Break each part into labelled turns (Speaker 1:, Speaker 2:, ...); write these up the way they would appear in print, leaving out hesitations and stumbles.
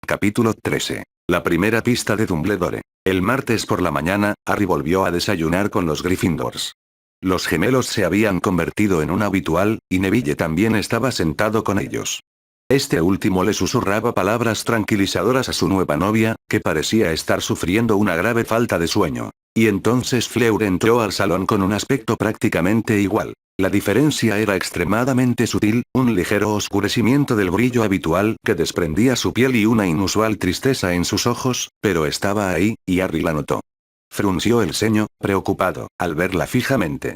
Speaker 1: Capítulo 13. La primera pista de Dumbledore. El martes por la mañana, Harry volvió a desayunar con los Gryffindors. Los gemelos se habían convertido en un habitual, y Neville también estaba sentado con ellos. Este último le susurraba palabras tranquilizadoras a su nueva novia, que parecía estar sufriendo una grave falta de sueño. Y entonces Fleur entró al salón con un aspecto prácticamente igual. La diferencia era extremadamente sutil, un ligero oscurecimiento del brillo habitual que desprendía su piel y una inusual tristeza en sus ojos, pero estaba ahí, y Harry la notó. Frunció el ceño, preocupado, al verla fijamente.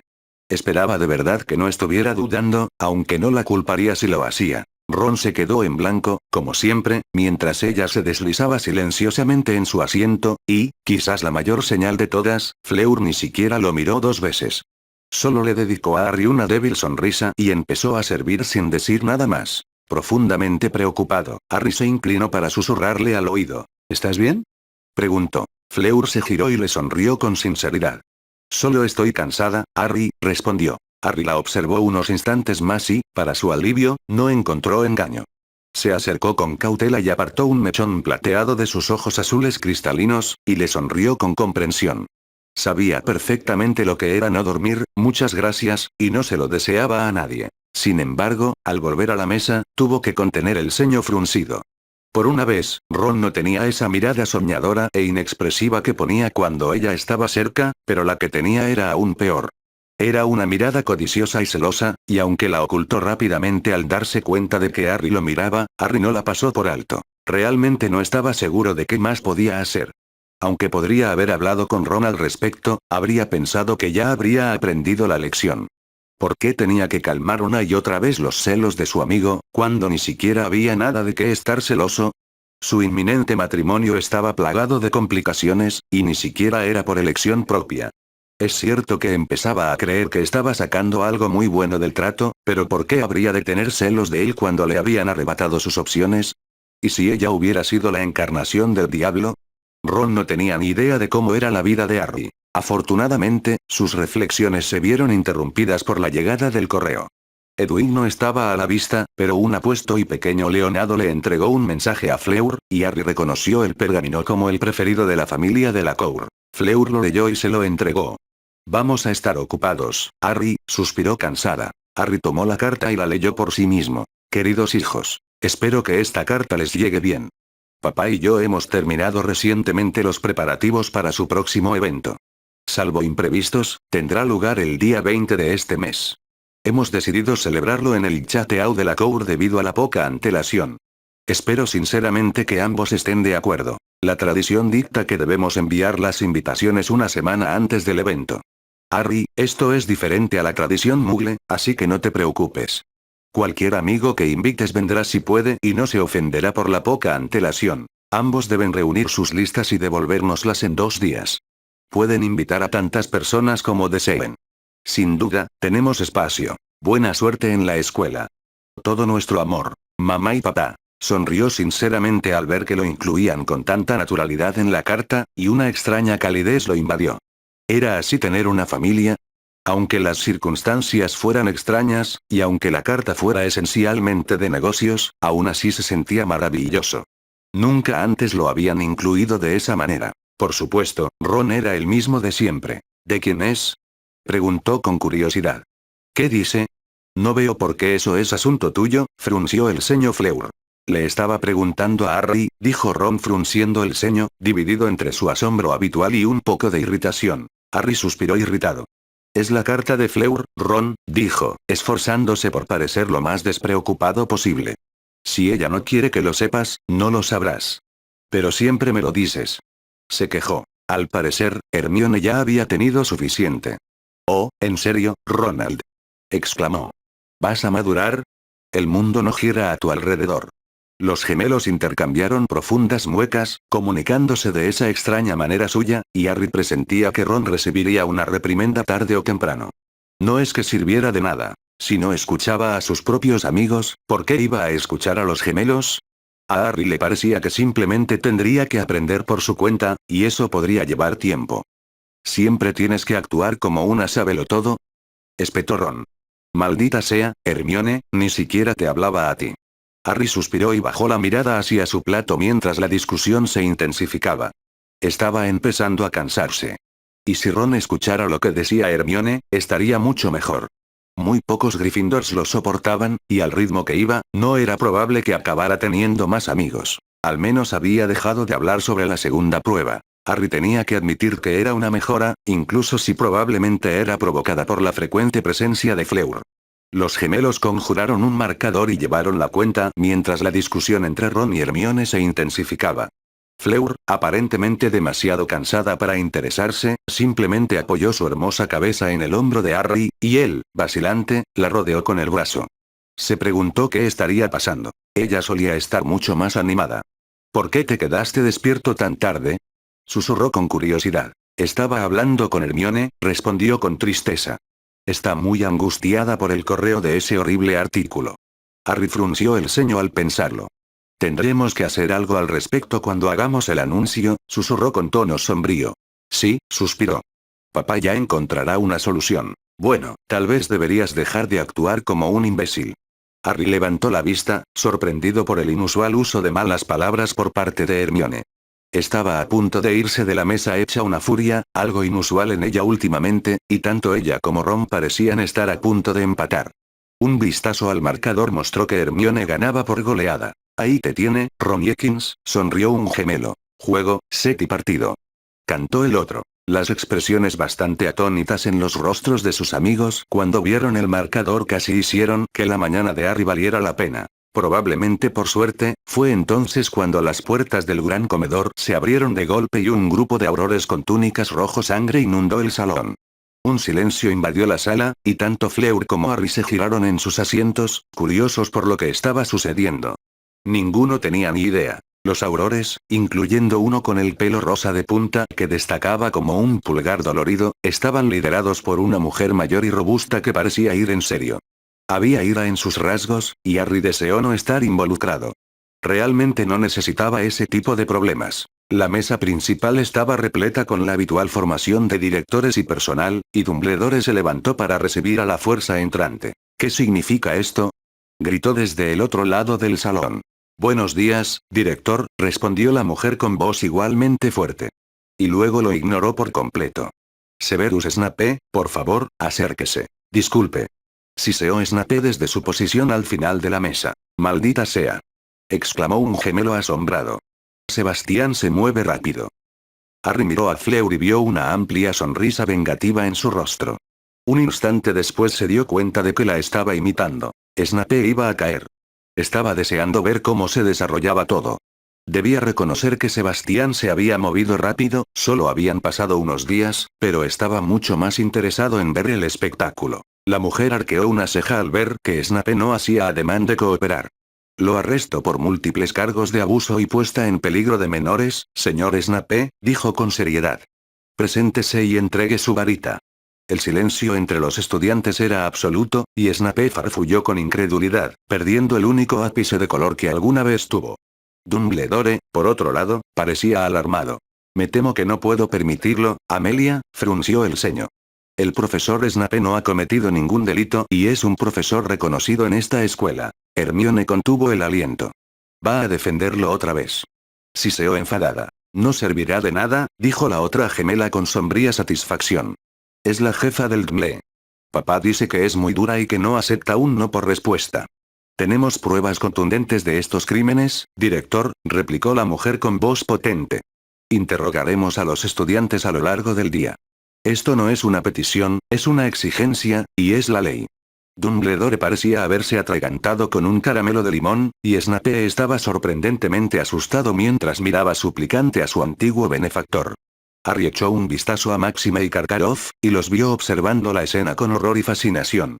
Speaker 1: Esperaba de verdad que no estuviera dudando, aunque no la culparía si lo hacía. Ron se quedó en blanco, como siempre, mientras ella se deslizaba silenciosamente en su asiento, y, quizás la mayor señal de todas, Fleur ni siquiera lo miró 2 veces. Solo le dedicó a Harry una débil sonrisa y empezó a servir sin decir nada más. Profundamente preocupado, Harry se inclinó para susurrarle al oído. ¿Estás bien?, preguntó. Fleur se giró y le sonrió con sinceridad. Solo estoy cansada, Harry, respondió. Harry la observó unos instantes más y, para su alivio, no encontró engaño. Se acercó con cautela y apartó un mechón plateado de sus ojos azules cristalinos, y le sonrió con comprensión. Sabía perfectamente lo que era no dormir, muchas gracias, y no se lo deseaba a nadie. Sin embargo, al volver a la mesa, tuvo que contener el ceño fruncido. Por una vez, Ron no tenía esa mirada soñadora e inexpresiva que ponía cuando ella estaba cerca, pero la que tenía era aún peor. Era una mirada codiciosa y celosa, y aunque la ocultó rápidamente al darse cuenta de que Harry lo miraba, Harry no la pasó por alto. Realmente no estaba seguro de qué más podía hacer. Aunque podría haber hablado con Ron al respecto, habría pensado que ya habría aprendido la lección. ¿Por qué tenía que calmar una y otra vez los celos de su amigo, cuando ni siquiera había nada de qué estar celoso? Su inminente matrimonio estaba plagado de complicaciones, y ni siquiera era por elección propia. Es cierto que empezaba a creer que estaba sacando algo muy bueno del trato, pero ¿por qué habría de tener celos de él cuando le habían arrebatado sus opciones? ¿Y si ella hubiera sido la encarnación del diablo? Ron no tenía ni idea de cómo era la vida de Harry. Afortunadamente, sus reflexiones se vieron interrumpidas por la llegada del correo. Edwin no estaba a la vista, pero un apuesto y pequeño leonado le entregó un mensaje a Fleur, y Harry reconoció el pergamino como el preferido de la familia de Lacour. Fleur lo leyó y se lo entregó. Vamos a estar ocupados, Harry, suspiró cansada. Harry tomó la carta y la leyó por sí mismo. Queridos hijos, espero que esta carta les llegue bien. Papá y yo hemos terminado recientemente los preparativos para su próximo evento. Salvo imprevistos, tendrá lugar el día 20 de este mes. Hemos decidido celebrarlo en el Chateau de Lacour debido a la poca antelación. Espero sinceramente que ambos estén de acuerdo. La tradición dicta que debemos enviar las invitaciones una semana antes del evento. Harry, esto es diferente a la tradición Muggle, así que no te preocupes. Cualquier amigo que invites vendrá si puede y no se ofenderá por la poca antelación. Ambos deben reunir sus listas y devolvérnoslas en 2 días. Pueden invitar a tantas personas como deseen. Sin duda, tenemos espacio. Buena suerte en la escuela. Todo nuestro amor. Mamá y papá. Sonrió sinceramente al ver que lo incluían con tanta naturalidad en la carta, y una extraña calidez lo invadió. ¿Era así tener una familia? Aunque las circunstancias fueran extrañas, y aunque la carta fuera esencialmente de negocios, aún así se sentía maravilloso. Nunca antes lo habían incluido de esa manera. Por supuesto, Ron era el mismo de siempre. ¿De quién es?, preguntó con curiosidad. ¿Qué dice? No veo por qué eso es asunto tuyo, frunció el ceño Fleur. Le estaba preguntando a Harry, dijo Ron frunciendo el ceño, dividido entre su asombro habitual y un poco de irritación. Harry suspiró irritado. Es la carta de Fleur, Ron, dijo, esforzándose por parecer lo más despreocupado posible. Si ella no quiere que lo sepas, no lo sabrás. Pero siempre me lo dices. Se quejó. Al parecer, Hermione ya había tenido suficiente. Oh, ¿en serio, Ronald?, exclamó. ¿Vas a madurar? El mundo no gira a tu alrededor. Los gemelos intercambiaron profundas muecas, comunicándose de esa extraña manera suya, y Harry presentía que Ron recibiría una reprimenda tarde o temprano. No es que sirviera de nada. Si no escuchaba a sus propios amigos, ¿por qué iba a escuchar a los gemelos? A Harry le parecía que simplemente tendría que aprender por su cuenta, y eso podría llevar tiempo. ¿Siempre tienes que actuar como una sabelotodo?, espetó Ron. Maldita sea, Hermione, ni siquiera te hablaba a ti. Harry suspiró y bajó la mirada hacia su plato mientras la discusión se intensificaba. Estaba empezando a cansarse. Y si Ron escuchara lo que decía Hermione, estaría mucho mejor. Muy pocos Gryffindors lo soportaban, y al ritmo que iba, no era probable que acabara teniendo más amigos. Al menos había dejado de hablar sobre la segunda prueba. Harry tenía que admitir que era una mejora, incluso si probablemente era provocada por la frecuente presencia de Fleur. Los gemelos conjuraron un marcador y llevaron la cuenta mientras la discusión entre Ron y Hermione se intensificaba. Fleur, aparentemente demasiado cansada para interesarse, simplemente apoyó su hermosa cabeza en el hombro de Harry, y él, vacilante, la rodeó con el brazo. Se preguntó qué estaría pasando. Ella solía estar mucho más animada. ¿Por qué te quedaste despierto tan tarde? Susurró con curiosidad. Estaba hablando con Hermione, respondió con tristeza. Está muy angustiada por el correo de ese horrible artículo. Harry frunció el ceño al pensarlo. Tendremos que hacer algo al respecto cuando hagamos el anuncio, susurró con tono sombrío. Sí, suspiró. Papá ya encontrará una solución. Bueno, tal vez deberías dejar de actuar como un imbécil. Harry levantó la vista, sorprendido por el inusual uso de malas palabras por parte de Hermione. Estaba a punto de irse de la mesa hecha una furia, algo inusual en ella últimamente, y tanto ella como Ron parecían estar a punto de empatar. Un vistazo al marcador mostró que Hermione ganaba por goleada. Ahí te tiene, Ron Jenkins, sonrió un gemelo. Juego, set y partido. Cantó el otro. Las expresiones bastante atónitas en los rostros de sus amigos cuando vieron el marcador casi hicieron que la mañana de Harry valiera la pena. Probablemente por suerte, fue entonces cuando las puertas del gran comedor se abrieron de golpe y un grupo de aurores con túnicas rojo sangre inundó el salón. Un silencio invadió la sala, y tanto Fleur como Harry se giraron en sus asientos, curiosos por lo que estaba sucediendo. Ninguno tenía ni idea. Los aurores, incluyendo uno con el pelo rosa de punta que destacaba como un pulgar dolorido, estaban liderados por una mujer mayor y robusta que parecía ir en serio. Había ira en sus rasgos, y Harry deseó no estar involucrado. Realmente no necesitaba ese tipo de problemas. La mesa principal estaba repleta con la habitual formación de directores y personal, y Dumbledore se levantó para recibir a la fuerza entrante. ¿Qué significa esto? Gritó desde el otro lado del salón. Buenos días, director, respondió la mujer con voz igualmente fuerte. Y luego lo ignoró por completo. Severus Snape, por favor, acérquese. Disculpe. Siseó Snape desde su posición al final de la mesa. Maldita sea. Exclamó un gemelo asombrado. Sebastián se mueve rápido. Harry miró a Fleur y vio una amplia sonrisa vengativa en su rostro. Un instante después se dio cuenta de que la estaba imitando. Snape iba a caer. Estaba deseando ver cómo se desarrollaba todo. Debía reconocer que Sebastián se había movido rápido, solo habían pasado unos días, pero estaba mucho más interesado en ver el espectáculo. La mujer arqueó una ceja al ver que Snape no hacía ademán de cooperar. Lo arresto por múltiples cargos de abuso y puesta en peligro de menores, señor Snape, dijo con seriedad. Preséntese y entregue su varita. El silencio entre los estudiantes era absoluto, y Snape farfulló con incredulidad, perdiendo el único ápice de color que alguna vez tuvo. Dumbledore, por otro lado, parecía alarmado. Me temo que no puedo permitirlo, Amelia, frunció el ceño. El profesor Snape no ha cometido ningún delito y es un profesor reconocido en esta escuela. Hermione contuvo el aliento. Va a defenderlo otra vez. Siseó enfadada. No servirá de nada, dijo la otra gemela con sombría satisfacción. Es la jefa del DMLE. Papá dice que es muy dura y que no acepta un no por respuesta. ¿Tenemos pruebas contundentes de estos crímenes, director?, replicó la mujer con voz potente. Interrogaremos a los estudiantes a lo largo del día. Esto no es una petición, es una exigencia, y es la ley. Dumbledore parecía haberse atragantado con un caramelo de limón, y Snape estaba sorprendentemente asustado mientras miraba suplicante a su antiguo benefactor. Harry echó un vistazo a Máxima y Karkaroff, y los vio observando la escena con horror y fascinación.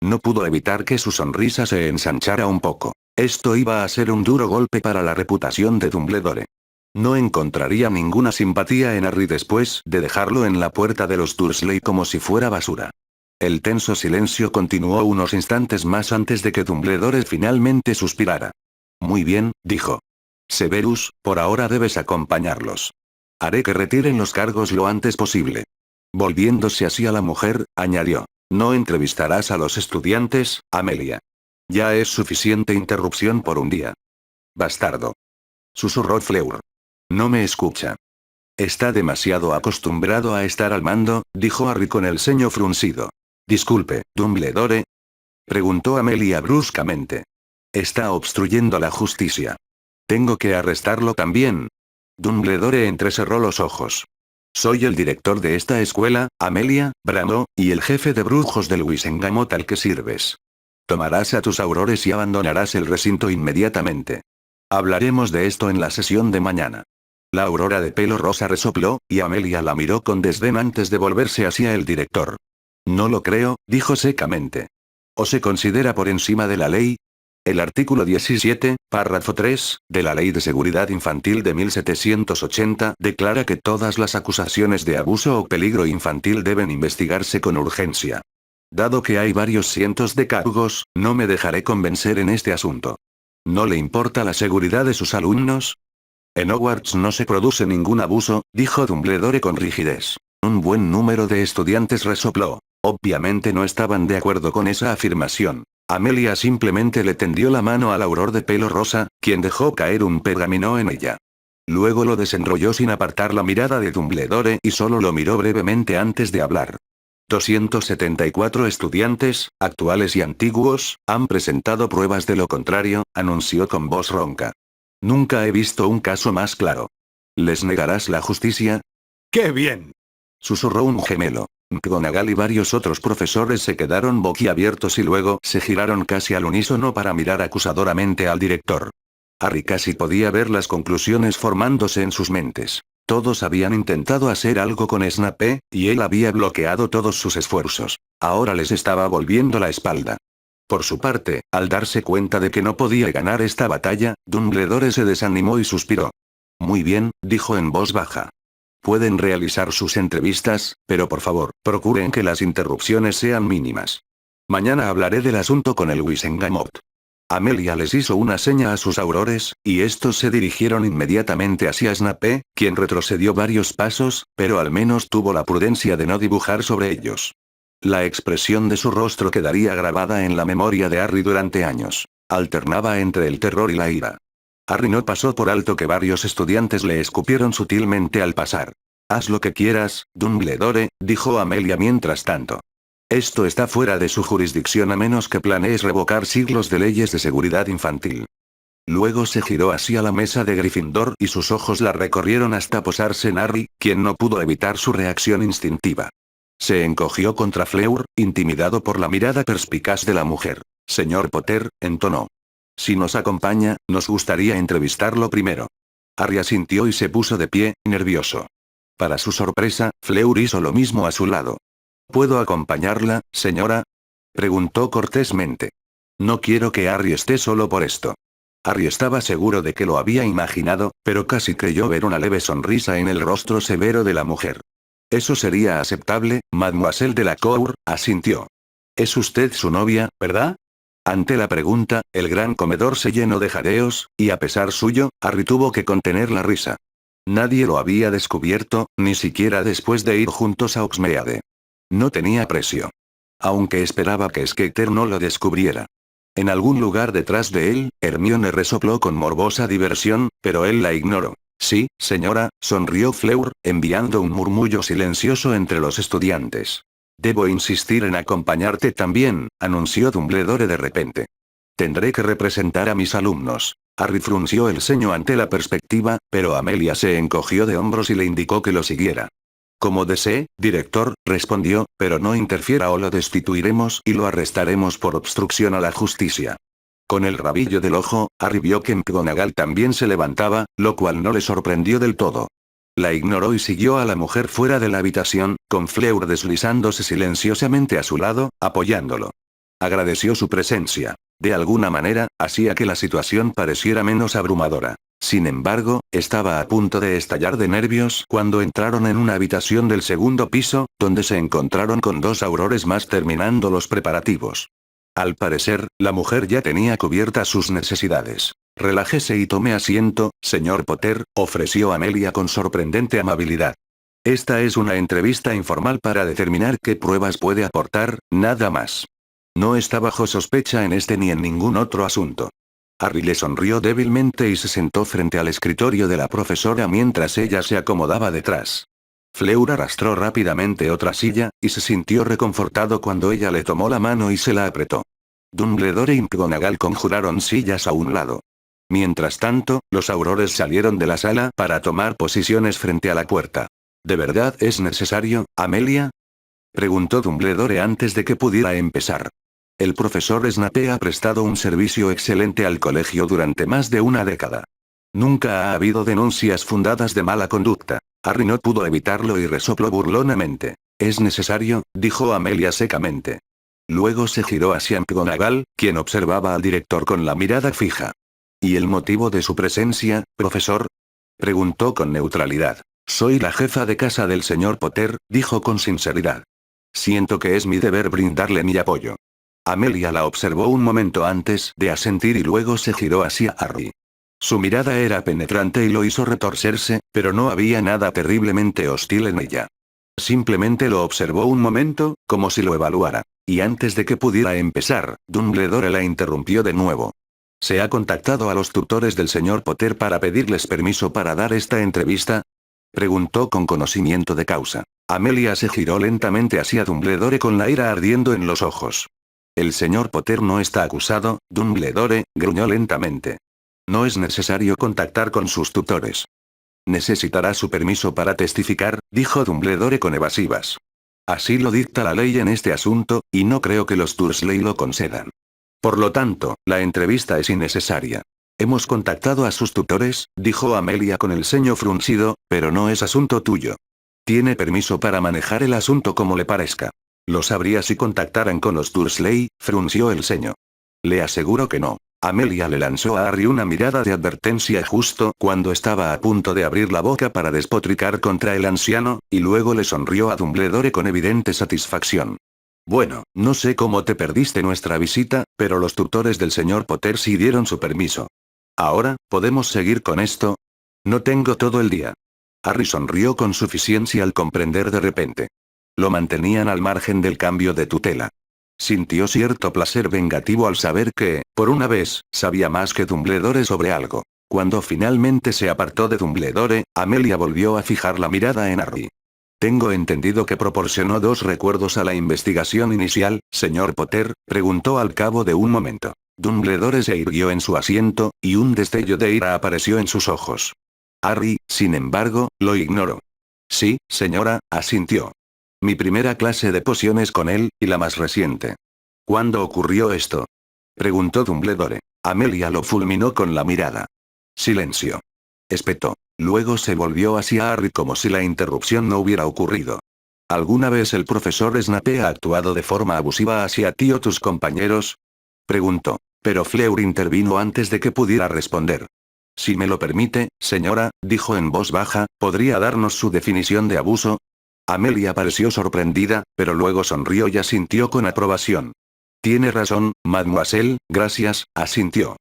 Speaker 1: No pudo evitar que su sonrisa se ensanchara un poco. Esto iba a ser un duro golpe para la reputación de Dumbledore. No encontraría ninguna simpatía en Harry después de dejarlo en la puerta de los Dursley como si fuera basura. El tenso silencio continuó unos instantes más antes de que Dumbledore finalmente suspirara. Muy bien, dijo. Severus, por ahora debes acompañarlos. Haré que retiren los cargos lo antes posible. Volviéndose hacia la mujer, añadió. No entrevistarás a los estudiantes, Amelia. Ya es suficiente interrupción por un día. Bastardo. Susurró Fleur. No me escucha. Está demasiado acostumbrado a estar al mando, dijo Harry con el ceño fruncido. Disculpe, Dumbledore. Preguntó Amelia bruscamente. Está obstruyendo la justicia. ¿Tengo que arrestarlo también? Dumbledore entrecerró los ojos. Soy el director de esta escuela, Amelia, bramó, y el jefe de brujos del Wisengamot al que sirves. Tomarás a tus aurores y abandonarás el recinto inmediatamente. Hablaremos de esto en la sesión de mañana. La aurora de pelo rosa resopló, y Amelia la miró con desdén antes de volverse hacia el director. No lo creo, dijo secamente. ¿O se considera por encima de la ley? El artículo 17, párrafo 3, de la Ley de Seguridad Infantil de 1780 declara que todas las acusaciones de abuso o peligro infantil deben investigarse con urgencia. Dado que hay varios cientos de cargos, no me dejaré convencer en este asunto. ¿No le importa la seguridad de sus alumnos? En Hogwarts no se produce ningún abuso, dijo Dumbledore con rigidez. Un buen número de estudiantes resopló. Obviamente no estaban de acuerdo con esa afirmación. Amelia simplemente le tendió la mano al auror de pelo rosa, quien dejó caer un pergamino en ella. Luego lo desenrolló sin apartar la mirada de Dumbledore y solo lo miró brevemente antes de hablar. 274 estudiantes, actuales y antiguos, han presentado pruebas de lo contrario, anunció con voz ronca. Nunca he visto un caso más claro. ¿Les negarás la justicia? ¡Qué bien!, susurró un gemelo. McGonagall y varios otros profesores se quedaron boquiabiertos y luego se giraron casi al unísono para mirar acusadoramente al director. Harry casi podía ver las conclusiones formándose en sus mentes. Todos habían intentado hacer algo con Snape, y él había bloqueado todos sus esfuerzos. Ahora les estaba volviendo la espalda. Por su parte, al darse cuenta de que no podía ganar esta batalla, Dumbledore se desanimó y suspiró. Muy bien, dijo en voz baja. Pueden realizar sus entrevistas, pero por favor, procuren que las interrupciones sean mínimas. Mañana hablaré del asunto con el Wisengamot. Amelia les hizo una seña a sus aurores, y estos se dirigieron inmediatamente hacia Snape, quien retrocedió varios pasos, pero al menos tuvo la prudencia de no dibujar sobre ellos. La expresión de su rostro quedaría grabada en la memoria de Harry durante años. Alternaba entre el terror y la ira. Harry no pasó por alto que varios estudiantes le escupieron sutilmente al pasar. Haz lo que quieras, Dumbledore, dijo Amelia mientras tanto. Esto está fuera de su jurisdicción a menos que planees revocar siglos de leyes de seguridad infantil. Luego se giró hacia la mesa de Gryffindor y sus ojos la recorrieron hasta posarse en Harry, quien no pudo evitar su reacción instintiva. Se encogió contra Fleur, intimidado por la mirada perspicaz de la mujer. Señor Potter, entonó. Si nos acompaña, nos gustaría entrevistarlo primero. Harry asintió y se puso de pie, nervioso. Para su sorpresa, Fleur hizo lo mismo a su lado. ¿Puedo acompañarla, señora?, preguntó cortésmente. No quiero que Harry esté solo por esto. Harry estaba seguro de que lo había imaginado, pero casi creyó ver una leve sonrisa en el rostro severo de la mujer. Eso sería aceptable, Mademoiselle Delacour, asintió. Es usted su novia, ¿verdad? Ante la pregunta, el gran comedor se llenó de jadeos, y a pesar suyo, Harry tuvo que contener la risa. Nadie lo había descubierto, ni siquiera después de ir juntos a Hogsmeade. No tenía precio. Aunque esperaba que Skeeter no lo descubriera. En algún lugar detrás de él, Hermione resopló con morbosa diversión, pero él la ignoró. Sí, señora, sonrió Fleur, enviando un murmullo silencioso entre los estudiantes. Debo insistir en acompañarte también, anunció Dumbledore de repente. Tendré que representar a mis alumnos. Harry frunció el ceño ante la perspectiva, pero Amelia se encogió de hombros y le indicó que lo siguiera. Como desee, director, respondió, pero no interfiera o lo destituiremos y lo arrestaremos por obstrucción a la justicia. Con el rabillo del ojo, Harry vio que McGonagall también se levantaba, lo cual no le sorprendió del todo. La ignoró y siguió a la mujer fuera de la habitación, con Fleur deslizándose silenciosamente a su lado, apoyándolo. Agradeció su presencia. De alguna manera, hacía que la situación pareciera menos abrumadora. Sin embargo, estaba a punto de estallar de nervios cuando entraron en una habitación del segundo piso, donde se encontraron con dos aurores más terminando los preparativos. Al parecer, la mujer ya tenía cubiertas sus necesidades. Relájese y tome asiento, señor Potter, ofreció Amelia con sorprendente amabilidad. Esta es una entrevista informal para determinar qué pruebas puede aportar, nada más. No está bajo sospecha en este ni en ningún otro asunto. Harry le sonrió débilmente y se sentó frente al escritorio de la profesora mientras ella se acomodaba detrás. Fleur arrastró rápidamente otra silla, y se sintió reconfortado cuando ella le tomó la mano y se la apretó. Dumbledore y McGonagall conjuraron sillas a un lado. Mientras tanto, los aurores salieron de la sala para tomar posiciones frente a la puerta. ¿De verdad es necesario, Amelia?, preguntó Dumbledore antes de que pudiera empezar. El profesor Snape ha prestado un servicio excelente al colegio durante más de una década. Nunca ha habido denuncias fundadas de mala conducta. Harry no pudo evitarlo y resopló burlonamente. «Es necesario», dijo Amelia secamente. Luego se giró hacia McGonagall, quien observaba al director con la mirada fija. «¿Y el motivo de su presencia, profesor?», preguntó con neutralidad. «Soy la jefa de casa del señor Potter», dijo con sinceridad. «Siento que es mi deber brindarle mi apoyo». Amelia la observó un momento antes de asentir y luego se giró hacia Harry. Su mirada era penetrante y lo hizo retorcerse, pero no había nada terriblemente hostil en ella. Simplemente lo observó un momento, como si lo evaluara. Y antes de que pudiera empezar, Dumbledore la interrumpió de nuevo. ¿Se ha contactado a los tutores del señor Potter para pedirles permiso para dar esta entrevista?, preguntó con conocimiento de causa. Amelia se giró lentamente hacia Dumbledore con la ira ardiendo en los ojos. «El señor Potter no está acusado, Dumbledore», gruñó lentamente. «No es necesario contactar con sus tutores. Necesitará su permiso para testificar», dijo Dumbledore con evasivas. «Así lo dicta la ley en este asunto, y no creo que los Dursley lo concedan. Por lo tanto, la entrevista es innecesaria». «Hemos contactado a sus tutores», dijo Amelia con el ceño fruncido, «pero no es asunto tuyo. Tiene permiso para manejar el asunto como le parezca». «Lo sabría si contactaran con los Dursley», frunció el ceño. «Le aseguro que no». Amelia le lanzó a Harry una mirada de advertencia justo cuando estaba a punto de abrir la boca para despotricar contra el anciano, y luego le sonrió a Dumbledore con evidente satisfacción. «Bueno, no sé cómo te perdiste nuestra visita, pero los tutores del señor Potter sí dieron su permiso. Ahora, ¿podemos seguir con esto? No tengo todo el día». Harry sonrió con suficiencia al comprender de repente. Lo mantenían al margen del cambio de tutela. Sintió cierto placer vengativo al saber que, por una vez, sabía más que Dumbledore sobre algo. Cuando finalmente se apartó de Dumbledore, Amelia volvió a fijar la mirada en Harry. «Tengo entendido que proporcionó 2 recuerdos a la investigación inicial, señor Potter», preguntó al cabo de un momento. Dumbledore se irguió en su asiento, y un destello de ira apareció en sus ojos. Harry, sin embargo, lo ignoró. «Sí, señora», asintió. «Mi primera clase de pociones con él, y la más reciente». «¿Cuándo ocurrió esto?», preguntó Dumbledore. Amelia lo fulminó con la mirada. «Silencio», espetó. Luego se volvió hacia Harry como si la interrupción no hubiera ocurrido. «¿Alguna vez el profesor Snape ha actuado de forma abusiva hacia ti o tus compañeros?», preguntó. Pero Fleur intervino antes de que pudiera responder. «Si me lo permite, señora», dijo en voz baja, «¿podría darnos su definición de abuso?». Amelia pareció sorprendida, pero luego sonrió y asintió con aprobación. «Tiene razón, mademoiselle, gracias», asintió.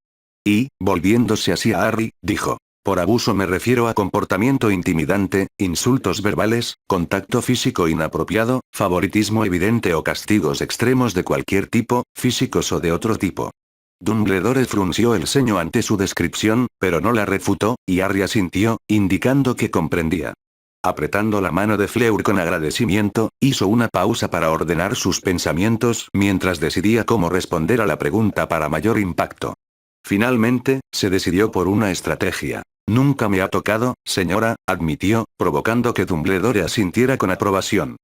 Speaker 1: Y, volviéndose hacia Harry, dijo. «Por abuso me refiero a comportamiento intimidante, insultos verbales, contacto físico inapropiado, favoritismo evidente o castigos extremos de cualquier tipo, físicos o de otro tipo». Dumbledore frunció el ceño ante su descripción, pero no la refutó, y Harry asintió, indicando que comprendía. Apretando la mano de Fleur con agradecimiento, hizo una pausa para ordenar sus pensamientos mientras decidía cómo responder a la pregunta para mayor impacto. Finalmente, se decidió por una estrategia. «Nunca me ha tocado, señora», admitió, provocando que Dumbledore asintiera con aprobación.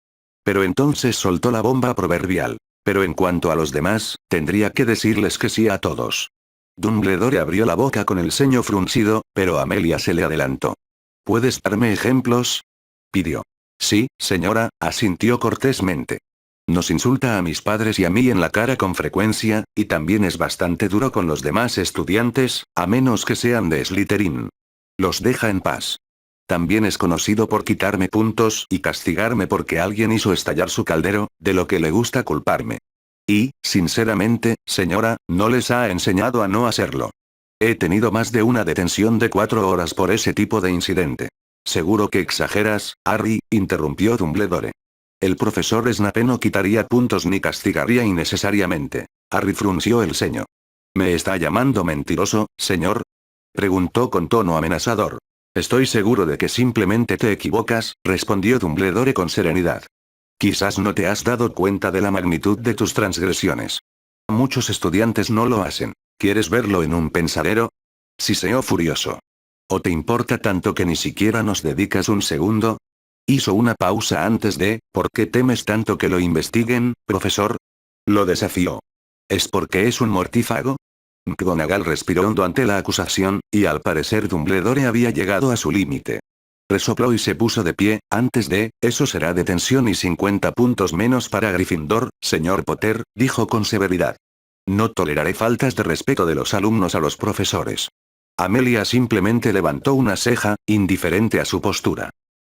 Speaker 1: Pero entonces soltó la bomba proverbial. «Pero en cuanto a los demás, tendría que decirles que sí a todos». Dumbledore abrió la boca con el ceño fruncido, pero Amelia se le adelantó. «¿Puedes darme ejemplos?», pidió. «Sí, señora», asintió cortésmente. «Nos insulta a mis padres y a mí en la cara con frecuencia, y también es bastante duro con los demás estudiantes, a menos que sean de Slytherin. Los deja en paz. También es conocido por quitarme puntos y castigarme porque alguien hizo estallar su caldero, de lo que le gusta culparme. Y, sinceramente, señora, no les ha enseñado a no hacerlo. He tenido más de una detención de 4 horas por ese tipo de incidente». «Seguro que exageras, Harry», interrumpió Dumbledore. El profesor Snape no quitaría puntos ni castigaría innecesariamente. Harry frunció el ceño. ¿Me está llamando mentiroso, señor? Preguntó con tono amenazador. Estoy seguro de que simplemente te equivocas, respondió Dumbledore con serenidad. Quizás no te has dado cuenta de la magnitud de tus transgresiones. Muchos estudiantes no lo hacen. ¿Quieres verlo en un pensadero? Siseó furioso. ¿O te importa tanto que ni siquiera nos dedicas un segundo? Hizo una pausa antes de, ¿por qué temes tanto que lo investiguen, profesor? Lo desafió. ¿Es porque es un mortífago? McGonagall respiró hondo ante la acusación, y al parecer Dumbledore había llegado a su límite. Resopló y se puso de pie, antes de, eso será detención y 50 puntos menos para Gryffindor, señor Potter, dijo con severidad. No toleraré faltas de respeto de los alumnos a los profesores. Amelia simplemente levantó una ceja, indiferente a su postura.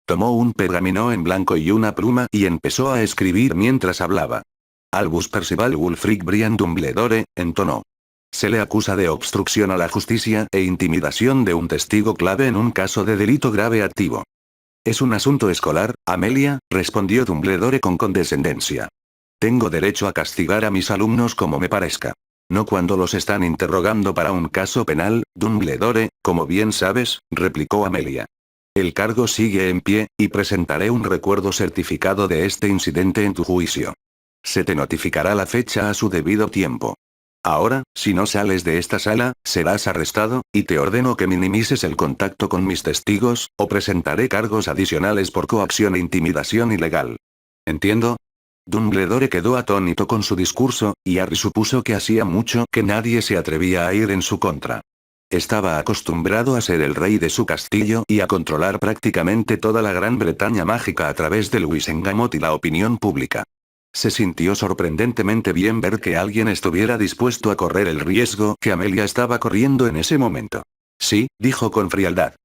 Speaker 1: Tomó un pergamino en blanco y una pluma y empezó a escribir mientras hablaba. Albus Percival Wulfric Brian Dumbledore, entonó. Se le acusa de obstrucción a la justicia e intimidación de un testigo clave en un caso de delito grave activo. Es un asunto escolar, Amelia, respondió Dumbledore con condescendencia. Tengo derecho a castigar a mis alumnos como me parezca. No cuando los están interrogando para un caso penal, Dumbledore, como bien sabes, replicó Amelia. El cargo sigue en pie, y presentaré un recuerdo certificado de este incidente en tu juicio. Se te notificará la fecha a su debido tiempo. Ahora, si no sales de esta sala, serás arrestado, y te ordeno que minimices el contacto con mis testigos, o presentaré cargos adicionales por coacción e intimidación ilegal. ¿Entiendo? Dumbledore quedó atónito con su discurso, y Harry supuso que hacía mucho que nadie se atrevía a ir en su contra. Estaba acostumbrado a ser el rey de su castillo y a controlar prácticamente toda la Gran Bretaña mágica a través del Wisengamot y la opinión pública. Se sintió sorprendentemente bien ver que alguien estuviera dispuesto a correr el riesgo que Amelia estaba corriendo en ese momento. Sí, dijo con frialdad.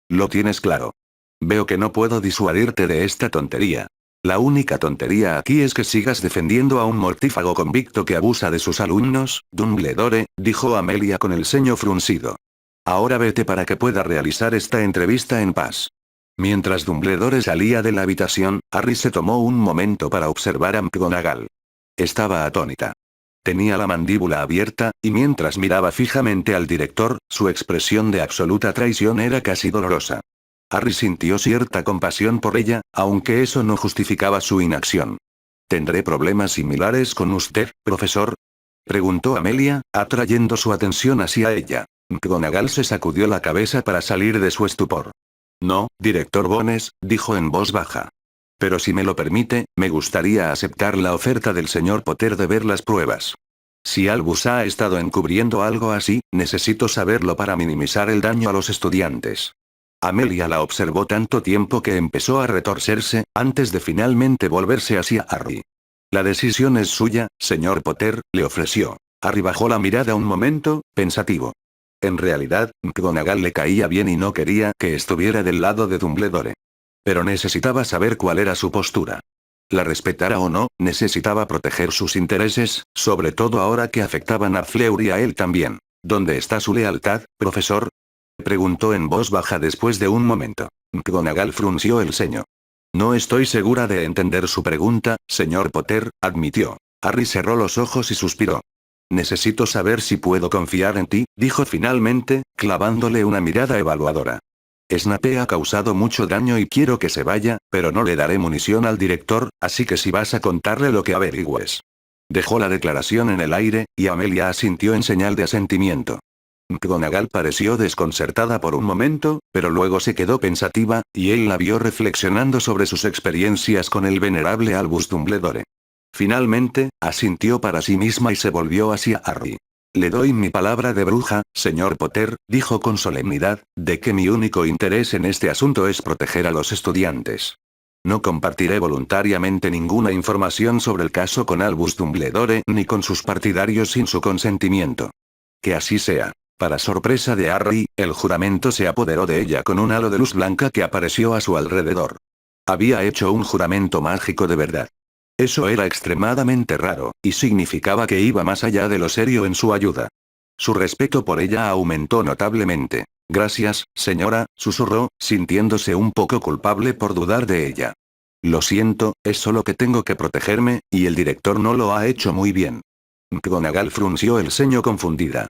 Speaker 1: Lo tienes claro. Veo que no puedo disuadirte de esta tontería. La única tontería aquí es que sigas defendiendo a un mortífago convicto que abusa de sus alumnos, Dumbledore, dijo Amelia con el ceño fruncido. Ahora vete para que pueda realizar esta entrevista en paz. Mientras Dumbledore salía de la habitación, Harry se tomó un momento para observar a McGonagall. Estaba atónita. Tenía la mandíbula abierta, y mientras miraba fijamente al director, su expresión de absoluta traición era casi dolorosa. Harry sintió cierta compasión por ella, aunque eso no justificaba su inacción. ¿Tendré problemas similares con usted, profesor? Preguntó Amelia, atrayendo su atención hacia ella. McGonagall se sacudió la cabeza para salir de su estupor. No, director Bones, dijo en voz baja. Pero si me lo permite, me gustaría aceptar la oferta del señor Potter de ver las pruebas. Si Albus ha estado encubriendo algo así, necesito saberlo para minimizar el daño a los estudiantes. Amelia la observó tanto tiempo que empezó a retorcerse, antes de finalmente volverse hacia Harry. La decisión es suya, señor Potter, le ofreció. Harry bajó la mirada un momento, pensativo. En realidad, McGonagall le caía bien y no quería que estuviera del lado de Dumbledore. Pero necesitaba saber cuál era su postura. La respetara o no, necesitaba proteger sus intereses, sobre todo ahora que afectaban a Fleur y a él también. ¿Dónde está su lealtad, profesor? Preguntó en voz baja después de un momento. McGonagall frunció el ceño. No estoy segura de entender su pregunta, señor Potter, admitió. Harry cerró los ojos y suspiró. Necesito saber si puedo confiar en ti, dijo finalmente, clavándole una mirada evaluadora. Snape ha causado mucho daño y quiero que se vaya, pero no le daré munición al director, así que si vas a contarle lo que averigües. Dejó la declaración en el aire, y Amelia asintió en señal de asentimiento. McGonagall pareció desconcertada por un momento, pero luego se quedó pensativa, y él la vio reflexionando sobre sus experiencias con el venerable Albus Dumbledore. Finalmente, asintió para sí misma y se volvió hacia Harry. Le doy mi palabra de bruja, señor Potter, dijo con solemnidad, de que mi único interés en este asunto es proteger a los estudiantes. No compartiré voluntariamente ninguna información sobre el caso con Albus Dumbledore ni con sus partidarios sin su consentimiento. Que así sea. Para sorpresa de Harry, el juramento se apoderó de ella con un halo de luz blanca que apareció a su alrededor. Había hecho un juramento mágico de verdad. Eso era extremadamente raro, y significaba que iba más allá de lo serio en su ayuda. Su respeto por ella aumentó notablemente. Gracias, señora, susurró, sintiéndose un poco culpable por dudar de ella. Lo siento, es solo que tengo que protegerme, y el director no lo ha hecho muy bien. McGonagall frunció el ceño confundida.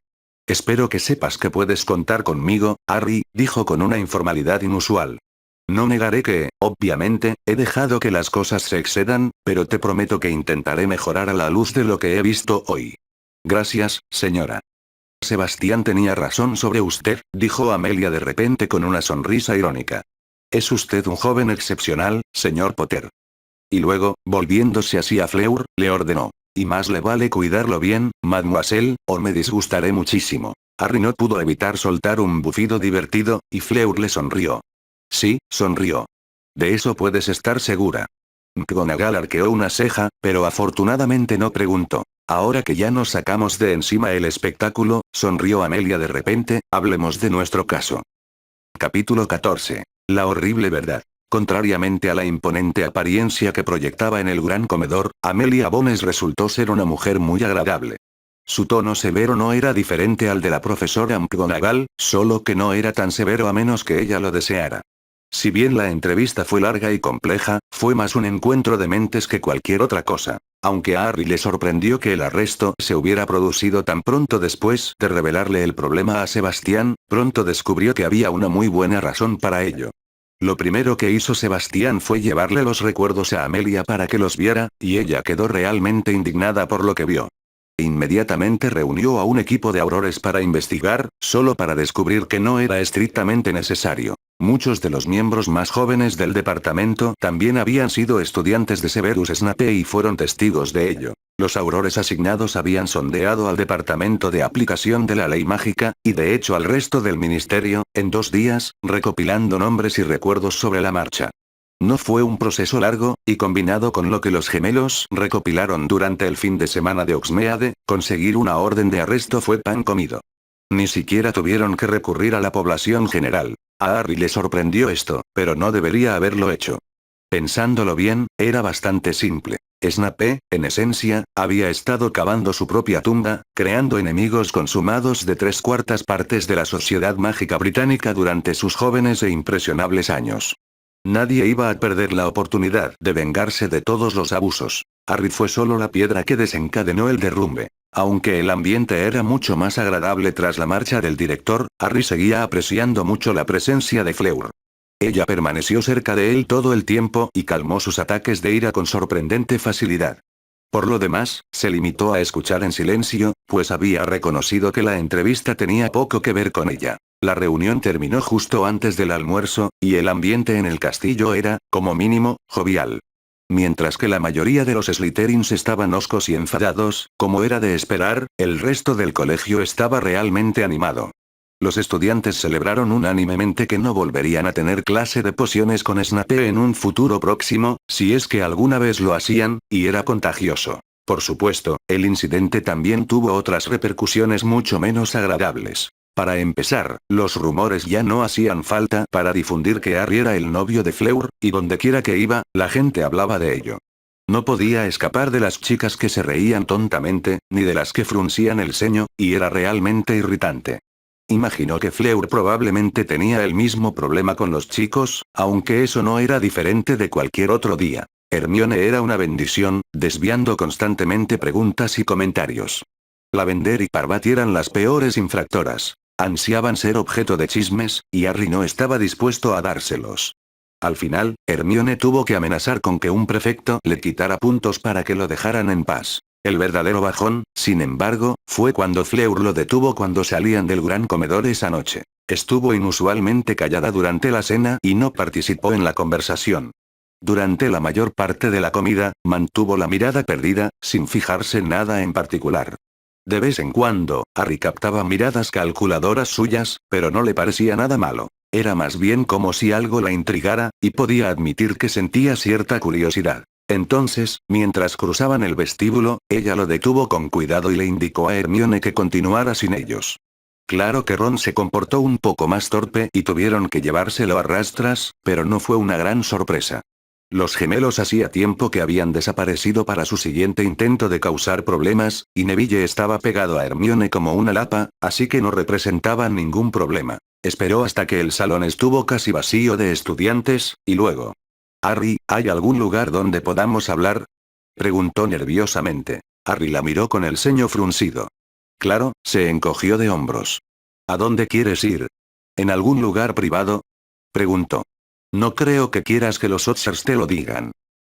Speaker 1: Espero que sepas que puedes contar conmigo, Harry, dijo con una informalidad inusual. No negaré que, obviamente, he dejado que las cosas se excedan, pero te prometo que intentaré mejorar a la luz de lo que he visto hoy. Gracias, señora. Sebastián tenía razón sobre usted, dijo Amelia de repente con una sonrisa irónica. Es usted un joven excepcional, señor Potter. Y luego, volviéndose hacia Fleur, le ordenó. Y más le vale cuidarlo bien, mademoiselle, o me disgustaré muchísimo. Harry no pudo evitar soltar un bufido divertido, y Fleur le sonrió. Sí, sonrió. De eso puedes estar segura. McGonagall arqueó una ceja, pero afortunadamente no preguntó. Ahora que ya nos sacamos de encima el espectáculo, sonrió Amelia de repente, hablemos de nuestro caso. Capítulo 14. La horrible verdad. Contrariamente a la imponente apariencia que proyectaba en el gran comedor, Amelia Bones resultó ser una mujer muy agradable. Su tono severo no era diferente al de la profesora McGonagall, solo que no era tan severo a menos que ella lo deseara. Si bien la entrevista fue larga y compleja, fue más un encuentro de mentes que cualquier otra cosa. Aunque a Harry le sorprendió que el arresto se hubiera producido tan pronto después de revelarle el problema a Sebastián, pronto descubrió que había una muy buena razón para ello. Lo primero que hizo Sebastián fue llevarle los recuerdos a Amelia para que los viera, y ella quedó realmente indignada por lo que vio. Inmediatamente reunió a un equipo de aurores para investigar, solo para descubrir que no era estrictamente necesario. Muchos de los miembros más jóvenes del departamento también habían sido estudiantes de Severus Snape y fueron testigos de ello. Los aurores asignados habían sondeado al departamento de aplicación de la ley mágica, y de hecho al resto del ministerio, en 2 días, recopilando nombres y recuerdos sobre la marcha. No fue un proceso largo, y combinado con lo que los gemelos recopilaron durante el fin de semana de Oxmeade, conseguir una orden de arresto fue pan comido. Ni siquiera tuvieron que recurrir a la población general. A Harry le sorprendió esto, pero no debería haberlo hecho. Pensándolo bien, era bastante simple. Snape, en esencia, había estado cavando su propia tumba, creando enemigos consumados de 3/4 partes de la sociedad mágica británica durante sus jóvenes e impresionables años. Nadie iba a perder la oportunidad de vengarse de todos los abusos. Harry fue solo la piedra que desencadenó el derrumbe. Aunque el ambiente era mucho más agradable tras la marcha del director, Harry seguía apreciando mucho la presencia de Fleur. Ella permaneció cerca de él todo el tiempo y calmó sus ataques de ira con sorprendente facilidad. Por lo demás, se limitó a escuchar en silencio, pues había reconocido que la entrevista tenía poco que ver con ella. La reunión terminó justo antes del almuerzo, y el ambiente en el castillo era, como mínimo, jovial. Mientras que la mayoría de los Slytherins estaban hoscos y enfadados, como era de esperar, el resto del colegio estaba realmente animado. Los estudiantes celebraron unánimemente que no volverían a tener clase de pociones con Snape en un futuro próximo, si es que alguna vez lo hacían, y era contagioso. Por supuesto, el incidente también tuvo otras repercusiones mucho menos agradables. Para empezar, los rumores ya no hacían falta para difundir que Harry era el novio de Fleur, y dondequiera que iba, la gente hablaba de ello. No podía escapar de las chicas que se reían tontamente, ni de las que fruncían el ceño, y era realmente irritante. Imaginó que Fleur probablemente tenía el mismo problema con los chicos, aunque eso no era diferente de cualquier otro día. Hermione era una bendición, desviando constantemente preguntas y comentarios. Lavender y Parvati eran las peores infractoras. Ansiaban ser objeto de chismes, y Harry no estaba dispuesto a dárselos. Al final, Hermione tuvo que amenazar con que un prefecto le quitara puntos para que lo dejaran en paz. El verdadero bajón, sin embargo, fue cuando Fleur lo detuvo cuando salían del gran comedor esa noche. Estuvo inusualmente callada durante la cena y no participó en la conversación. Durante la mayor parte de la comida, mantuvo la mirada perdida, sin fijarse en nada en particular. De vez en cuando, Harry captaba miradas calculadoras suyas, pero no le parecía nada malo. Era más bien como si algo la intrigara, y podía admitir que sentía cierta curiosidad. Entonces, mientras cruzaban el vestíbulo, ella lo detuvo con cuidado y le indicó a Hermione que continuara sin ellos. Claro que Ron se comportó un poco más torpe y tuvieron que llevárselo a rastras, pero no fue una gran sorpresa. Los gemelos hacía tiempo que habían desaparecido para su siguiente intento de causar problemas, y Neville estaba pegado a Hermione como una lapa, así que no representaban ningún problema. Esperó hasta que el salón estuvo casi vacío de estudiantes, y luego Harry, ¿hay algún lugar donde podamos hablar? Preguntó nerviosamente. Harry la miró con el ceño fruncido. Claro, se encogió de hombros. ¿A dónde quieres ir? ¿En algún lugar privado? Preguntó. No creo que quieras que los Otters te lo digan.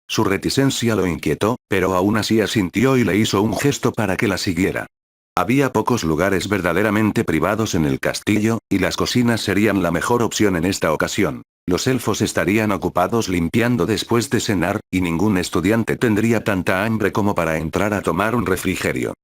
Speaker 1: Su reticencia lo inquietó, pero aún así asintió y le hizo un gesto para que la siguiera. Había pocos lugares verdaderamente privados en el castillo, y las cocinas serían la mejor opción en esta ocasión. Los elfos estarían ocupados limpiando después de cenar, y ningún estudiante tendría tanta hambre como para entrar a tomar un refrigerio.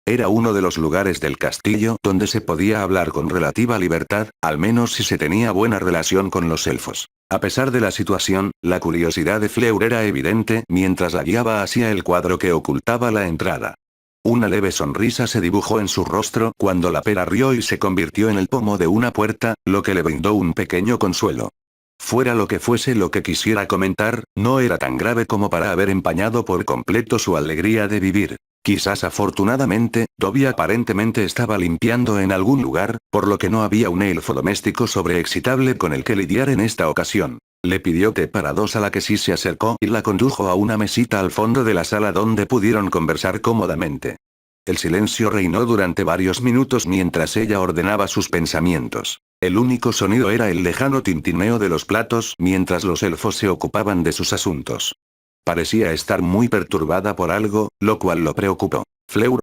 Speaker 1: Era uno de los lugares del castillo donde se podía hablar con relativa libertad, al menos si se tenía buena relación con los elfos. A pesar de la situación, la curiosidad de Fleur era evidente mientras la guiaba hacia el cuadro que ocultaba la entrada. Una leve sonrisa se dibujó en su rostro cuando la pera rió y se convirtió en el pomo de una puerta, lo que le brindó un pequeño consuelo. Fuera lo que fuese lo que quisiera comentar, no era tan grave como para haber empañado por completo su alegría de vivir. Quizás afortunadamente, Dobby aparentemente estaba limpiando en algún lugar, por lo que no había un elfo doméstico sobreexcitable con el que lidiar en esta ocasión. Le pidió té para dos a la que sí se acercó y la condujo a una mesita al fondo de la sala donde pudieron conversar cómodamente. El silencio reinó durante varios minutos mientras ella ordenaba sus pensamientos. El único sonido era el lejano tintineo de los platos mientras los elfos se ocupaban de sus asuntos. Parecía estar muy perturbada por algo, lo cual lo preocupó. ¿Fleur?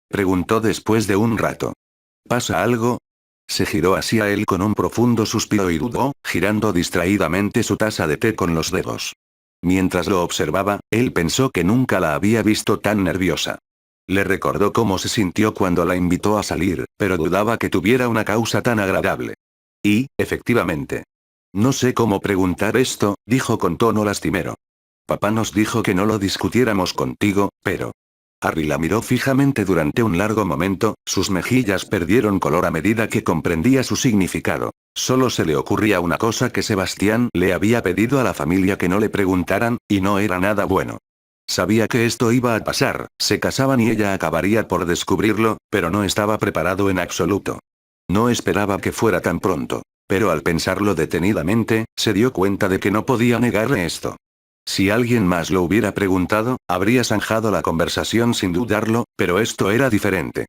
Speaker 1: Preguntó después de un rato. ¿Pasa algo? Se giró hacia él con un profundo suspiro y dudó, girando distraídamente su taza de té con los dedos. Mientras lo observaba, él pensó que nunca la había visto tan nerviosa. Le recordó cómo se sintió cuando la invitó a salir, pero dudaba que tuviera una causa tan agradable. Y, efectivamente. No sé cómo preguntar esto, dijo con tono lastimero. Papá nos dijo que no lo discutiéramos contigo, pero... Harry la miró fijamente durante un largo momento, sus mejillas perdieron color a medida que comprendía su significado. Solo se le ocurría una cosa que Sebastián le había pedido a la familia que no le preguntaran, y no era nada bueno. Sabía que esto iba a pasar, se casaban y ella acabaría por descubrirlo, pero no estaba preparado en absoluto. No esperaba que fuera tan pronto. Pero al pensarlo detenidamente, se dio cuenta de que no podía negarle esto. Si alguien más lo hubiera preguntado, habría zanjado la conversación sin dudarlo, pero esto era diferente.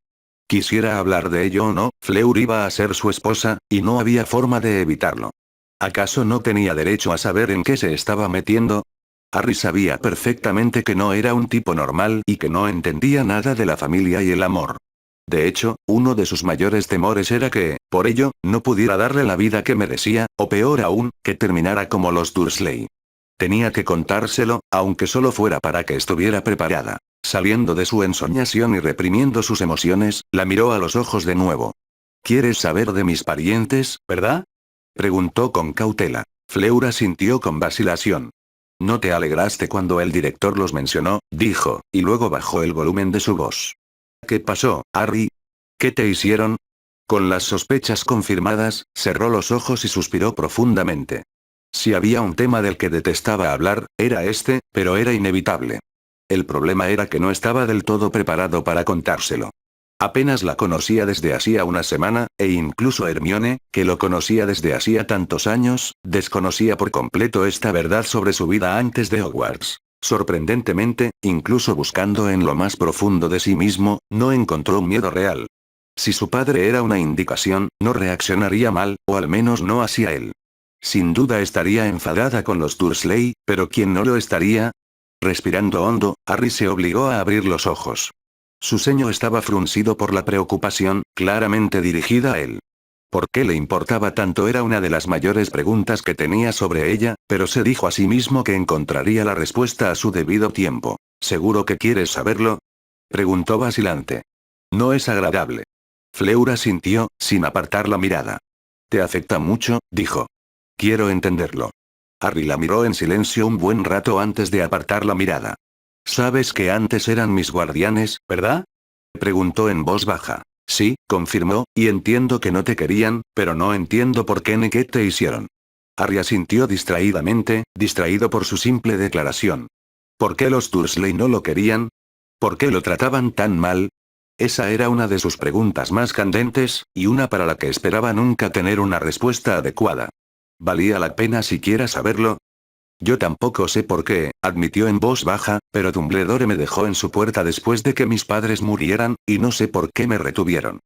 Speaker 1: Quisiera hablar de ello o no, Fleur iba a ser su esposa, y no había forma de evitarlo. ¿Acaso no tenía derecho a saber en qué se estaba metiendo? Harry sabía perfectamente que no era un tipo normal y que no entendía nada de la familia y el amor. De hecho, uno de sus mayores temores era que, por ello, no pudiera darle la vida que merecía, o peor aún, que terminara como los Dursley. Tenía que contárselo, aunque solo fuera para que estuviera preparada. Saliendo de su ensoñación y reprimiendo sus emociones, la miró a los ojos de nuevo. ¿Quieres saber de mis parientes, verdad? Preguntó con cautela. Fleur asintió con vacilación. No te alegraste cuando el director los mencionó, dijo, y luego bajó el volumen de su voz. ¿Qué pasó, Harry? ¿Qué te hicieron? Con las sospechas confirmadas, cerró los ojos y suspiró profundamente. Si había un tema del que detestaba hablar, era este, pero era inevitable. El problema era que no estaba del todo preparado para contárselo. Apenas la conocía desde hacía una semana, e incluso Hermione, que lo conocía desde hacía tantos años, desconocía por completo esta verdad sobre su vida antes de Hogwarts. Sorprendentemente, incluso buscando en lo más profundo de sí mismo, no encontró un miedo real. Si su padre era una indicación, no reaccionaría mal, o al menos no hacia él. Sin duda estaría enfadada con los Dursley, pero ¿quién no lo estaría? Respirando hondo, Harry se obligó a abrir los ojos. Su ceño estaba fruncido por la preocupación, claramente dirigida a él. ¿Por qué le importaba tanto? Era una de las mayores preguntas que tenía sobre ella, pero se dijo a sí mismo que encontraría la respuesta a su debido tiempo. ¿Seguro que quieres saberlo? Preguntó vacilante. No es agradable. Fleur asintió, sin apartar la mirada. ¿Te afecta mucho? Dijo. Quiero entenderlo. Harry la miró en silencio un buen rato antes de apartar la mirada. Sabes que antes eran mis guardianes, ¿verdad? Preguntó en voz baja. Sí, confirmó, y entiendo que no te querían, pero no entiendo por qué ni qué te hicieron. Harry asintió distraídamente, distraído por su simple declaración. ¿Por qué los Dursley no lo querían? ¿Por qué lo trataban tan mal? Esa era una de sus preguntas más candentes, y una para la que esperaba nunca tener una respuesta adecuada. ¿Valía la pena siquiera saberlo? Yo tampoco sé por qué, admitió en voz baja, pero Dumbledore me dejó en su puerta después de que mis padres murieran, y no sé por qué me retuvieron.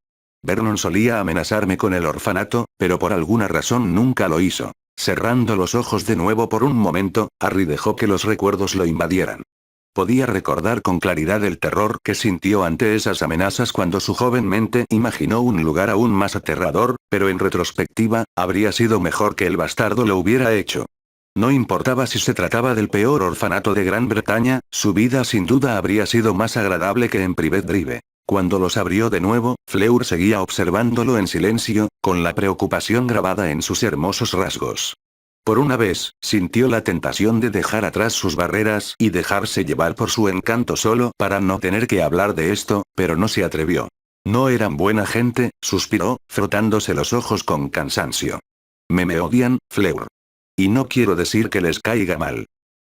Speaker 1: Vernon solía amenazarme con el orfanato, pero por alguna razón nunca lo hizo. Cerrando los ojos de nuevo por un momento, Harry dejó que los recuerdos lo invadieran. Podía recordar con claridad el terror que sintió ante esas amenazas cuando su joven mente imaginó un lugar aún más aterrador, pero en retrospectiva, habría sido mejor que el bastardo lo hubiera hecho. No importaba si se trataba del peor orfanato de Gran Bretaña, su vida sin duda habría sido más agradable que en Privet Drive. Cuando los abrió de nuevo, Fleur seguía observándolo en silencio, con la preocupación grabada en sus hermosos rasgos. Por una vez, sintió la tentación de dejar atrás sus barreras y dejarse llevar por su encanto solo para no tener que hablar de esto, pero no se atrevió. No eran buena gente, suspiró, frotándose los ojos con cansancio. Me odian, Fleur. Y no quiero decir que les caiga mal.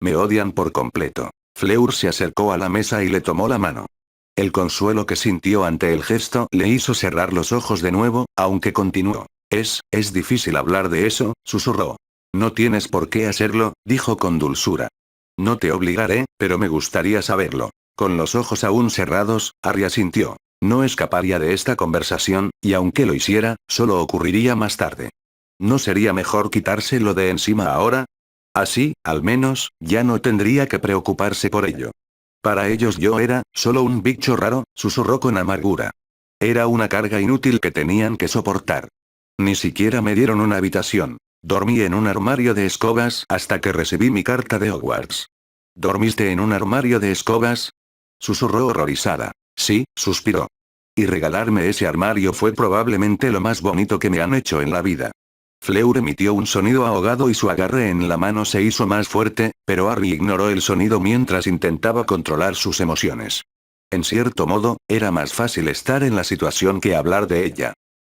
Speaker 1: Me odian por completo. Fleur se acercó a la mesa y le tomó la mano. El consuelo que sintió ante el gesto le hizo cerrar los ojos de nuevo, aunque continuó. Es difícil hablar de eso, susurró. No tienes por qué hacerlo, dijo con dulzura. No te obligaré, pero me gustaría saberlo. Con los ojos aún cerrados, Harry asintió. No escaparía de esta conversación, y aunque lo hiciera, solo ocurriría más tarde. ¿No sería mejor quitárselo de encima ahora? Así, al menos, ya no tendría que preocuparse por ello. Para ellos yo era, solo un bicho raro, susurró con amargura. Era una carga inútil que tenían que soportar. Ni siquiera me dieron una habitación. Dormí en un armario de escobas hasta que recibí mi carta de Hogwarts. ¿Dormiste en un armario de escobas? Susurró horrorizada. Sí, suspiró. Y regalarme ese armario fue probablemente lo más bonito que me han hecho en la vida. Fleur emitió un sonido ahogado y su agarre en la mano se hizo más fuerte, pero Harry ignoró el sonido mientras intentaba controlar sus emociones. En cierto modo, era más fácil estar en la situación que hablar de ella.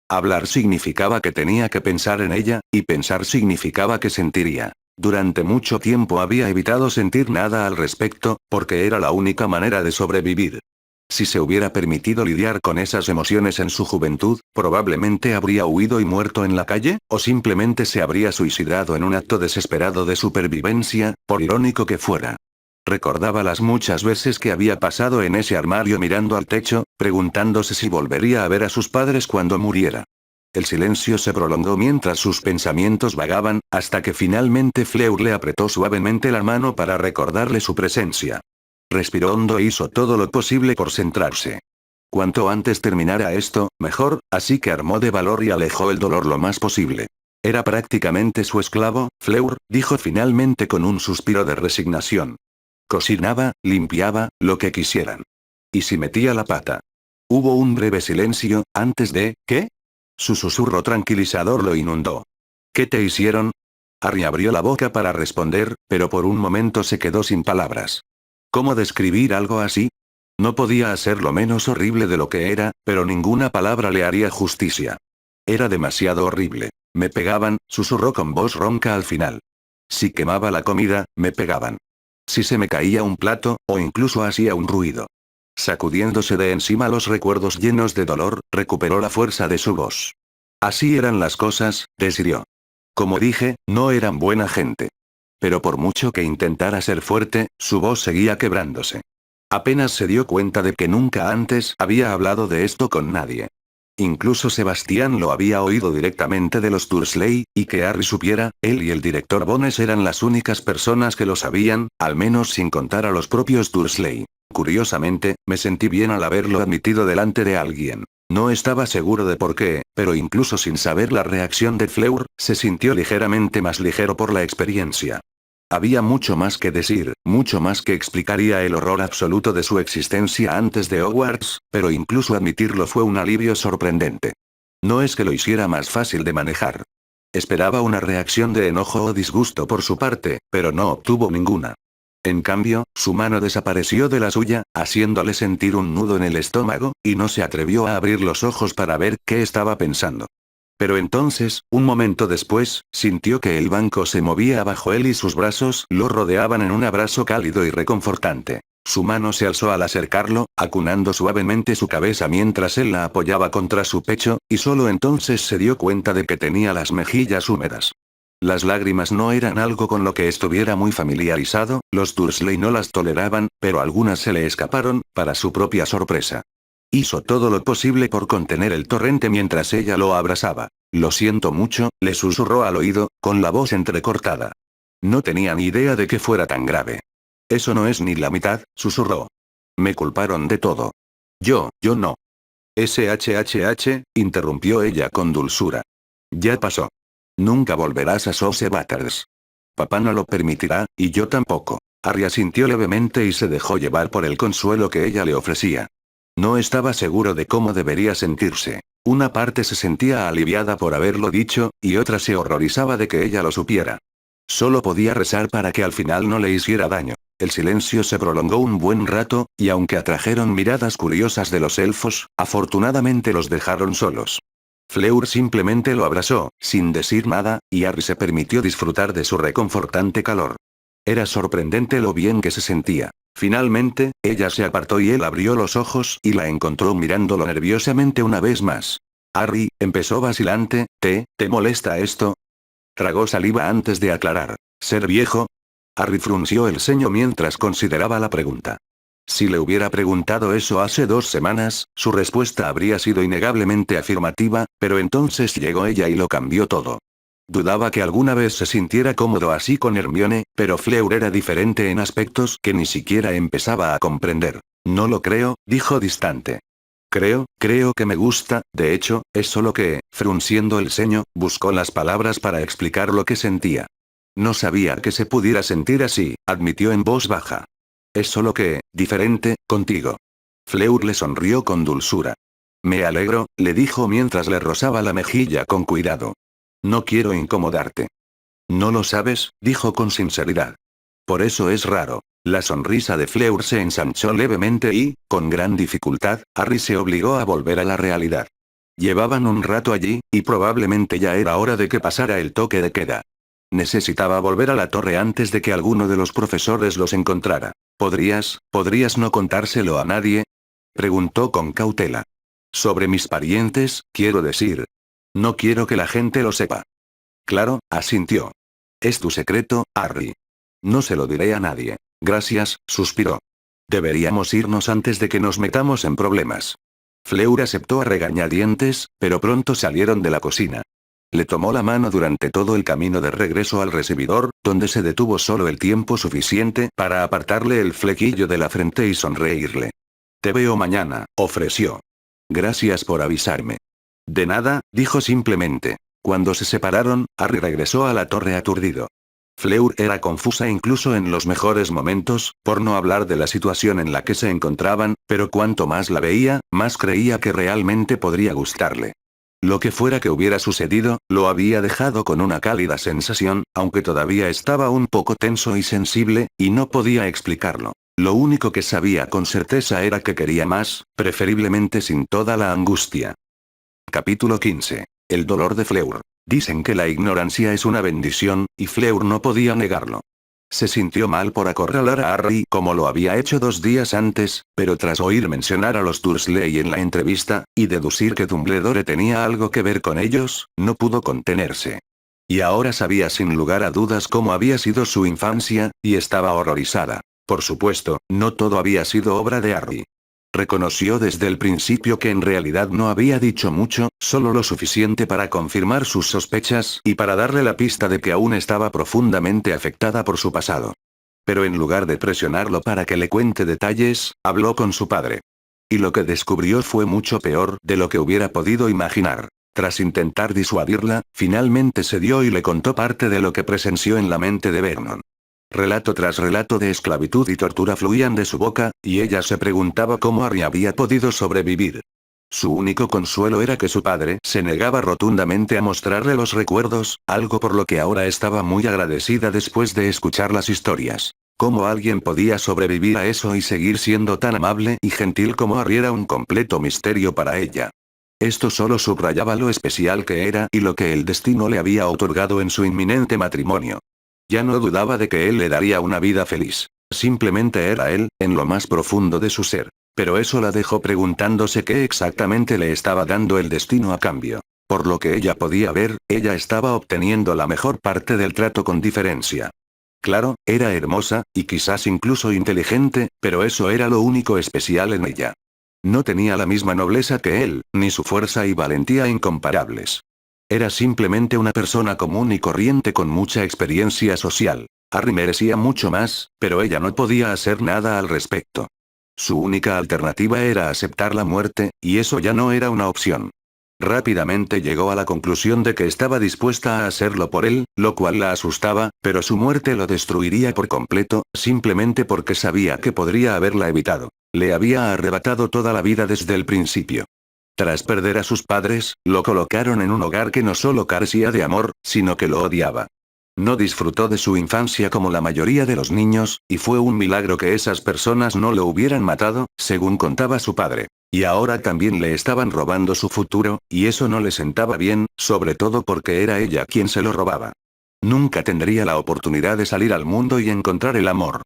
Speaker 1: Hablar significaba que tenía que pensar en ella, y pensar significaba que sentiría. Durante mucho tiempo había evitado sentir nada al respecto, porque era la única manera de sobrevivir. Si se hubiera permitido lidiar con esas emociones en su juventud, probablemente habría huido y muerto en la calle, o simplemente se habría suicidado en un acto desesperado de supervivencia, por irónico que fuera. Recordaba las muchas veces que había pasado en ese armario mirando al techo, preguntándose si volvería a ver a sus padres cuando muriera. El silencio se prolongó mientras sus pensamientos vagaban, hasta que finalmente Fleur le apretó suavemente la mano para recordarle su presencia. Respiró hondo e hizo todo lo posible por centrarse. Cuanto antes terminara esto, mejor, así que armó de valor y alejó el dolor lo más posible. Era prácticamente su esclavo, Fleur, dijo finalmente con un suspiro de resignación. Cocinaba, limpiaba, lo que quisieran. ¿Y si metía la pata? Hubo un breve silencio, antes de, ¿qué? Su susurro tranquilizador lo inundó. ¿Qué te hicieron? Harry abrió la boca para responder, pero por un momento se quedó sin palabras. ¿Cómo describir algo así? No podía hacerlo menos horrible de lo que era, pero ninguna palabra le haría justicia. Era demasiado horrible. Me pegaban, susurró con voz ronca al final. Si quemaba la comida, me pegaban. Si se me caía un plato, o incluso hacía un ruido. Sacudiéndose de encima los recuerdos llenos de dolor, recuperó la fuerza de su voz. Así eran las cosas, decidió. Como dije, no eran buena gente. Pero por mucho que intentara ser fuerte, su voz seguía quebrándose. Apenas se dio cuenta de que nunca antes había hablado de esto con nadie. Incluso Sebastián lo había oído directamente de los Dursley, y que Harry supiera, él y el director Bones eran las únicas personas que lo sabían, al menos sin contar a los propios Dursley. Curiosamente, me sentí bien al haberlo admitido delante de alguien. No estaba seguro de por qué, pero incluso sin saber la reacción de Fleur, se sintió ligeramente más ligero por la experiencia. Había mucho más que decir, mucho más que explicaría el horror absoluto de su existencia antes de Hogwarts, pero incluso admitirlo fue un alivio sorprendente. No es que lo hiciera más fácil de manejar. Esperaba una reacción de enojo o disgusto por su parte, pero no obtuvo ninguna. En cambio, su mano desapareció de la suya, haciéndole sentir un nudo en el estómago, y no se atrevió a abrir los ojos para ver qué estaba pensando. Pero entonces, un momento después, sintió que el banco se movía bajo él y sus brazos lo rodeaban en un abrazo cálido y reconfortante. Su mano se alzó al acercarlo, acunando suavemente su cabeza mientras él la apoyaba contra su pecho, y solo entonces se dio cuenta de que tenía las mejillas húmedas. Las lágrimas no eran algo con lo que estuviera muy familiarizado, los Dursley no las toleraban, pero algunas se le escaparon, para su propia sorpresa. Hizo todo lo posible por contener el torrente mientras ella lo abrazaba. Lo siento mucho, le susurró al oído, con la voz entrecortada. No tenía ni idea de que fuera tan grave. Eso no es ni la mitad, susurró. Me culparon de todo. Yo no. SHHH, interrumpió ella con dulzura. Ya pasó. Nunca volverás a Sose Butters. Papá no lo permitirá, y yo tampoco. Harry asintió levemente y se dejó llevar por el consuelo que ella le ofrecía. No estaba seguro de cómo debería sentirse. Una parte se sentía aliviada por haberlo dicho, y otra se horrorizaba de que ella lo supiera. Solo podía rezar para que al final no le hiciera daño. El silencio se prolongó un buen rato, y aunque atrajeron miradas curiosas de los elfos, afortunadamente los dejaron solos. Fleur simplemente lo abrazó, sin decir nada, y Harry se permitió disfrutar de su reconfortante calor. Era sorprendente lo bien que se sentía. Finalmente, ella se apartó y él abrió los ojos y la encontró mirándolo nerviosamente una vez más. Harry, empezó vacilante, ¿te molesta esto? Tragó saliva antes de aclarar. ¿Ser viejo? Harry frunció el ceño mientras consideraba la pregunta. Si le hubiera preguntado eso hace 2 semanas, su respuesta habría sido innegablemente afirmativa, pero entonces llegó ella y lo cambió todo. Dudaba que alguna vez se sintiera cómodo así con Hermione, pero Fleur era diferente en aspectos que ni siquiera empezaba a comprender. No lo creo, dijo distante. Creo que me gusta, de hecho, es solo que, frunciendo el ceño, buscó las palabras para explicar lo que sentía. No sabía que se pudiera sentir así, admitió en voz baja. Es solo que, diferente, contigo. Fleur le sonrió con dulzura. Me alegro, le dijo mientras le rozaba la mejilla con cuidado. No quiero incomodarte. No lo sabes, dijo con sinceridad. Por eso es raro. La sonrisa de Fleur se ensanchó levemente y, con gran dificultad, Harry se obligó a volver a la realidad. Llevaban un rato allí, y probablemente ya era hora de que pasara el toque de queda. Necesitaba volver a la torre antes de que alguno de los profesores los encontrara. ¿Podrías no contárselo a nadie? Preguntó con cautela. Sobre mis parientes, quiero decir. No quiero que la gente lo sepa. Claro, asintió. Es tu secreto, Harry. No se lo diré a nadie. Gracias, suspiró. Deberíamos irnos antes de que nos metamos en problemas. Fleur aceptó a regañadientes, pero pronto salieron de la cocina. Le tomó la mano durante todo el camino de regreso al recibidor, donde se detuvo solo el tiempo suficiente para apartarle el flequillo de la frente y sonreírle. Te veo mañana, ofreció. Gracias por avisarme. De nada, dijo simplemente. Cuando se separaron, Harry regresó a la torre aturdido. Fleur era confusa incluso en los mejores momentos, por no hablar de la situación en la que se encontraban, pero cuanto más la veía, más creía que realmente podría gustarle. Lo que fuera que hubiera sucedido, lo había dejado con una cálida sensación, aunque todavía estaba un poco tenso y sensible, y no podía explicarlo. Lo único que sabía con certeza era que quería más, preferiblemente sin toda la angustia. Capítulo 15. El dolor de Fleur. Dicen que la ignorancia es una bendición, y Fleur no podía negarlo. Se sintió mal por acorralar a Harry como lo había hecho 2 días antes, pero tras oír mencionar a los Dursley en la entrevista, y deducir que Dumbledore tenía algo que ver con ellos, no pudo contenerse. Y ahora sabía sin lugar a dudas cómo había sido su infancia, y estaba horrorizada. Por supuesto, no todo había sido obra de Harry. Reconoció desde el principio que en realidad no había dicho mucho, solo lo suficiente para confirmar sus sospechas y para darle la pista de que aún estaba profundamente afectada por su pasado. Pero en lugar de presionarlo para que le cuente detalles, habló con su padre. Y lo que descubrió fue mucho peor de lo que hubiera podido imaginar. Tras intentar disuadirla, finalmente cedió y le contó parte de lo que presenció en la mente de Vernon. Relato tras relato de esclavitud y tortura fluían de su boca, y ella se preguntaba cómo Harry había podido sobrevivir. Su único consuelo era que su padre se negaba rotundamente a mostrarle los recuerdos, algo por lo que ahora estaba muy agradecida después de escuchar las historias. ¿Cómo alguien podía sobrevivir a eso y seguir siendo tan amable y gentil como Harry era un completo misterio para ella? Esto solo subrayaba lo especial que era y lo que el destino le había otorgado en su inminente matrimonio. Ya no dudaba de que él le daría una vida feliz. Simplemente era él, en lo más profundo de su ser. Pero eso la dejó preguntándose qué exactamente le estaba dando el destino a cambio. Por lo que ella podía ver, ella estaba obteniendo la mejor parte del trato con diferencia. Claro, era hermosa, y quizás incluso inteligente, pero eso era lo único especial en ella. No tenía la misma nobleza que él, ni su fuerza y valentía incomparables. Era simplemente una persona común y corriente con mucha experiencia social. Harry merecía mucho más, pero ella no podía hacer nada al respecto. Su única alternativa era aceptar la muerte, y eso ya no era una opción. Rápidamente llegó a la conclusión de que estaba dispuesta a hacerlo por él, lo cual la asustaba, pero su muerte lo destruiría por completo, simplemente porque sabía que podría haberla evitado. Le había arrebatado toda la vida desde el principio. Tras perder a sus padres, lo colocaron en un hogar que no solo carecía de amor, sino que lo odiaba. No disfrutó de su infancia como la mayoría de los niños, y fue un milagro que esas personas no lo hubieran matado, según contaba su padre. Y ahora también le estaban robando su futuro, y eso no le sentaba bien, sobre todo porque era ella quien se lo robaba. Nunca tendría la oportunidad de salir al mundo y encontrar el amor.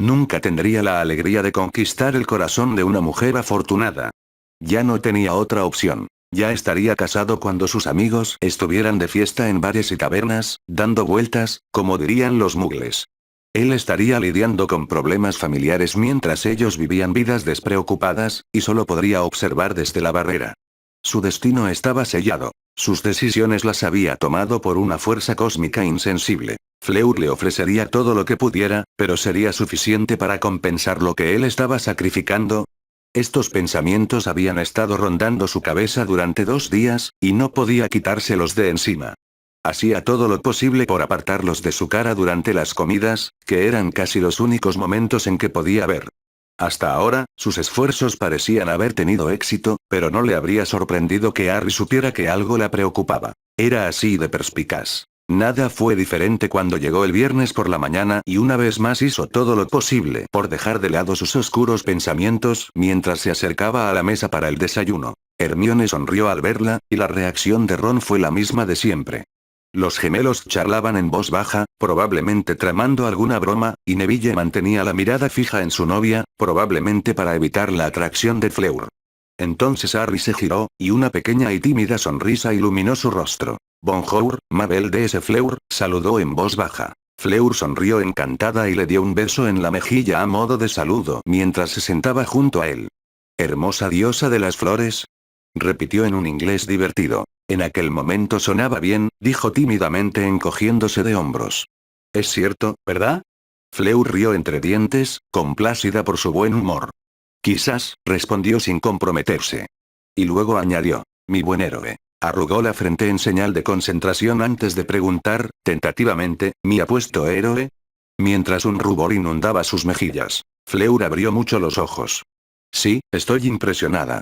Speaker 1: Nunca tendría la alegría de conquistar el corazón de una mujer afortunada. Ya no tenía otra opción. Ya estaría casado cuando sus amigos estuvieran de fiesta en bares y tabernas, dando vueltas, como dirían los mugles. Él estaría lidiando con problemas familiares mientras ellos vivían vidas despreocupadas, y solo podría observar desde la barrera. Su destino estaba sellado. Sus decisiones las había tomado por una fuerza cósmica insensible. Fleur le ofrecería todo lo que pudiera, pero sería suficiente para compensar lo que él estaba sacrificando. Estos pensamientos habían estado rondando su cabeza durante 2 días, y no podía quitárselos de encima. Hacía todo lo posible por apartarlos de su cara durante las comidas, que eran casi los únicos momentos en que podía ver. Hasta ahora, sus esfuerzos parecían haber tenido éxito, pero no le habría sorprendido que Harry supiera que algo la preocupaba. Era así de perspicaz. Nada fue diferente cuando llegó el viernes por la mañana y una vez más hizo todo lo posible por dejar de lado sus oscuros pensamientos mientras se acercaba a la mesa para el desayuno. Hermione sonrió al verla, y la reacción de Ron fue la misma de siempre. Los gemelos charlaban en voz baja, probablemente tramando alguna broma, y Neville mantenía la mirada fija en su novia, probablemente para evitar la atracción de Fleur. Entonces Harry se giró, y una pequeña y tímida sonrisa iluminó su rostro. «Bonjour, Mabel de Fleur», saludó en voz baja. Fleur sonrió encantada y le dio un beso en la mejilla a modo de saludo mientras se sentaba junto a él. «¿Hermosa diosa de las flores?», repitió en un inglés divertido. En aquel momento sonaba bien, dijo tímidamente encogiéndose de hombros. «Es cierto, ¿verdad?». Fleur rió entre dientes, complacida por su buen humor. «Quizás», respondió sin comprometerse. Y luego añadió: «Mi buen héroe». Arrugó la frente en señal de concentración antes de preguntar, tentativamente: «¿Mi apuesto héroe?». Mientras un rubor inundaba sus mejillas, Fleur abrió mucho los ojos. «Sí, estoy impresionada»,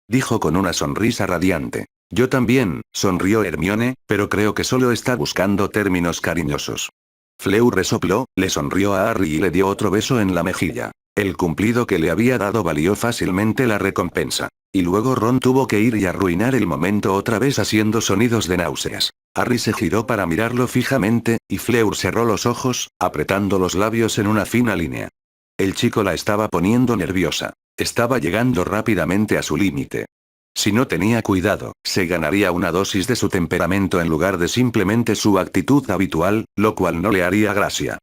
Speaker 1: dijo con una sonrisa radiante. «Yo también», sonrió Hermione, «pero creo que solo está buscando términos cariñosos». Fleur resopló, le sonrió a Harry y le dio otro beso en la mejilla. El cumplido que le había dado valió fácilmente la recompensa. Y luego Ron tuvo que ir y arruinar el momento otra vez haciendo sonidos de náuseas. Harry se giró para mirarlo fijamente, y Fleur cerró los ojos, apretando los labios en una fina línea. El chico la estaba poniendo nerviosa. Estaba llegando rápidamente a su límite. Si no tenía cuidado, se ganaría una dosis de su temperamento en lugar de simplemente su actitud habitual, lo cual no le haría gracia.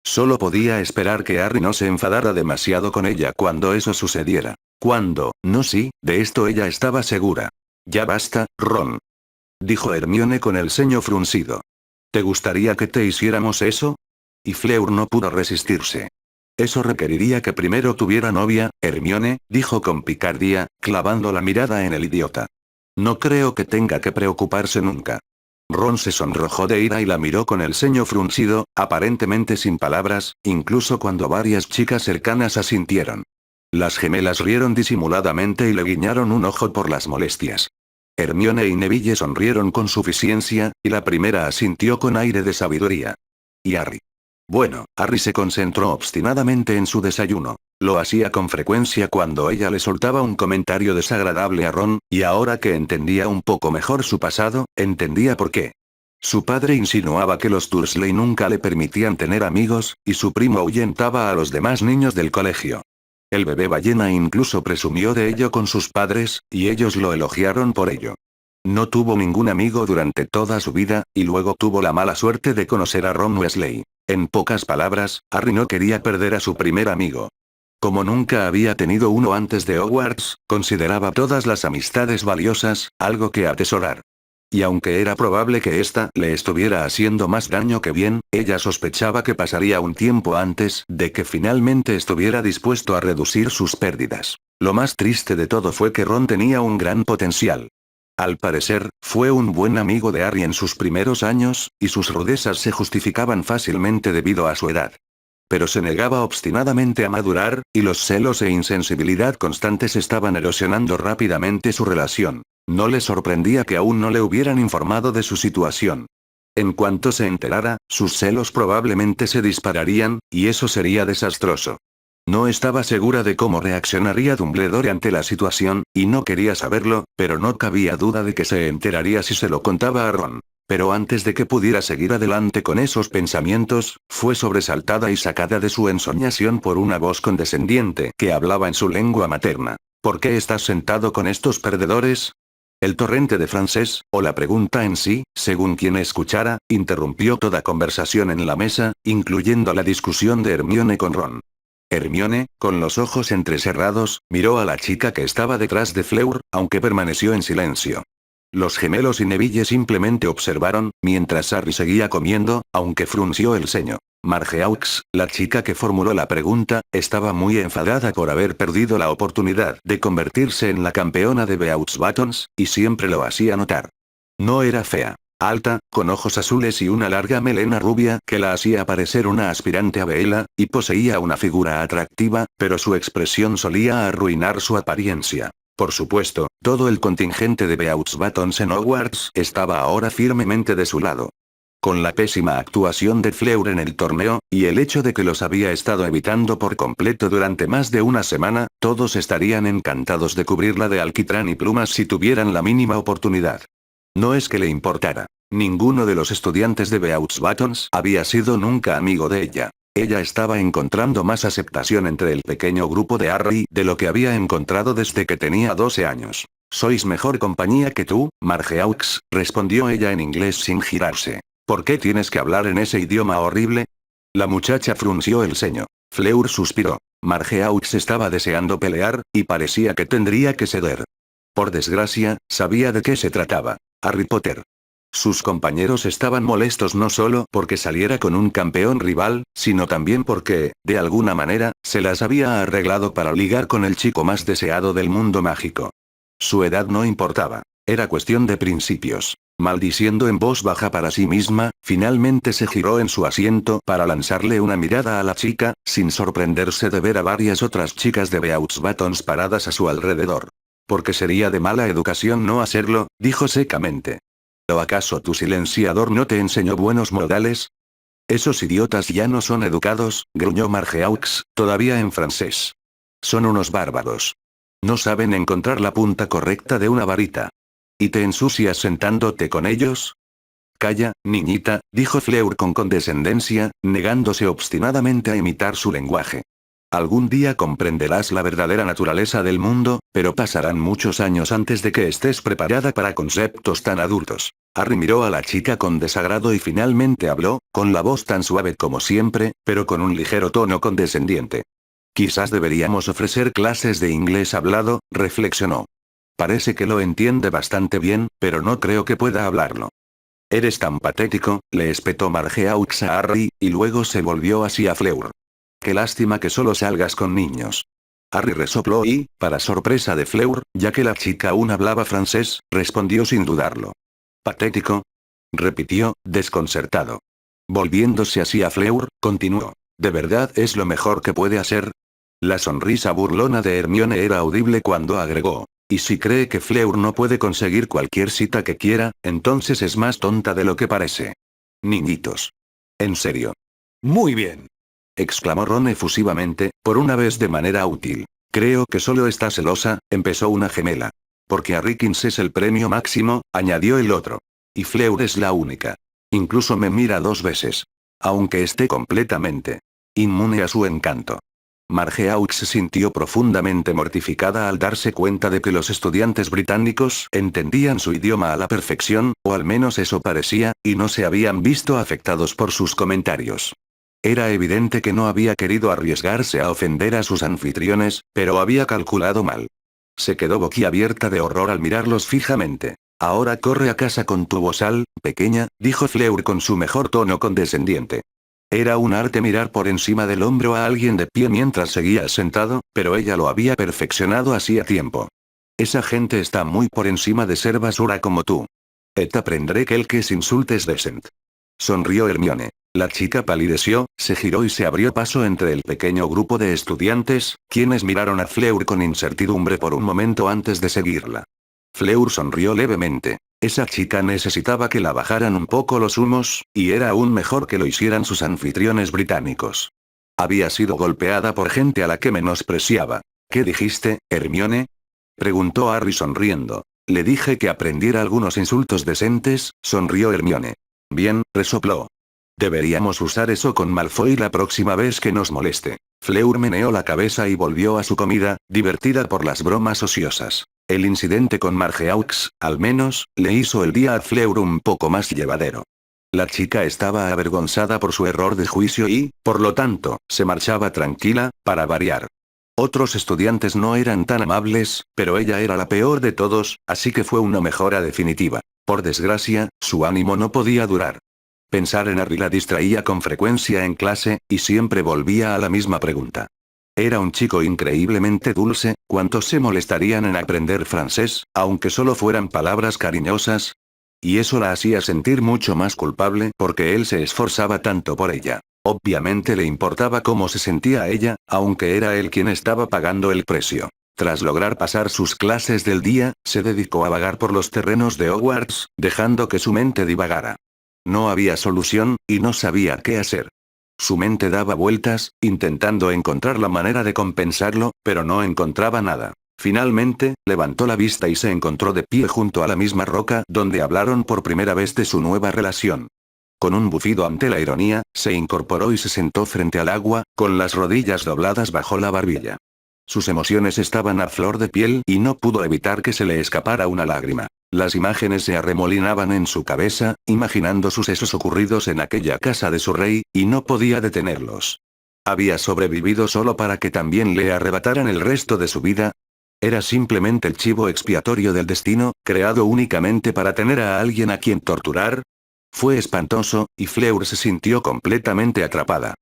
Speaker 1: Solo podía esperar que Harry no se enfadara demasiado con ella cuando eso sucediera. Cuando, no sí, de esto ella estaba segura. «Ya basta, Ron», dijo Hermione con el ceño fruncido. «¿Te gustaría que te hiciéramos eso?». Y Fleur no pudo resistirse. «Eso requeriría que primero tuviera novia, Hermione», dijo con picardía, clavando la mirada en el idiota. «No creo que tenga que preocuparse nunca». Ron se sonrojó de ira y la miró con el ceño fruncido, aparentemente sin palabras, incluso cuando varias chicas cercanas asintieron. Las gemelas rieron disimuladamente y le guiñaron un ojo por las molestias. Hermione y Neville sonrieron con suficiencia, y la primera asintió con aire de sabiduría. ¿Y Harry? Bueno, Harry se concentró obstinadamente en su desayuno. Lo hacía con frecuencia cuando ella le soltaba un comentario desagradable a Ron, y ahora que entendía un poco mejor su pasado, entendía por qué. Su padre insinuaba que los Dursley nunca le permitían tener amigos, y su primo ahuyentaba a los demás niños del colegio. El bebé ballena incluso presumió de ello con sus padres, y ellos lo elogiaron por ello. No tuvo ningún amigo durante toda su vida, y luego tuvo la mala suerte de conocer a Ron Weasley. En pocas palabras, Harry no quería perder a su primer amigo. Como nunca había tenido uno antes de Hogwarts, consideraba todas las amistades valiosas, algo que atesorar. Y aunque era probable que ésta le estuviera haciendo más daño que bien, ella sospechaba que pasaría un tiempo antes de que finalmente estuviera dispuesto a reducir sus pérdidas. Lo más triste de todo fue que Ron tenía un gran potencial. Al parecer, fue un buen amigo de Harry en sus primeros años, y sus rudezas se justificaban fácilmente debido a su edad. Pero se negaba obstinadamente a madurar, y los celos e insensibilidad constantes estaban erosionando rápidamente su relación. No le sorprendía que aún no le hubieran informado de su situación. En cuanto se enterara, sus celos probablemente se dispararían, y eso sería desastroso. No estaba segura de cómo reaccionaría Dumbledore ante la situación, y no quería saberlo, pero no cabía duda de que se enteraría si se lo contaba a Ron. Pero antes de que pudiera seguir adelante con esos pensamientos, fue sobresaltada y sacada de su ensoñación por una voz condescendiente que hablaba en su lengua materna. ¿Por qué estás sentado con estos perdedores? El torrente de francés, o la pregunta en sí, según quien escuchara, interrumpió toda conversación en la mesa, incluyendo la discusión de Hermione con Ron. Hermione, con los ojos entrecerrados, miró a la chica que estaba detrás de Fleur, aunque permaneció en silencio. Los gemelos y Neville simplemente observaron, mientras Harry seguía comiendo, aunque frunció el ceño. Margeaux, la chica que formuló la pregunta, estaba muy enfadada por haber perdido la oportunidad de convertirse en la campeona de Beauxbatons, y siempre lo hacía notar. No era fea. Alta, con ojos azules y una larga melena rubia que la hacía parecer una aspirante a Bella, y poseía una figura atractiva, pero su expresión solía arruinar su apariencia. Por supuesto, todo el contingente de Beauxbatons en Hogwarts estaba ahora firmemente de su lado. Con la pésima actuación de Fleur en el torneo, y el hecho de que los había estado evitando por completo durante más de una semana, todos estarían encantados de cubrirla de alquitrán y plumas si tuvieran la mínima oportunidad. No es que le importara. Ninguno de los estudiantes de Beauxbatons había sido nunca amigo de ella. Ella estaba encontrando más aceptación entre el pequeño grupo de Harry de lo que había encontrado desde que tenía 12 años. «Sois mejor compañía que tú, Margeaux», respondió ella en inglés sin girarse. «¿Por qué tienes que hablar en ese idioma horrible?» La muchacha frunció el ceño. Fleur suspiró. Margeaux estaba deseando pelear, y parecía que tendría que ceder. Por desgracia, sabía de qué se trataba. Harry Potter. Sus compañeros estaban molestos no solo porque saliera con un campeón rival, sino también porque, de alguna manera, se las había arreglado para ligar con el chico más deseado del mundo mágico. Su edad no importaba. Era cuestión de principios. Maldiciendo en voz baja para sí misma, finalmente se giró en su asiento para lanzarle una mirada a la chica, sin sorprenderse de ver a varias otras chicas de Beauxbatons paradas a su alrededor. «Porque sería de mala educación no hacerlo», dijo secamente. ¿O acaso tu silenciador no te enseñó buenos modales? Esos idiotas ya no son educados, gruñó Margeaux, todavía en francés. Son unos bárbaros. No saben encontrar la punta correcta de una varita. ¿Y te ensucias sentándote con ellos? Calla, niñita, dijo Fleur con condescendencia, negándose obstinadamente a imitar su lenguaje. Algún día comprenderás la verdadera naturaleza del mundo, pero pasarán muchos años antes de que estés preparada para conceptos tan adultos. Harry miró a la chica con desagrado y finalmente habló, con la voz tan suave como siempre, pero con un ligero tono condescendiente. Quizás deberíamos ofrecer clases de inglés hablado, reflexionó. Parece que lo entiende bastante bien, pero no creo que pueda hablarlo. Eres tan patético, le espetó Margeaux a Harry, y luego se volvió hacia Fleur. Qué lástima que solo salgas con niños. Harry resopló y, para sorpresa de Fleur, ya que la chica aún hablaba francés, respondió sin dudarlo. ¿Patético?, repitió, desconcertado. Volviéndose hacia Fleur, continuó. ¿De verdad es lo mejor que puede hacer? La sonrisa burlona de Hermione era audible cuando agregó. Y si cree que Fleur no puede conseguir cualquier cita que quiera, entonces es más tonta de lo que parece. Niñitos. En serio. Muy bien, exclamó Ron efusivamente, por una vez de manera útil. Creo que solo está celosa, empezó una gemela. Porque Harrykins es el premio máximo, añadió el otro. Y Fleur es la única. Incluso me mira 2 veces. Aunque esté completamente inmune a su encanto. Margeaux se sintió profundamente mortificada al darse cuenta de que los estudiantes británicos entendían su idioma a la perfección, o al menos eso parecía, y no se habían visto afectados por sus comentarios. Era evidente que no había querido arriesgarse a ofender a sus anfitriones, pero había calculado mal. Se quedó boquiabierta de horror al mirarlos fijamente. Ahora corre a casa con tu bozal, pequeña, dijo Fleur con su mejor tono condescendiente. Era un arte mirar por encima del hombro a alguien de pie mientras seguía sentado, pero ella lo había perfeccionado hacía tiempo. Esa gente está muy por encima de ser basura como tú. Et aprendré que el que es insultes decent. Sonrió Hermione. La chica palideció, se giró y se abrió paso entre el pequeño grupo de estudiantes, quienes miraron a Fleur con incertidumbre por un momento antes de seguirla. Fleur sonrió levemente. Esa chica necesitaba que la bajaran un poco los humos, y era aún mejor que lo hicieran sus anfitriones británicos. Había sido golpeada por gente a la que menospreciaba. ¿Qué dijiste, Hermione? Preguntó Harry sonriendo. Le dije que aprendiera algunos insultos decentes, sonrió Hermione. Bien, resopló. Deberíamos usar eso con Malfoy la próxima vez que nos moleste. Fleur meneó la cabeza y volvió a su comida, divertida por las bromas ociosas. El incidente con Margeaux, al menos, le hizo el día a Fleur un poco más llevadero. La chica estaba avergonzada por su error de juicio y, por lo tanto, se marchaba tranquila, para variar. Otros estudiantes no eran tan amables, pero ella era la peor de todos, así que fue una mejora definitiva. Por desgracia, su ánimo no podía durar. Pensar en Harry la distraía con frecuencia en clase, y siempre volvía a la misma pregunta. Era un chico increíblemente dulce, ¿cuántos se molestarían en aprender francés, aunque solo fueran palabras cariñosas? Y eso la hacía sentir mucho más culpable porque él se esforzaba tanto por ella. Obviamente le importaba cómo se sentía ella, aunque era él quien estaba pagando el precio. Tras lograr pasar sus clases del día, se dedicó a vagar por los terrenos de Hogwarts, dejando que su mente divagara. No había solución, y no sabía qué hacer. Su mente daba vueltas, intentando encontrar la manera de compensarlo, pero no encontraba nada. Finalmente, levantó la vista y se encontró de pie junto a la misma roca donde hablaron por primera vez de su nueva relación. Con un bufido ante la ironía, se incorporó y se sentó frente al agua, con las rodillas dobladas bajo la barbilla. Sus emociones estaban a flor de piel y no pudo evitar que se le escapara una lágrima. Las imágenes se arremolinaban en su cabeza, imaginando sucesos ocurridos en aquella casa de su rey, y no podía detenerlos. ¿Había sobrevivido solo para que también le arrebataran el resto de su vida? ¿Era simplemente el chivo expiatorio del destino, creado únicamente para tener a alguien a quien torturar? Fue espantoso, y Fleur se sintió completamente atrapada.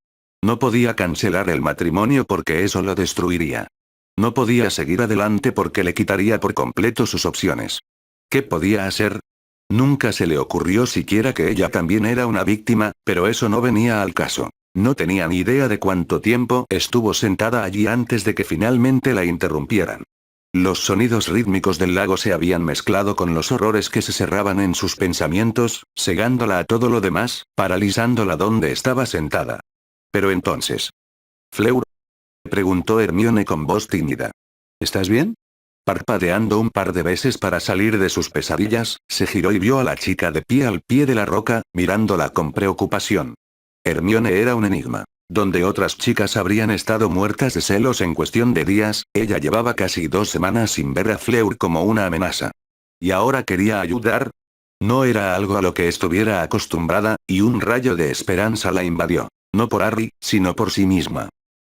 Speaker 1: No podía cancelar el matrimonio porque eso lo destruiría. No podía seguir adelante porque le quitaría por completo sus opciones. ¿Qué podía hacer? Nunca se le ocurrió siquiera que ella también era una víctima, pero eso no venía al caso. No tenía ni idea de cuánto tiempo estuvo sentada allí antes de que finalmente la interrumpieran. Los sonidos rítmicos del lago se habían mezclado con los horrores que se cerraban en sus pensamientos, cegándola a todo lo demás, paralizándola donde estaba sentada. Pero entonces... ¿Fleur? Preguntó Hermione con voz tímida. ¿Estás bien? Parpadeando un par de veces para salir de sus pesadillas, se giró y vio a la chica de pie al pie de la roca, mirándola con preocupación. Hermione era un enigma. Donde otras chicas habrían estado muertas de celos en cuestión de días, ella llevaba casi 2 semanas sin ver a Fleur como una amenaza. ¿Y ahora quería ayudar? No era algo a lo que estuviera acostumbrada, y un rayo de esperanza la invadió. No por Harry, sino por sí misma.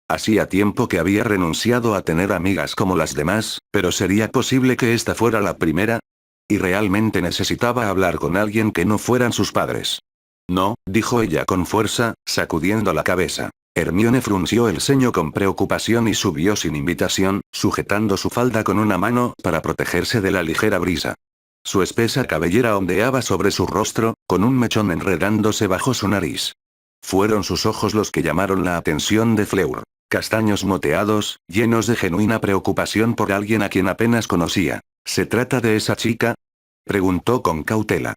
Speaker 1: Hacía tiempo que había renunciado a tener amigas como las demás, pero ¿sería posible que esta fuera la primera? Y realmente necesitaba hablar con alguien que no fueran sus padres. No, dijo ella con fuerza, sacudiendo la cabeza. Hermione frunció el ceño con preocupación y subió sin invitación, sujetando su falda con una mano para protegerse de la ligera brisa. Su espesa cabellera ondeaba sobre su rostro, con un mechón enredándose bajo su nariz. Fueron sus ojos los que llamaron la atención de Fleur. Castaños moteados, llenos de genuina preocupación por alguien a quien apenas conocía. ¿Se trata de esa chica? Preguntó con cautela.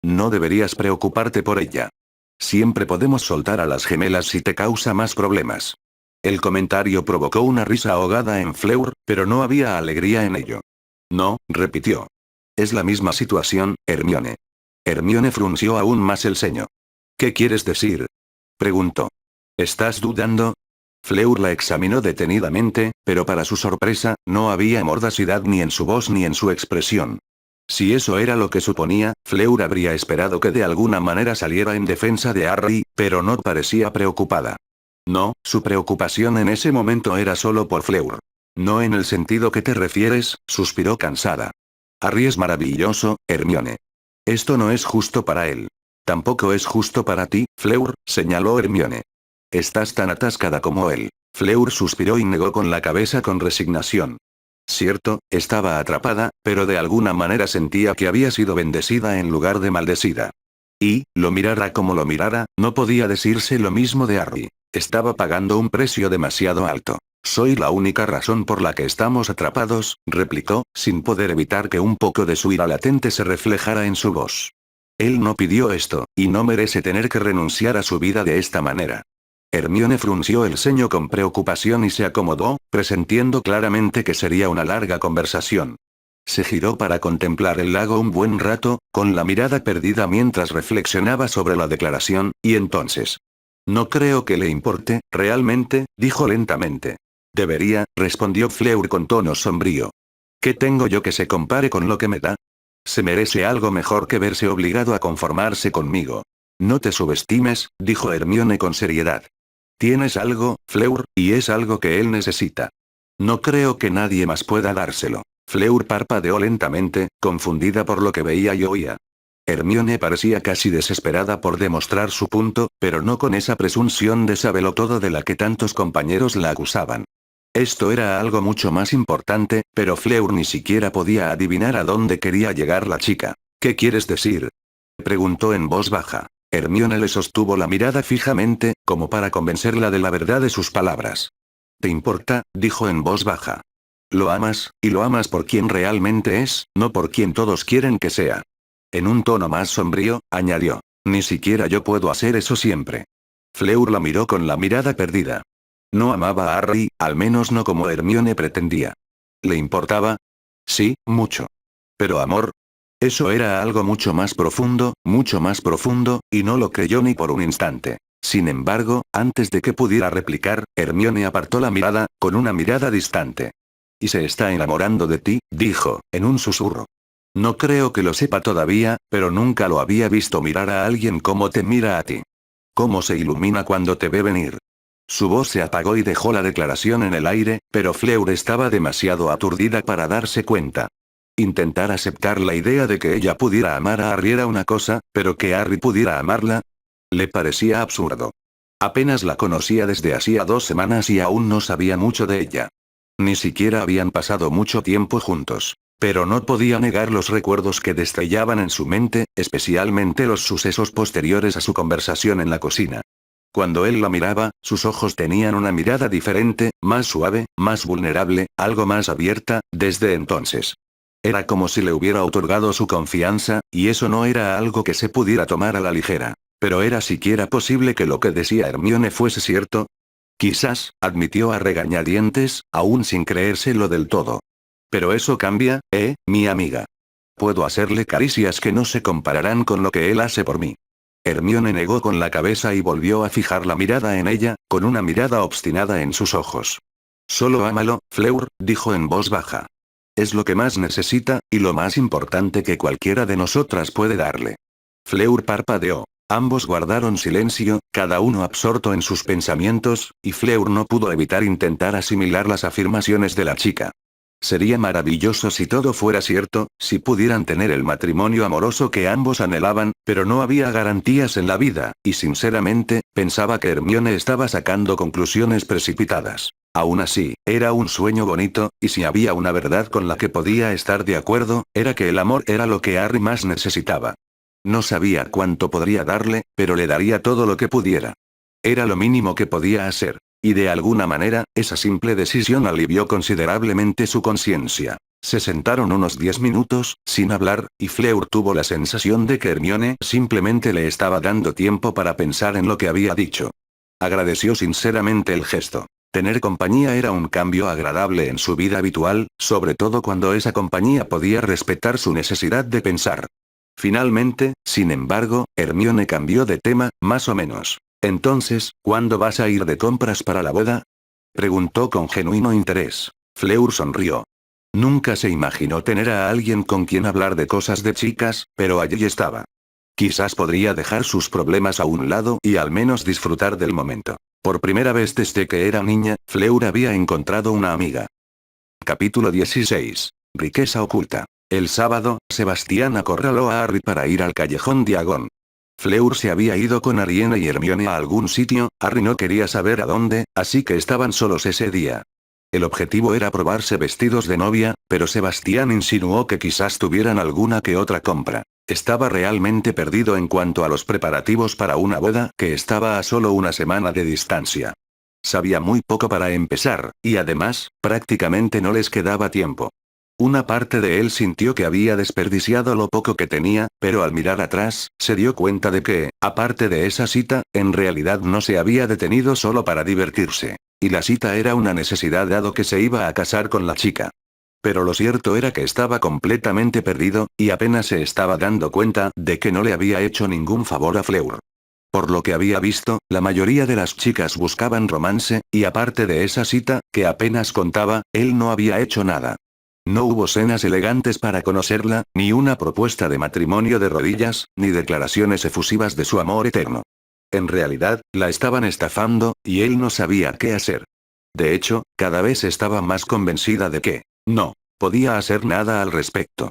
Speaker 1: No deberías preocuparte por ella. Siempre podemos soltar a las gemelas si te causa más problemas. El comentario provocó una risa ahogada en Fleur, pero no había alegría en ello. No, repitió. Es la misma situación, Hermione. Hermione frunció aún más el ceño. ¿Qué quieres decir? Preguntó. ¿Estás dudando? Fleur la examinó detenidamente, pero para su sorpresa, no había mordacidad ni en su voz ni en su expresión. Si eso era lo que suponía, Fleur habría esperado que de alguna manera saliera en defensa de Harry, pero no parecía preocupada. No, su preocupación en ese momento era solo por Fleur. No en el sentido que te refieres, suspiró cansada. Harry es maravilloso, Hermione. Esto no es justo para él. Tampoco es justo para ti, Fleur, señaló Hermione. Estás tan atascada como él. Fleur suspiró y negó con la cabeza con resignación. Cierto, estaba atrapada, pero de alguna manera sentía que había sido bendecida en lugar de maldecida. Y, lo mirara como lo mirara, no podía decirse lo mismo de Harry. Estaba pagando un precio demasiado alto. Soy la única razón por la que estamos atrapados, replicó, sin poder evitar que un poco de su ira latente se reflejara en su voz. Él no pidió esto, y no merece tener que renunciar a su vida de esta manera. Hermione frunció el ceño con preocupación y se acomodó, presintiendo claramente que sería una larga conversación. Se giró para contemplar el lago un buen rato, con la mirada perdida mientras reflexionaba sobre la declaración, y entonces. No creo que le importe, realmente, dijo lentamente. Debería, respondió Fleur con tono sombrío. ¿Qué tengo yo que se compare con lo que me da? Se merece algo mejor que verse obligado a conformarse conmigo. No te subestimes, dijo Hermione con seriedad. Tienes algo, Fleur, y es algo que él necesita. No creo que nadie más pueda dárselo. Fleur parpadeó lentamente, confundida por lo que veía y oía. Hermione parecía casi desesperada por demostrar su punto, pero no con esa presunción de sabelotodo de la que tantos compañeros la acusaban. Esto era algo mucho más importante, pero Fleur ni siquiera podía adivinar a dónde quería llegar la chica. ¿Qué quieres decir? Preguntó en voz baja. Hermione le sostuvo la mirada fijamente, como para convencerla de la verdad de sus palabras. ¿Te importa? Dijo en voz baja. Lo amas, y lo amas por quien realmente es, no por quien todos quieren que sea. En un tono más sombrío, añadió. Ni siquiera yo puedo hacer eso siempre. Fleur la miró con la mirada perdida. No amaba a Harry, al menos no como Hermione pretendía. ¿Le importaba? Sí, mucho. Pero amor. Eso era algo mucho más profundo, y no lo creyó ni por un instante. Sin embargo, antes de que pudiera replicar, Hermione apartó la mirada, con una mirada distante. Y se está enamorando de ti, dijo, en un susurro. No creo que lo sepa todavía, pero nunca lo había visto mirar a alguien como te mira a ti. Cómo se ilumina cuando te ve venir. Su voz se apagó y dejó la declaración en el aire, pero Fleur estaba demasiado aturdida para darse cuenta. Intentar aceptar la idea de que ella pudiera amar a Harry era una cosa, pero que Harry pudiera amarla, le parecía absurdo. Apenas la conocía desde hacía 2 semanas y aún no sabía mucho de ella. Ni siquiera habían pasado mucho tiempo juntos. Pero no podía negar los recuerdos que destrellaban en su mente, especialmente los sucesos posteriores a su conversación en la cocina. Cuando él la miraba, sus ojos tenían una mirada diferente, más suave, más vulnerable, algo más abierta, desde entonces. Era como si le hubiera otorgado su confianza, y eso no era algo que se pudiera tomar a la ligera. Pero ¿era siquiera posible que lo que decía Hermione fuese cierto? Quizás, admitió a regañadientes, aún sin creérselo del todo. Pero eso cambia, mi amiga. Puedo hacerle caricias que no se compararán con lo que él hace por mí. Hermione negó con la cabeza y volvió a fijar la mirada en ella, con una mirada obstinada en sus ojos. Solo ámalo, Fleur, dijo en voz baja. Es lo que más necesita, y lo más importante que cualquiera de nosotras puede darle. Fleur parpadeó. Ambos guardaron silencio, cada uno absorto en sus pensamientos, y Fleur no pudo evitar intentar asimilar las afirmaciones de la chica. Sería maravilloso si todo fuera cierto, si pudieran tener el matrimonio amoroso que ambos anhelaban, pero no había garantías en la vida, y sinceramente, pensaba que Hermione estaba sacando conclusiones precipitadas. Aún así, era un sueño bonito, y si había una verdad con la que podía estar de acuerdo, era que el amor era lo que Harry más necesitaba. No sabía cuánto podría darle, pero le daría todo lo que pudiera. Era lo mínimo que podía hacer. Y de alguna manera, esa simple decisión alivió considerablemente su conciencia. Se sentaron unos 10 minutos, sin hablar, y Fleur tuvo la sensación de que Hermione simplemente le estaba dando tiempo para pensar en lo que había dicho. Agradeció sinceramente el gesto. Tener compañía era un cambio agradable en su vida habitual, sobre todo cuando esa compañía podía respetar su necesidad de pensar. Finalmente, sin embargo, Hermione cambió de tema, más o menos. Entonces, ¿cuándo vas a ir de compras para la boda? Preguntó con genuino interés. Fleur sonrió. Nunca se imaginó tener a alguien con quien hablar de cosas de chicas, pero allí estaba. Quizás podría dejar sus problemas a un lado y al menos disfrutar del momento. Por primera vez desde que era niña, Fleur había encontrado una amiga. Capítulo 16. Riqueza oculta. El sábado, Sebastián acorraló a Harry para ir al callejón Diagon. Fleur se había ido con Ariana y Hermione a algún sitio, Harry no quería saber a dónde, así que estaban solos ese día. El objetivo era probarse vestidos de novia, pero Sebastián insinuó que quizás tuvieran alguna que otra compra. Estaba realmente perdido en cuanto a los preparativos para una boda que estaba a solo una semana de distancia. Sabía muy poco para empezar, y además, prácticamente no les quedaba tiempo. Una parte de él sintió que había desperdiciado lo poco que tenía, pero al mirar atrás, se dio cuenta de que, aparte de esa cita, en realidad no se había detenido solo para divertirse. Y la cita era una necesidad dado que se iba a casar con la chica. Pero lo cierto era que estaba completamente perdido, y apenas se estaba dando cuenta de que no le había hecho ningún favor a Fleur. Por lo que había visto, la mayoría de las chicas buscaban romance, y aparte de esa cita, que apenas contaba, él no había hecho nada. No hubo cenas elegantes para conocerla, ni una propuesta de matrimonio de rodillas, ni declaraciones efusivas de su amor eterno. En realidad, la estaban estafando, y él no sabía qué hacer. De hecho, cada vez estaba más convencida de que no podía hacer nada al respecto.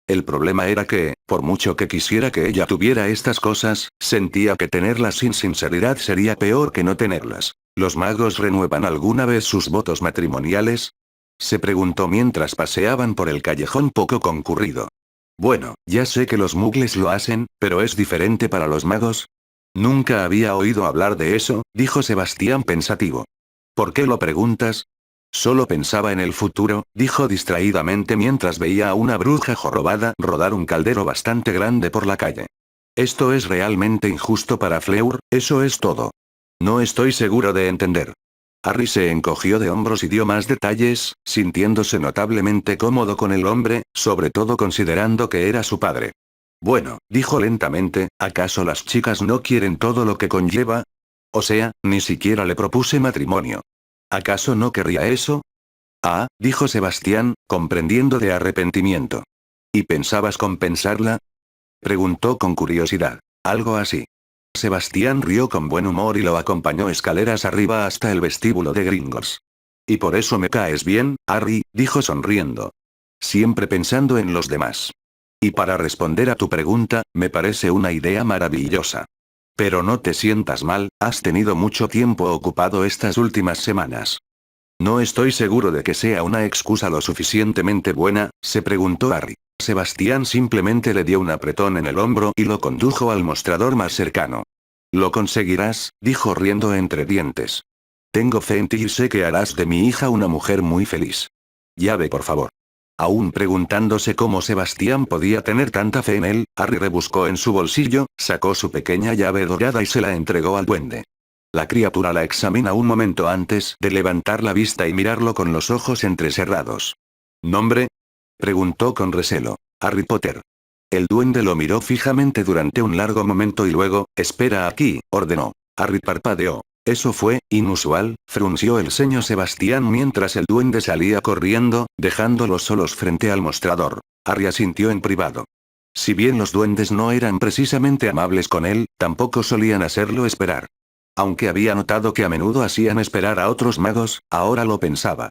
Speaker 1: El problema era que, por mucho que quisiera que ella tuviera estas cosas, sentía que tenerlas sin sinceridad sería peor que no tenerlas. ¿Los magos renuevan alguna vez sus votos matrimoniales? Se preguntó mientras paseaban por el callejón poco concurrido. Bueno, ya sé que los muggles lo hacen, pero ¿es diferente para los magos? Nunca había oído hablar de eso, dijo Sebastián pensativo. ¿Por qué lo preguntas? Solo pensaba en el futuro, dijo distraídamente mientras veía a una bruja jorobada rodar un caldero bastante grande por la calle. Esto es realmente injusto para Fleur, eso es todo. No estoy seguro de entender. Harry se encogió de hombros y dio más detalles, sintiéndose notablemente cómodo con el hombre, sobre todo considerando que era su padre. Bueno, dijo lentamente, ¿acaso las chicas no quieren todo lo que conlleva? O sea, ni siquiera le propuse matrimonio. ¿Acaso no querría eso? Ah, dijo Sebastián, comprendiendo de arrepentimiento. ¿Y pensabas compensarla? Preguntó con curiosidad. Algo así. Sebastián rió con buen humor y lo acompañó escaleras arriba hasta el vestíbulo de Gringotts. Y por eso me caes bien, Harry, dijo sonriendo. Siempre pensando en los demás. Y para responder a tu pregunta, me parece una idea maravillosa. Pero no te sientas mal, has tenido mucho tiempo ocupado estas últimas semanas. No estoy seguro de que sea una excusa lo suficientemente buena, se preguntó Harry. Sebastián simplemente le dio un apretón en el hombro y lo condujo al mostrador más cercano. Lo conseguirás, dijo riendo entre dientes. Tengo fe en ti y sé que harás de mi hija una mujer muy feliz. Llave, por favor. Aún preguntándose cómo Sebastián podía tener tanta fe en él, Harry rebuscó en su bolsillo, sacó su pequeña llave dorada y se la entregó al duende. La criatura la examina un momento antes de levantar la vista y mirarlo con los ojos entrecerrados. ¿Nombre? Preguntó con recelo. Harry Potter. El duende lo miró fijamente durante un largo momento y luego, espera aquí, ordenó. Harry parpadeó. Eso fue inusual, frunció el ceño Sebastián mientras el duende salía corriendo, dejándolos solos frente al mostrador. Harry asintió en privado. Si bien los duendes no eran precisamente amables con él, tampoco solían hacerlo esperar. Aunque había notado que a menudo hacían esperar a otros magos, ahora lo pensaba.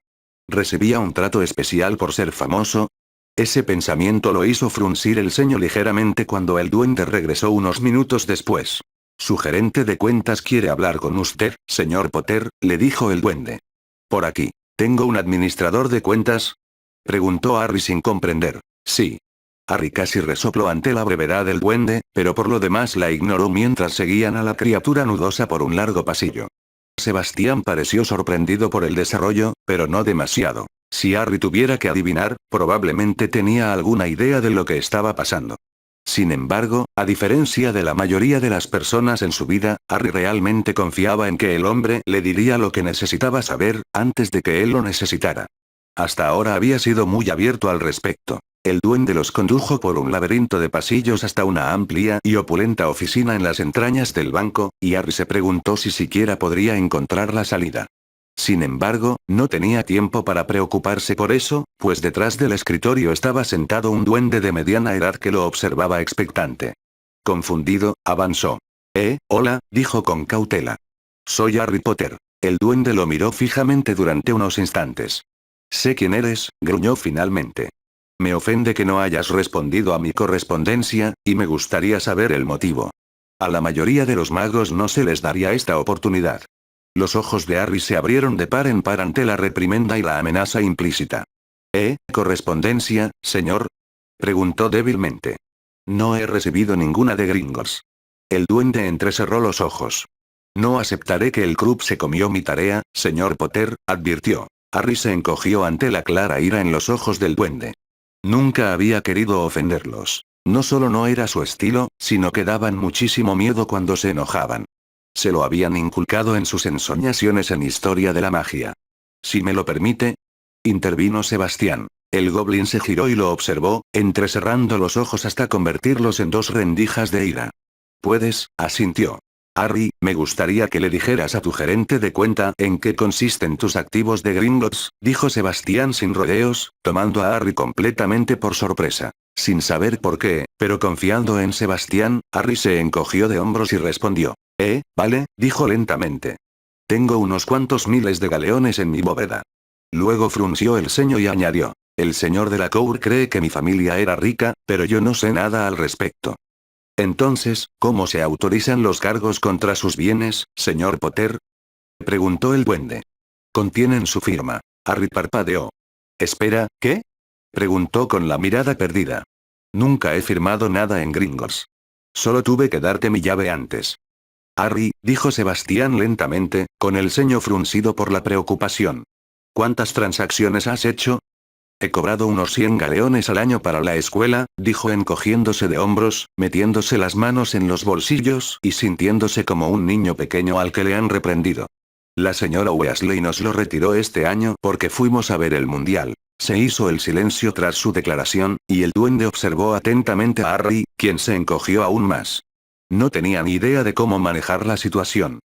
Speaker 1: ¿Recibía un trato especial por ser famoso? Ese pensamiento lo hizo fruncir el ceño ligeramente cuando el duende regresó unos minutos después. Su gerente de cuentas quiere hablar con usted, señor Potter, le dijo el duende. Por aquí. ¿Tengo un administrador de cuentas? Preguntó Harry sin comprender. Sí. Harry casi resopló ante la brevedad del duende, pero por lo demás la ignoró mientras seguían a la criatura nudosa por un largo pasillo. Sebastián pareció sorprendido por el desarrollo, pero no demasiado. Si Harry tuviera que adivinar, probablemente tenía alguna idea de lo que estaba pasando. Sin embargo, a diferencia de la mayoría de las personas en su vida, Harry realmente confiaba en que el hombre le diría lo que necesitaba saber, antes de que él lo necesitara. Hasta ahora había sido muy abierto al respecto. El duende los condujo por un laberinto de pasillos hasta una amplia y opulenta oficina en las entrañas del banco, y Harry se preguntó si siquiera podría encontrar la salida. Sin embargo, no tenía tiempo para preocuparse por eso, pues detrás del escritorio estaba sentado un duende de mediana edad que lo observaba expectante. Confundido, avanzó. Hola, dijo con cautela. Soy Harry Potter. El duende lo miró fijamente durante unos instantes. Sé quién eres, gruñó finalmente. Me ofende que no hayas respondido a mi correspondencia, y me gustaría saber el motivo. A la mayoría de los magos no se les daría esta oportunidad. Los ojos de Harry se abrieron de par en par ante la reprimenda y la amenaza implícita. ¿Correspondencia, señor? Preguntó débilmente. No he recibido ninguna de Gringotts. El duende entrecerró los ojos. No aceptaré que el club se comió mi tarea, señor Potter, advirtió. Harry se encogió ante la clara ira en los ojos del duende. Nunca había querido ofenderlos. No solo no era su estilo, sino que daban muchísimo miedo cuando se enojaban. Se lo habían inculcado en sus ensoñaciones en historia de la magia. Si me lo permite, intervino Sebastián. El goblin se giró y lo observó, entrecerrando los ojos hasta convertirlos en dos rendijas de ira. Puedes, asintió. Harry, me gustaría que le dijeras a tu gerente de cuenta en qué consisten tus activos de Gringotts, dijo Sebastián sin rodeos, tomando a Harry completamente por sorpresa. Sin saber por qué, pero confiando en Sebastián, Harry se encogió de hombros y respondió. Vale, dijo lentamente. Tengo unos cuantos miles de galeones en mi bóveda. Luego frunció el ceño y añadió. El señor de la Cour cree que mi familia era rica, pero yo no sé nada al respecto. Entonces, ¿cómo se autorizan los cargos contra sus bienes, señor Potter? Preguntó el duende. Contienen su firma. Harry parpadeó. Espera, ¿qué? Preguntó con la mirada perdida. Nunca he firmado nada en Gringotts. Solo tuve que darte mi llave antes. Harry, dijo Sebastián lentamente, con el ceño fruncido por la preocupación. ¿Cuántas transacciones has hecho? He cobrado unos 100 galeones al año para la escuela, dijo encogiéndose de hombros, metiéndose las manos en los bolsillos y sintiéndose como un niño pequeño al que le han reprendido. La señora Weasley nos lo retiró este año porque fuimos a ver el mundial. Se hizo el silencio tras su declaración, y el duende observó atentamente a Harry, quien se encogió aún más. No tenía ni idea de cómo manejar la situación.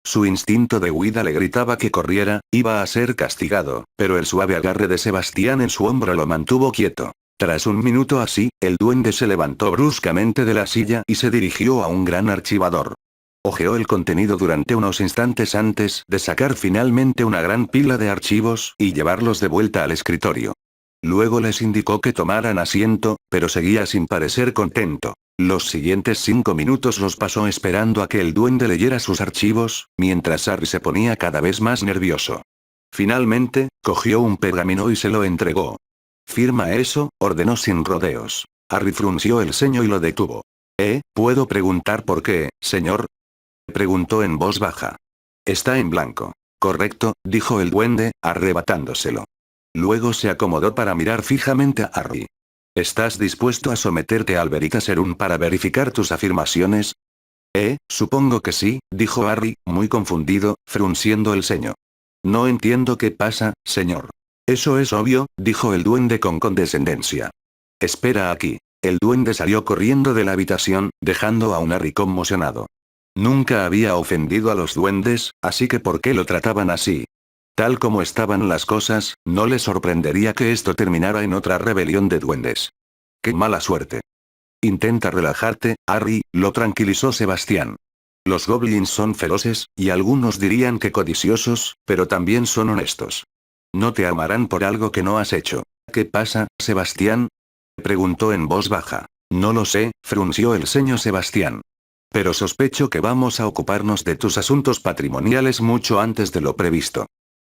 Speaker 1: Su instinto de huida le gritaba que corriera, iba a ser castigado, pero el suave agarre de Sebastián en su hombro lo mantuvo quieto. Tras un minuto así, el duende se levantó bruscamente de la silla y se dirigió a un gran archivador. Hojeó el contenido durante unos instantes antes de sacar finalmente una gran pila de archivos y llevarlos de vuelta al escritorio. Luego les indicó que tomaran asiento, pero seguía sin parecer contento. Los siguientes 5 minutos los pasó esperando a que el duende leyera sus archivos, mientras Harry se ponía cada vez más nervioso. Finalmente, cogió un pergamino y se lo entregó. Firma eso, ordenó sin rodeos. Harry frunció el ceño y lo detuvo. ¿Puedo preguntar por qué, señor? Preguntó en voz baja. Está en blanco. Correcto, dijo el duende, arrebatándoselo. Luego se acomodó para mirar fijamente a Harry. ¿Estás dispuesto a someterte al Veritaserum para verificar tus afirmaciones? Supongo que sí, dijo Harry, muy confundido, frunciendo el ceño. No entiendo qué pasa, señor. Eso es obvio, dijo el duende con condescendencia. Espera aquí. El duende salió corriendo de la habitación, dejando a un Harry conmocionado. Nunca había ofendido a los duendes, así que ¿por qué lo trataban así? Tal como estaban las cosas, no le sorprendería que esto terminara en otra rebelión de duendes. ¡Qué mala suerte! Intenta relajarte, Harry, lo tranquilizó Sebastián. Los goblins son feroces, y algunos dirían que codiciosos, pero también son honestos. No te amarán por algo que no has hecho. ¿Qué pasa, Sebastián? Preguntó en voz baja. No lo sé, frunció el ceño Sebastián. Pero sospecho que vamos a ocuparnos de tus asuntos patrimoniales mucho antes de lo previsto.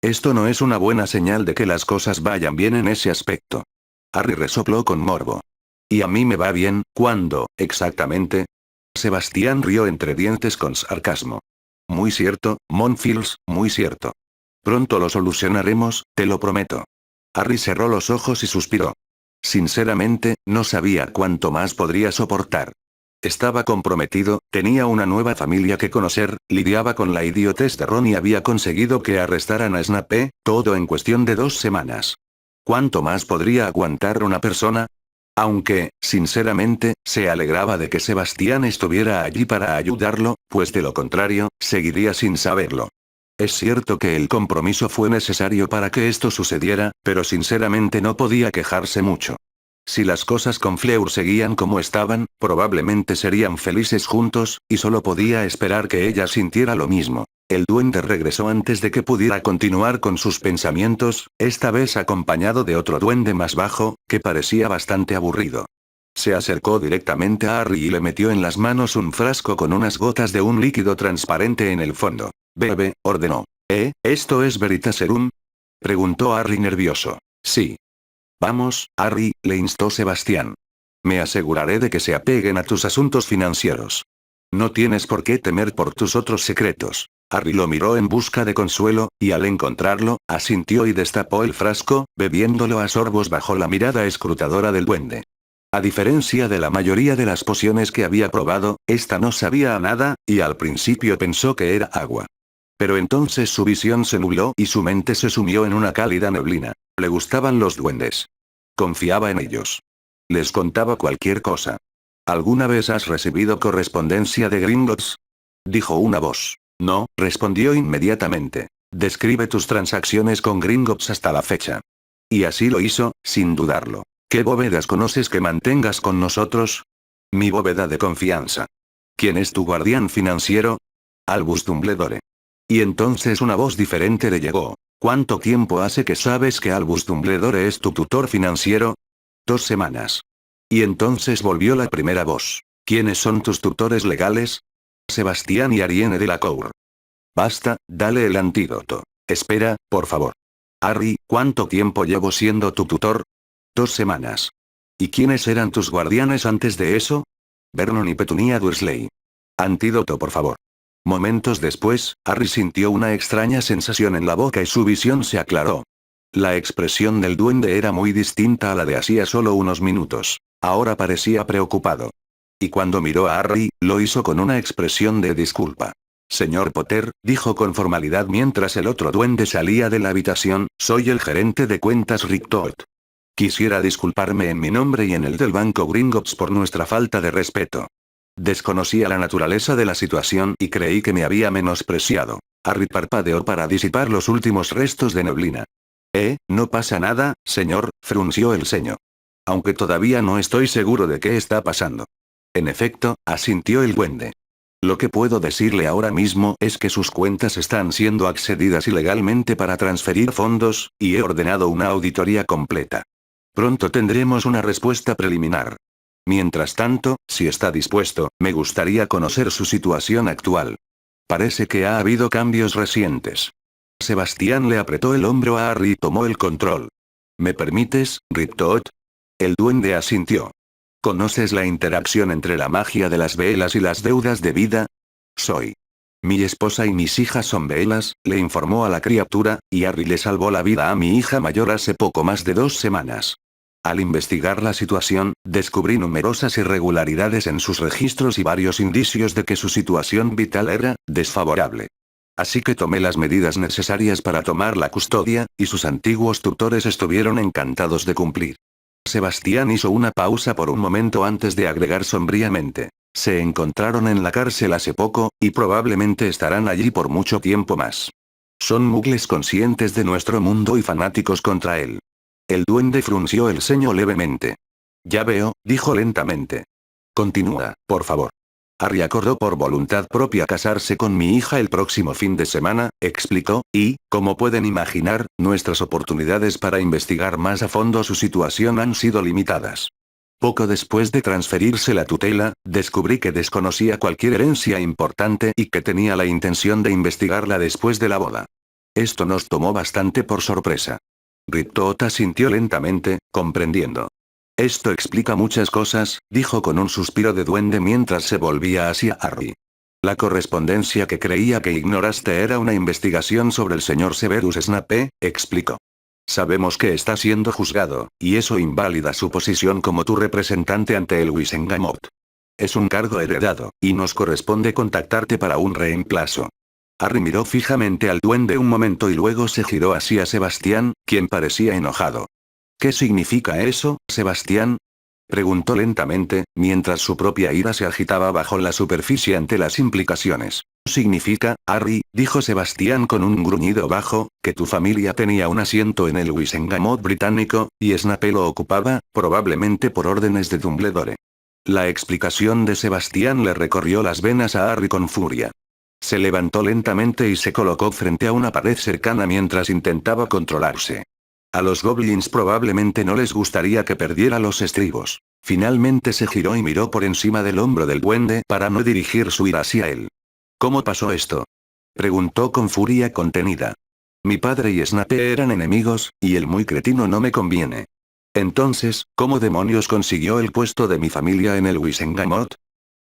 Speaker 1: Esto no es una buena señal de que las cosas vayan bien en ese aspecto. Harry resopló con morbo. ¿Y a mí me va bien, cuándo, exactamente? Sebastián rió entre dientes con sarcasmo. Muy cierto, Monfils, muy cierto. Pronto lo solucionaremos, te lo prometo. Harry cerró los ojos y suspiró. Sinceramente, no sabía cuánto más podría soportar. Estaba comprometido, tenía una nueva familia que conocer, lidiaba con la idiotez de Ron y había conseguido que arrestaran a Snape, todo en cuestión de 2 semanas. ¿Cuánto más podría aguantar una persona? Aunque, sinceramente, se alegraba de que Sebastián estuviera allí para ayudarlo, pues de lo contrario, seguiría sin saberlo. Es cierto que el compromiso fue necesario para que esto sucediera, pero sinceramente no podía quejarse mucho. Si las cosas con Fleur seguían como estaban, probablemente serían felices juntos, y solo podía esperar que ella sintiera lo mismo. El duende regresó antes de que pudiera continuar con sus pensamientos, esta vez acompañado de otro duende más bajo, que parecía bastante aburrido. Se acercó directamente a Harry y le metió en las manos un frasco con unas gotas de un líquido transparente en el fondo. Bebe, ordenó. ¿Esto es Veritaserum? Preguntó Harry nervioso. Sí. Vamos, Harry, le instó Sebastián. Me aseguraré de que se apeguen a tus asuntos financieros. No tienes por qué temer por tus otros secretos. Harry lo miró en busca de consuelo, y al encontrarlo, asintió y destapó el frasco, bebiéndolo a sorbos bajo la mirada escrutadora del duende. A diferencia de la mayoría de las pociones que había probado, esta no sabía a nada, y al principio pensó que era agua. Pero entonces su visión se nubló y su mente se sumió en una cálida neblina. Le gustaban los duendes. Confiaba en ellos. Les contaba cualquier cosa. ¿Alguna vez has recibido correspondencia de Gringotts? Dijo una voz. No, respondió inmediatamente. Describe tus transacciones con Gringotts hasta la fecha. Y así lo hizo, sin dudarlo. ¿Qué bóvedas conoces que mantengas con nosotros? Mi bóveda de confianza. ¿Quién es tu guardián financiero? Albus Dumbledore. Y entonces una voz diferente le llegó. ¿Cuánto tiempo hace que sabes que Albus Dumbledore es tu tutor financiero? 2 semanas. Y entonces volvió la primera voz. ¿Quiénes son tus tutores legales? Sebastián y Ariane de la Cour. Basta, dale el antídoto. Espera, por favor. Harry, ¿cuánto tiempo llevo siendo tu tutor? 2 semanas. ¿Y quiénes eran tus guardianes antes de eso? Vernon y Petunia Dursley. Antídoto, por favor. Momentos después, Harry sintió una extraña sensación en la boca y su visión se aclaró. La expresión del duende era muy distinta a la de hacía solo unos minutos. Ahora parecía preocupado. Y cuando miró a Harry, lo hizo con una expresión de disculpa. Señor Potter, dijo con formalidad mientras el otro duende salía de la habitación, soy el gerente de cuentas Rick Todd. Quisiera disculparme en mi nombre y en el del Banco Gringotts por nuestra falta de respeto. Desconocía la naturaleza de la situación y creí que me había menospreciado. Harry parpadeó para disipar los últimos restos de neblina. No pasa nada, señor, frunció el ceño. Aunque todavía no estoy seguro de qué está pasando. En efecto, asintió el duende. Lo que puedo decirle ahora mismo es que sus cuentas están siendo accedidas ilegalmente para transferir fondos, y he ordenado una auditoría completa. Pronto tendremos una respuesta preliminar. Mientras tanto, si está dispuesto, me gustaría conocer su situación actual. Parece que ha habido cambios recientes. Sebastián le apretó el hombro a Harry y tomó el control. ¿Me permites, Rick Todd? El duende asintió. ¿Conoces la interacción entre la magia de las velas y las deudas de vida? Soy. Mi esposa y mis hijas son velas, le informó a la criatura, y Harry le salvó la vida a mi hija mayor hace poco más de 2 semanas. Al investigar la situación, descubrí numerosas irregularidades en sus registros y varios indicios de que su situación vital era desfavorable. Así que tomé las medidas necesarias para tomar la custodia, y sus antiguos tutores estuvieron encantados de cumplir. Sebastián hizo una pausa por un momento antes de agregar sombríamente. Se encontraron en la cárcel hace poco, y probablemente estarán allí por mucho tiempo más. Son muggles conscientes de nuestro mundo y fanáticos contra él. El duende frunció el ceño levemente. Ya veo, dijo lentamente. Continúa, por favor. Harry acordó por voluntad propia casarse con mi hija el próximo fin de semana, explicó, y, como pueden imaginar, nuestras oportunidades para investigar más a fondo su situación han sido limitadas. Poco después de transferirse la tutela, descubrí que desconocía cualquier herencia importante y que tenía la intención de investigarla después de la boda. Esto nos tomó bastante por sorpresa. Riptota sintió lentamente, comprendiendo. Esto explica muchas cosas, dijo con un suspiro de duende mientras se volvía hacia Harry. La correspondencia que creía que ignoraste era una investigación sobre el señor Severus Snape, explicó. Sabemos que está siendo juzgado, y eso invalida su posición como tu representante ante el Wisengamot. Es un cargo heredado, y nos corresponde contactarte para un reemplazo. Harry miró fijamente al duende un momento y luego se giró hacia Sebastián, quien parecía enojado. ¿Qué significa eso, Sebastián? Preguntó lentamente, mientras su propia ira se agitaba bajo la superficie ante las implicaciones. Significa, Harry, dijo Sebastián con un gruñido bajo, que tu familia tenía un asiento en el Wisengamot británico, y Snape lo ocupaba, probablemente por órdenes de Dumbledore. La explicación de Sebastián le recorrió las venas a Harry con furia. Se levantó lentamente y se colocó frente a una pared cercana mientras intentaba controlarse. A los goblins probablemente no les gustaría que perdiera los estribos. Finalmente se giró y miró por encima del hombro del duende para no dirigir su ira hacia él. ¿Cómo pasó esto? Preguntó con furia contenida. Mi padre y Snape eran enemigos, y el muy cretino no me conviene. Entonces, ¿cómo demonios consiguió el puesto de mi familia en el Wisengamot?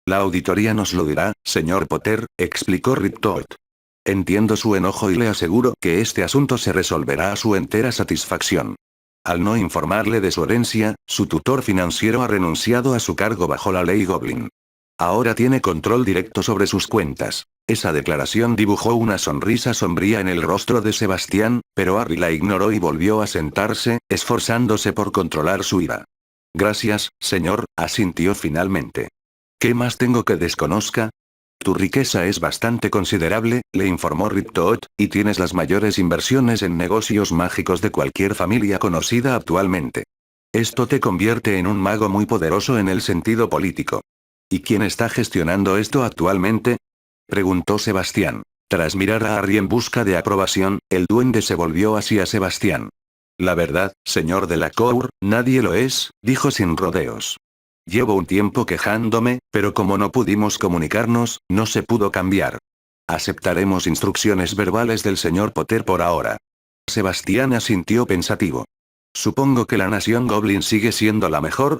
Speaker 1: La auditoría nos lo dirá, señor Potter, explicó Riptoad. Entiendo su enojo y le aseguro que este asunto se resolverá a su entera satisfacción. Al no informarle de su herencia, su tutor financiero ha renunciado a su cargo bajo la ley Goblin. Ahora tiene control directo sobre sus cuentas. Esa declaración dibujó una sonrisa sombría en el rostro de Sebastián, pero Harry la ignoró y volvió a sentarse, esforzándose por controlar su ira. Gracias, señor, asintió finalmente. ¿Qué más tengo que desconozca? Tu riqueza es bastante considerable, le informó Riptoad, y tienes las mayores inversiones en negocios mágicos de cualquier familia conocida actualmente. Esto te convierte en un mago muy poderoso en el sentido político. ¿Y quién está gestionando esto actualmente? Preguntó Sebastián. Tras mirar a Harry en busca de aprobación, el duende se volvió hacia Sebastián. La verdad, señor Delacour, nadie lo es, dijo sin rodeos. Llevo un tiempo quejándome, pero como no pudimos comunicarnos, no se pudo cambiar. Aceptaremos instrucciones verbales del señor Potter por ahora. Sebastián asintió pensativo. ¿Supongo que la nación Goblin sigue siendo la mejor?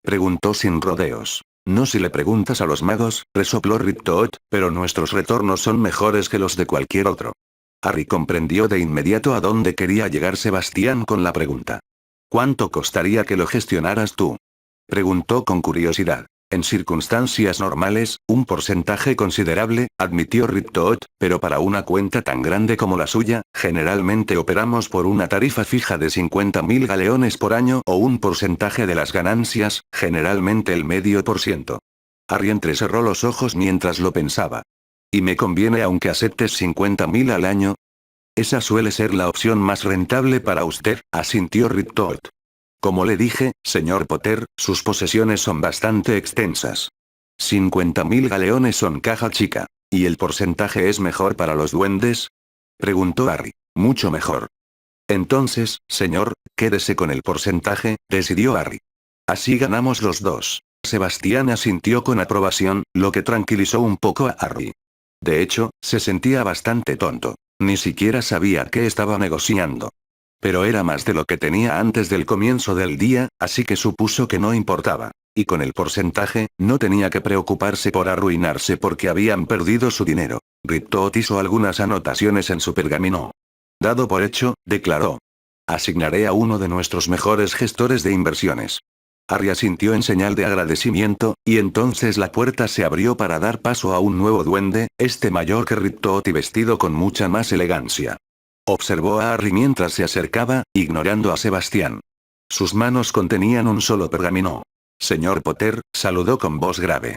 Speaker 1: Preguntó sin rodeos. No si le preguntas a los magos, resopló Riptoad, pero nuestros retornos son mejores que los de cualquier otro. Harry comprendió de inmediato a dónde quería llegar Sebastián con la pregunta. ¿Cuánto costaría que lo gestionaras tú? Preguntó con curiosidad. En circunstancias normales, un porcentaje considerable, admitió Riptoad, pero para una cuenta tan grande como la suya, generalmente operamos por una tarifa fija de 50.000 galeones por año o un porcentaje de las ganancias, generalmente el medio por ciento. Harry entrecerró los ojos mientras lo pensaba. ¿Y me conviene aunque aceptes 50.000 al año? Esa suele ser la opción más rentable para usted, asintió Riptoad. Como le dije, señor Potter, sus posesiones son bastante extensas. 50.000 galeones son caja chica. ¿Y el porcentaje es mejor para los duendes? Preguntó Harry. Mucho mejor. Entonces, señor, quédese con el porcentaje, decidió Harry. Así ganamos los dos. Sebastián asintió con aprobación, lo que tranquilizó un poco a Harry. De hecho, se sentía bastante tonto. Ni siquiera sabía qué estaba negociando. Pero era más de lo que tenía antes del comienzo del día, así que supuso que no importaba. Y con el porcentaje, no tenía que preocuparse por arruinarse porque habían perdido su dinero. Riptoad hizo algunas anotaciones en su pergamino. Dado por hecho, declaró. Asignaré a uno de nuestros mejores gestores de inversiones. Harry asintió en señal de agradecimiento, y entonces la puerta se abrió para dar paso a un nuevo duende, este mayor que Riptoad y vestido con mucha más elegancia. Observó a Harry mientras se acercaba, ignorando a Sebastián. Sus manos contenían un solo pergamino. Señor Potter, saludó con voz grave.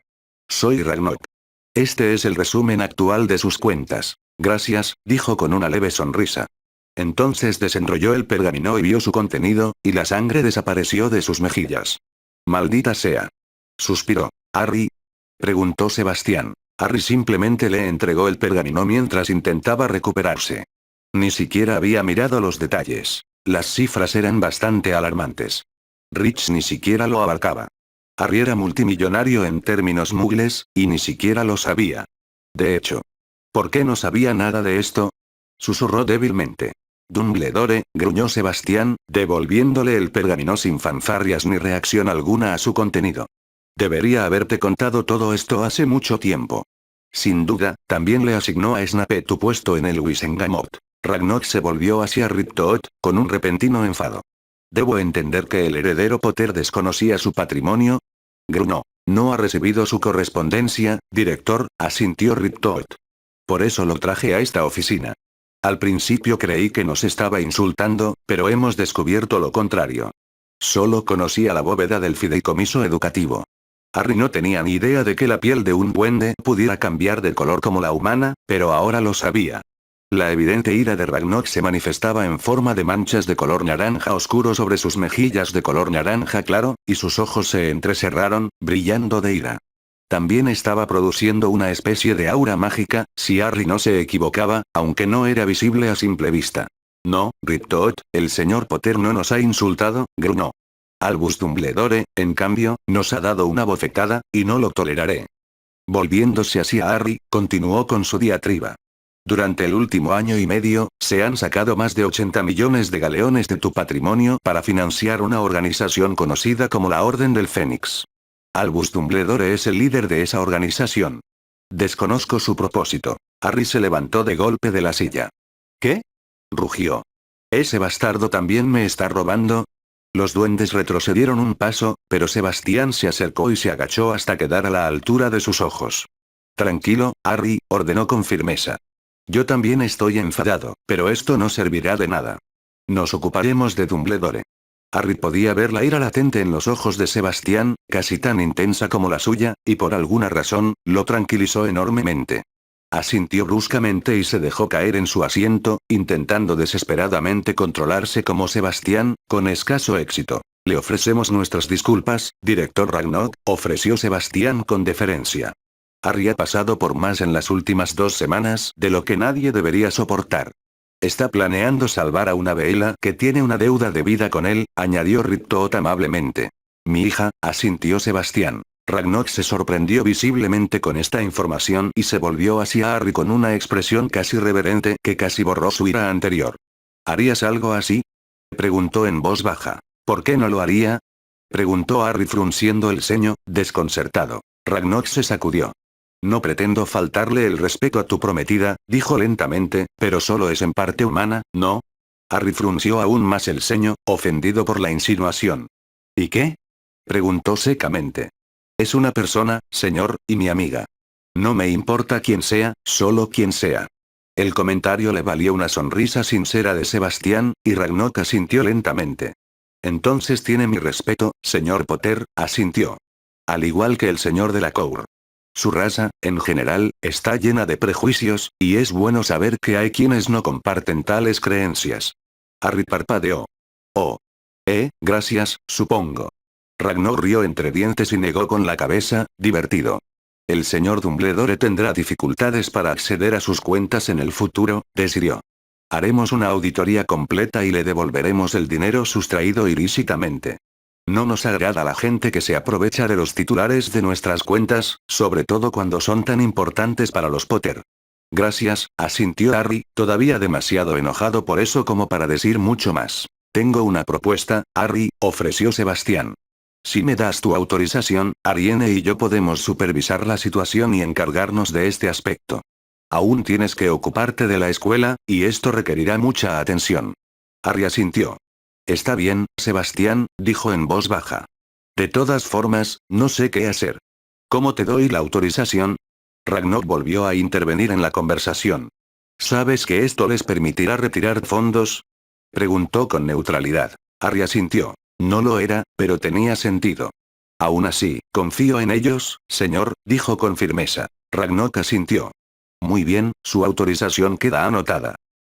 Speaker 1: Soy Ragnok. Este es el resumen actual de sus cuentas. Gracias, dijo con una leve sonrisa. Entonces desenrolló el pergamino y vio su contenido, y la sangre desapareció de sus mejillas. Maldita sea. Suspiró. ¿Harry? Preguntó Sebastián. Harry simplemente le entregó el pergamino mientras intentaba recuperarse. Ni siquiera había mirado los detalles. Las cifras eran bastante alarmantes. Rich ni siquiera lo abarcaba. Harry era multimillonario en términos muggles, y ni siquiera lo sabía. De hecho. ¿Por qué no sabía nada de esto? Susurró débilmente. Dumbledore, gruñó Sebastián, devolviéndole el pergamino sin fanfarrias ni reacción alguna a su contenido. Debería haberte contado todo esto hace mucho tiempo. Sin duda, también le asignó a Snape tu puesto en el Wisengamot. Ragnok se volvió hacia Riptoad, con un repentino enfado. ¿Debo entender que el heredero Potter desconocía su patrimonio? Gruñó. No ha recibido su correspondencia, director, asintió Riptoad. Por eso lo traje a esta oficina. Al principio creí que nos estaba insultando, pero hemos descubierto lo contrario. Solo conocía la bóveda del fideicomiso educativo. Harry no tenía ni idea de que la piel de un duende pudiera cambiar de color como la humana, pero ahora lo sabía. La evidente ira de Ragnok se manifestaba en forma de manchas de color naranja oscuro sobre sus mejillas de color naranja claro, y sus ojos se entrecerraron, brillando de ira. También estaba produciendo una especie de aura mágica, si Harry no se equivocaba, aunque no era visible a simple vista. No, Riptoot, el señor Potter no nos ha insultado, gruñó. Albus Dumbledore, en cambio, nos ha dado una bofetada, y no lo toleraré. Volviéndose hacia Harry, continuó con su diatriba. Durante el último año y medio, se han sacado más de 80 millones de galeones de tu patrimonio para financiar una organización conocida como la Orden del Fénix. Albus Dumbledore es el líder de esa organización. Desconozco su propósito. Harry se levantó de golpe de la silla. ¿Qué? Rugió. ¿Ese bastardo también me está robando? Los duendes retrocedieron un paso, pero Sebastián se acercó y se agachó hasta quedar a la altura de sus ojos. Tranquilo, Harry, ordenó con firmeza. Yo también estoy enfadado, pero esto no servirá de nada. Nos ocuparemos de Dumbledore. Harry podía ver la ira latente en los ojos de Sebastián, casi tan intensa como la suya, y por alguna razón, lo tranquilizó enormemente. Asintió bruscamente y se dejó caer en su asiento, intentando desesperadamente controlarse como Sebastián, con escaso éxito. Le ofrecemos nuestras disculpas, director Ragnok, ofreció Sebastián con deferencia. Harry ha pasado por más en las últimas 2 semanas de lo que nadie debería soportar. Está planeando salvar a una Bella que tiene una deuda de vida con él, añadió Riptoot amablemente. Mi hija, asintió Sebastián. Ragnok se sorprendió visiblemente con esta información y se volvió hacia Harry con una expresión casi reverente que casi borró su ira anterior. ¿Harías algo así? Preguntó en voz baja. ¿Por qué no lo haría? Preguntó Harry frunciendo el ceño, desconcertado. Ragnok se sacudió. No pretendo faltarle el respeto a tu prometida, dijo lentamente, pero solo es en parte humana, ¿no? Harry frunció aún más el ceño, ofendido por la insinuación. ¿Y qué? Preguntó secamente. Es una persona, señor, y mi amiga. No me importa quién sea, solo quien sea. El comentario le valió una sonrisa sincera de Sebastián, y Ragnok asintió lentamente. Entonces tiene mi respeto, señor Potter, asintió. Al igual que el señor de la Cour. Su raza, en general, está llena de prejuicios, y es bueno saber que hay quienes no comparten tales creencias. Harry parpadeó. Oh. Gracias, supongo. Ragnok rió entre dientes y negó con la cabeza, divertido. El señor Dumbledore tendrá dificultades para acceder a sus cuentas en el futuro, decidió. Haremos una auditoría completa y le devolveremos el dinero sustraído ilícitamente. No nos agrada la gente que se aprovecha de los titulares de nuestras cuentas, sobre todo cuando son tan importantes para los Potter. Gracias, asintió Harry, todavía demasiado enojado por eso como para decir mucho más. Tengo una propuesta, Harry, ofreció Sebastián. Si me das tu autorización, Ariane y yo podemos supervisar la situación y encargarnos de este aspecto. Aún tienes que ocuparte de la escuela, y esto requerirá mucha atención. Harry asintió. Está bien, Sebastián, dijo en voz baja. De todas formas, no sé qué hacer. ¿Cómo te doy la autorización? Ragnok volvió a intervenir en la conversación. ¿Sabes que esto les permitirá retirar fondos? Preguntó con neutralidad. Harry asintió. No lo era, pero tenía sentido. Aún así, confío en ellos, señor, dijo con firmeza. Ragnok asintió. Muy bien, su autorización queda anotada.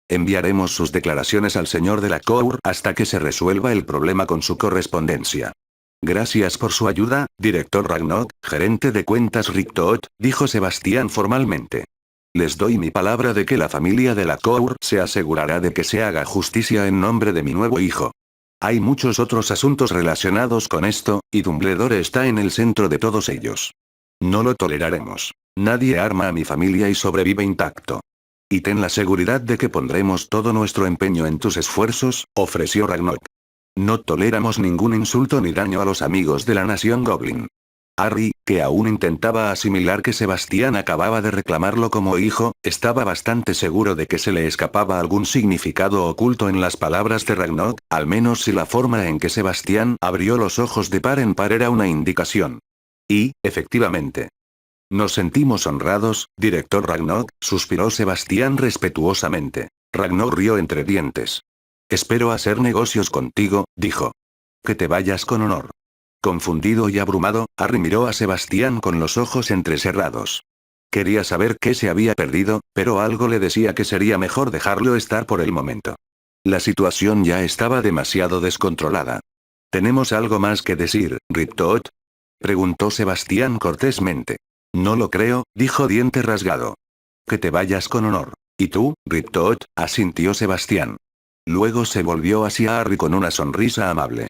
Speaker 1: Enviaremos sus declaraciones al señor de la Cour hasta que se resuelva el problema con su correspondencia. Gracias por su ayuda, director Ragnok, gerente de cuentas Riptoot, dijo Sebastián formalmente. Les doy mi palabra de que la familia de la Cour se asegurará de que se haga justicia en nombre de mi nuevo hijo. Hay muchos otros asuntos relacionados con esto, y Dumbledore está en el centro de todos ellos. No lo toleraremos. Nadie arma a mi familia y sobrevive intacto. Y ten la seguridad de que pondremos todo nuestro empeño en tus esfuerzos, ofreció Ragnok. No toleramos ningún insulto ni daño a los amigos de la nación Goblin. Harry, que aún intentaba asimilar que Sebastián acababa de reclamarlo como hijo, estaba bastante seguro de que se le escapaba algún significado oculto en las palabras de Ragnok, al menos si la forma en que Sebastián abrió los ojos de par en par era una indicación. Y, efectivamente. Nos sentimos honrados, director Ragnok, suspiró Sebastián respetuosamente. Ragnok rió entre dientes. Espero hacer negocios contigo, dijo. Que te vayas con honor. Confundido y abrumado, Harry miró a Sebastián con los ojos entrecerrados. Quería saber qué se había perdido, pero algo le decía que sería mejor dejarlo estar por el momento. La situación ya estaba demasiado descontrolada. ¿Tenemos algo más que decir, Riptot?, preguntó Sebastián cortésmente. No lo creo, dijo Diente Rasgado. Que te vayas con honor. ¿Y tú, Riptot?, asintió Sebastián. Luego se volvió hacia Harry con una sonrisa amable.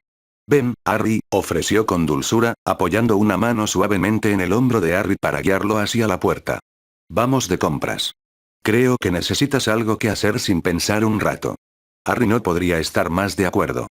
Speaker 1: Ven, Harry, ofreció con dulzura, apoyando una mano suavemente en el hombro de Harry para guiarlo hacia la puerta. Vamos de compras. Creo que necesitas algo que hacer sin pensar un rato. Harry no podría estar más de acuerdo.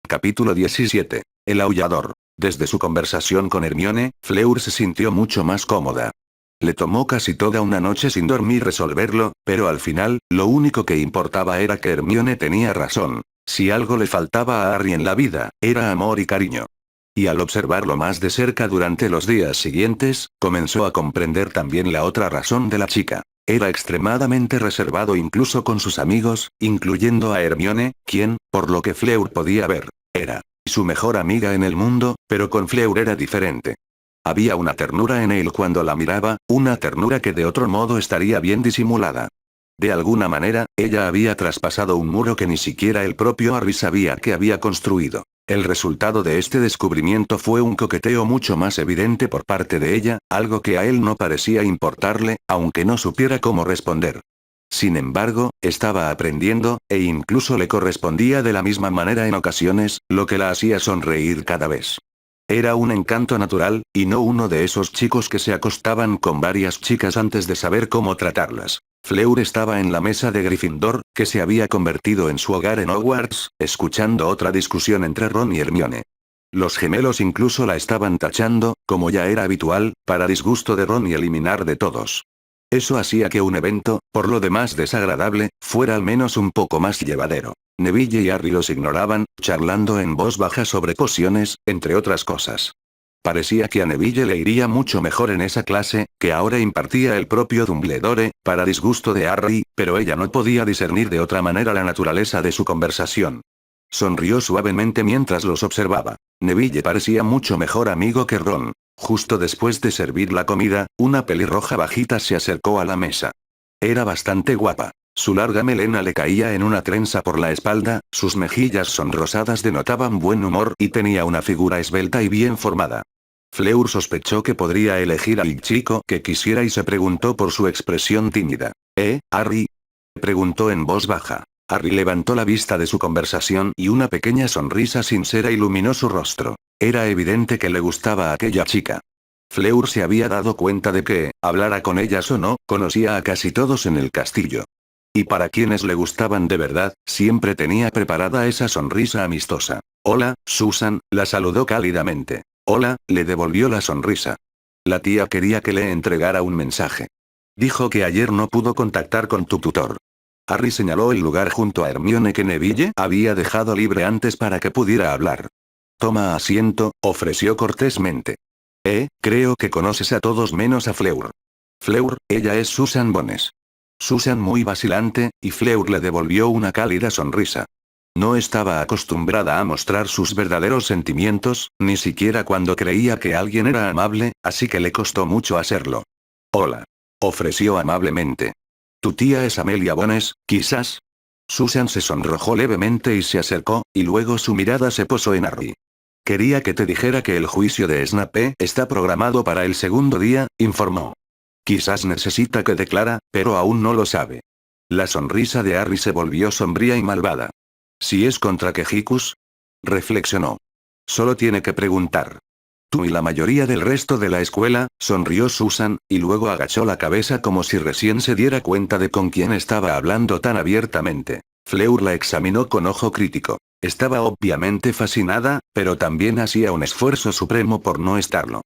Speaker 1: Capítulo 17. El aullador. Desde su conversación con Hermione, Fleur se sintió mucho más cómoda. Le tomó casi toda una noche sin dormir resolverlo, pero al final, lo único que importaba era que Hermione tenía razón. Si algo le faltaba a Harry en la vida, era amor y cariño. Y al observarlo más de cerca durante los días siguientes, comenzó a comprender también la otra razón de la chica. Era extremadamente reservado incluso con sus amigos, incluyendo a Hermione, quien, por lo que Fleur podía ver, era su mejor amiga en el mundo, pero con Fleur era diferente. Había una ternura en él cuando la miraba, una ternura que de otro modo estaría bien disimulada. De alguna manera, ella había traspasado un muro que ni siquiera el propio Harry sabía que había construido. El resultado de este descubrimiento fue un coqueteo mucho más evidente por parte de ella, algo que a él no parecía importarle, aunque no supiera cómo responder. Sin embargo, estaba aprendiendo, e incluso le correspondía de la misma manera en ocasiones, lo que la hacía sonreír cada vez. Era un encanto natural, y no uno de esos chicos que se acostaban con varias chicas antes de saber cómo tratarlas. Fleur estaba en la mesa de Gryffindor, que se había convertido en su hogar en Hogwarts, escuchando otra discusión entre Ron y Hermione. Los gemelos incluso la estaban tachando, como ya era habitual, para disgusto de Ron y eliminar de todos. Eso hacía que un evento, por lo demás desagradable, fuera al menos un poco más llevadero. Neville y Harry los ignoraban, charlando en voz baja sobre pociones, entre otras cosas. Parecía que a Neville le iría mucho mejor en esa clase, que ahora impartía el propio Dumbledore, para disgusto de Harry, pero ella no podía discernir de otra manera la naturaleza de su conversación. Sonrió suavemente mientras los observaba. Neville parecía mucho mejor amigo que Ron. Justo después de servir la comida, una pelirroja bajita se acercó a la mesa. Era bastante guapa. Su larga melena le caía en una trenza por la espalda, sus mejillas sonrosadas denotaban buen humor y tenía una figura esbelta y bien formada. Fleur sospechó que podría elegir al chico que quisiera y se preguntó por su expresión tímida. Harry?, preguntó en voz baja. Harry levantó la vista de su conversación y una pequeña sonrisa sincera iluminó su rostro. Era evidente que le gustaba a aquella chica. Fleur se había dado cuenta de que, hablara con ellas o no, conocía a casi todos en el castillo. Y para quienes le gustaban de verdad, siempre tenía preparada esa sonrisa amistosa. Hola, Susan, la saludó cálidamente. Hola, le devolvió la sonrisa. La tía quería que le entregara un mensaje. Dijo que ayer no pudo contactar con tu tutor. Harry señaló el lugar junto a Hermione que Neville había dejado libre antes para que pudiera hablar. Toma asiento, ofreció cortésmente. Creo que conoces a todos menos a Fleur. Fleur, ella es Susan Bones. Susan muy vacilante, y Fleur le devolvió una cálida sonrisa. No estaba acostumbrada a mostrar sus verdaderos sentimientos, ni siquiera cuando creía que alguien era amable, así que le costó mucho hacerlo. Hola. Ofreció amablemente. Tu tía es Amelia Bones, quizás. Susan se sonrojó levemente y se acercó, y luego su mirada se posó en Harry. Quería que te dijera que el juicio de Snape está programado para el segundo día, informó. Quizás necesita que declara, pero aún no lo sabe. La sonrisa de Harry se volvió sombría y malvada. ¿Si es contra Quejicus? Reflexionó. Solo tiene que preguntar. Tú y la mayoría del resto de la escuela, sonrió Susan, y luego agachó la cabeza como si recién se diera cuenta de con quién estaba hablando tan abiertamente. Fleur la examinó con ojo crítico. Estaba obviamente fascinada, pero también hacía un esfuerzo supremo por no estarlo.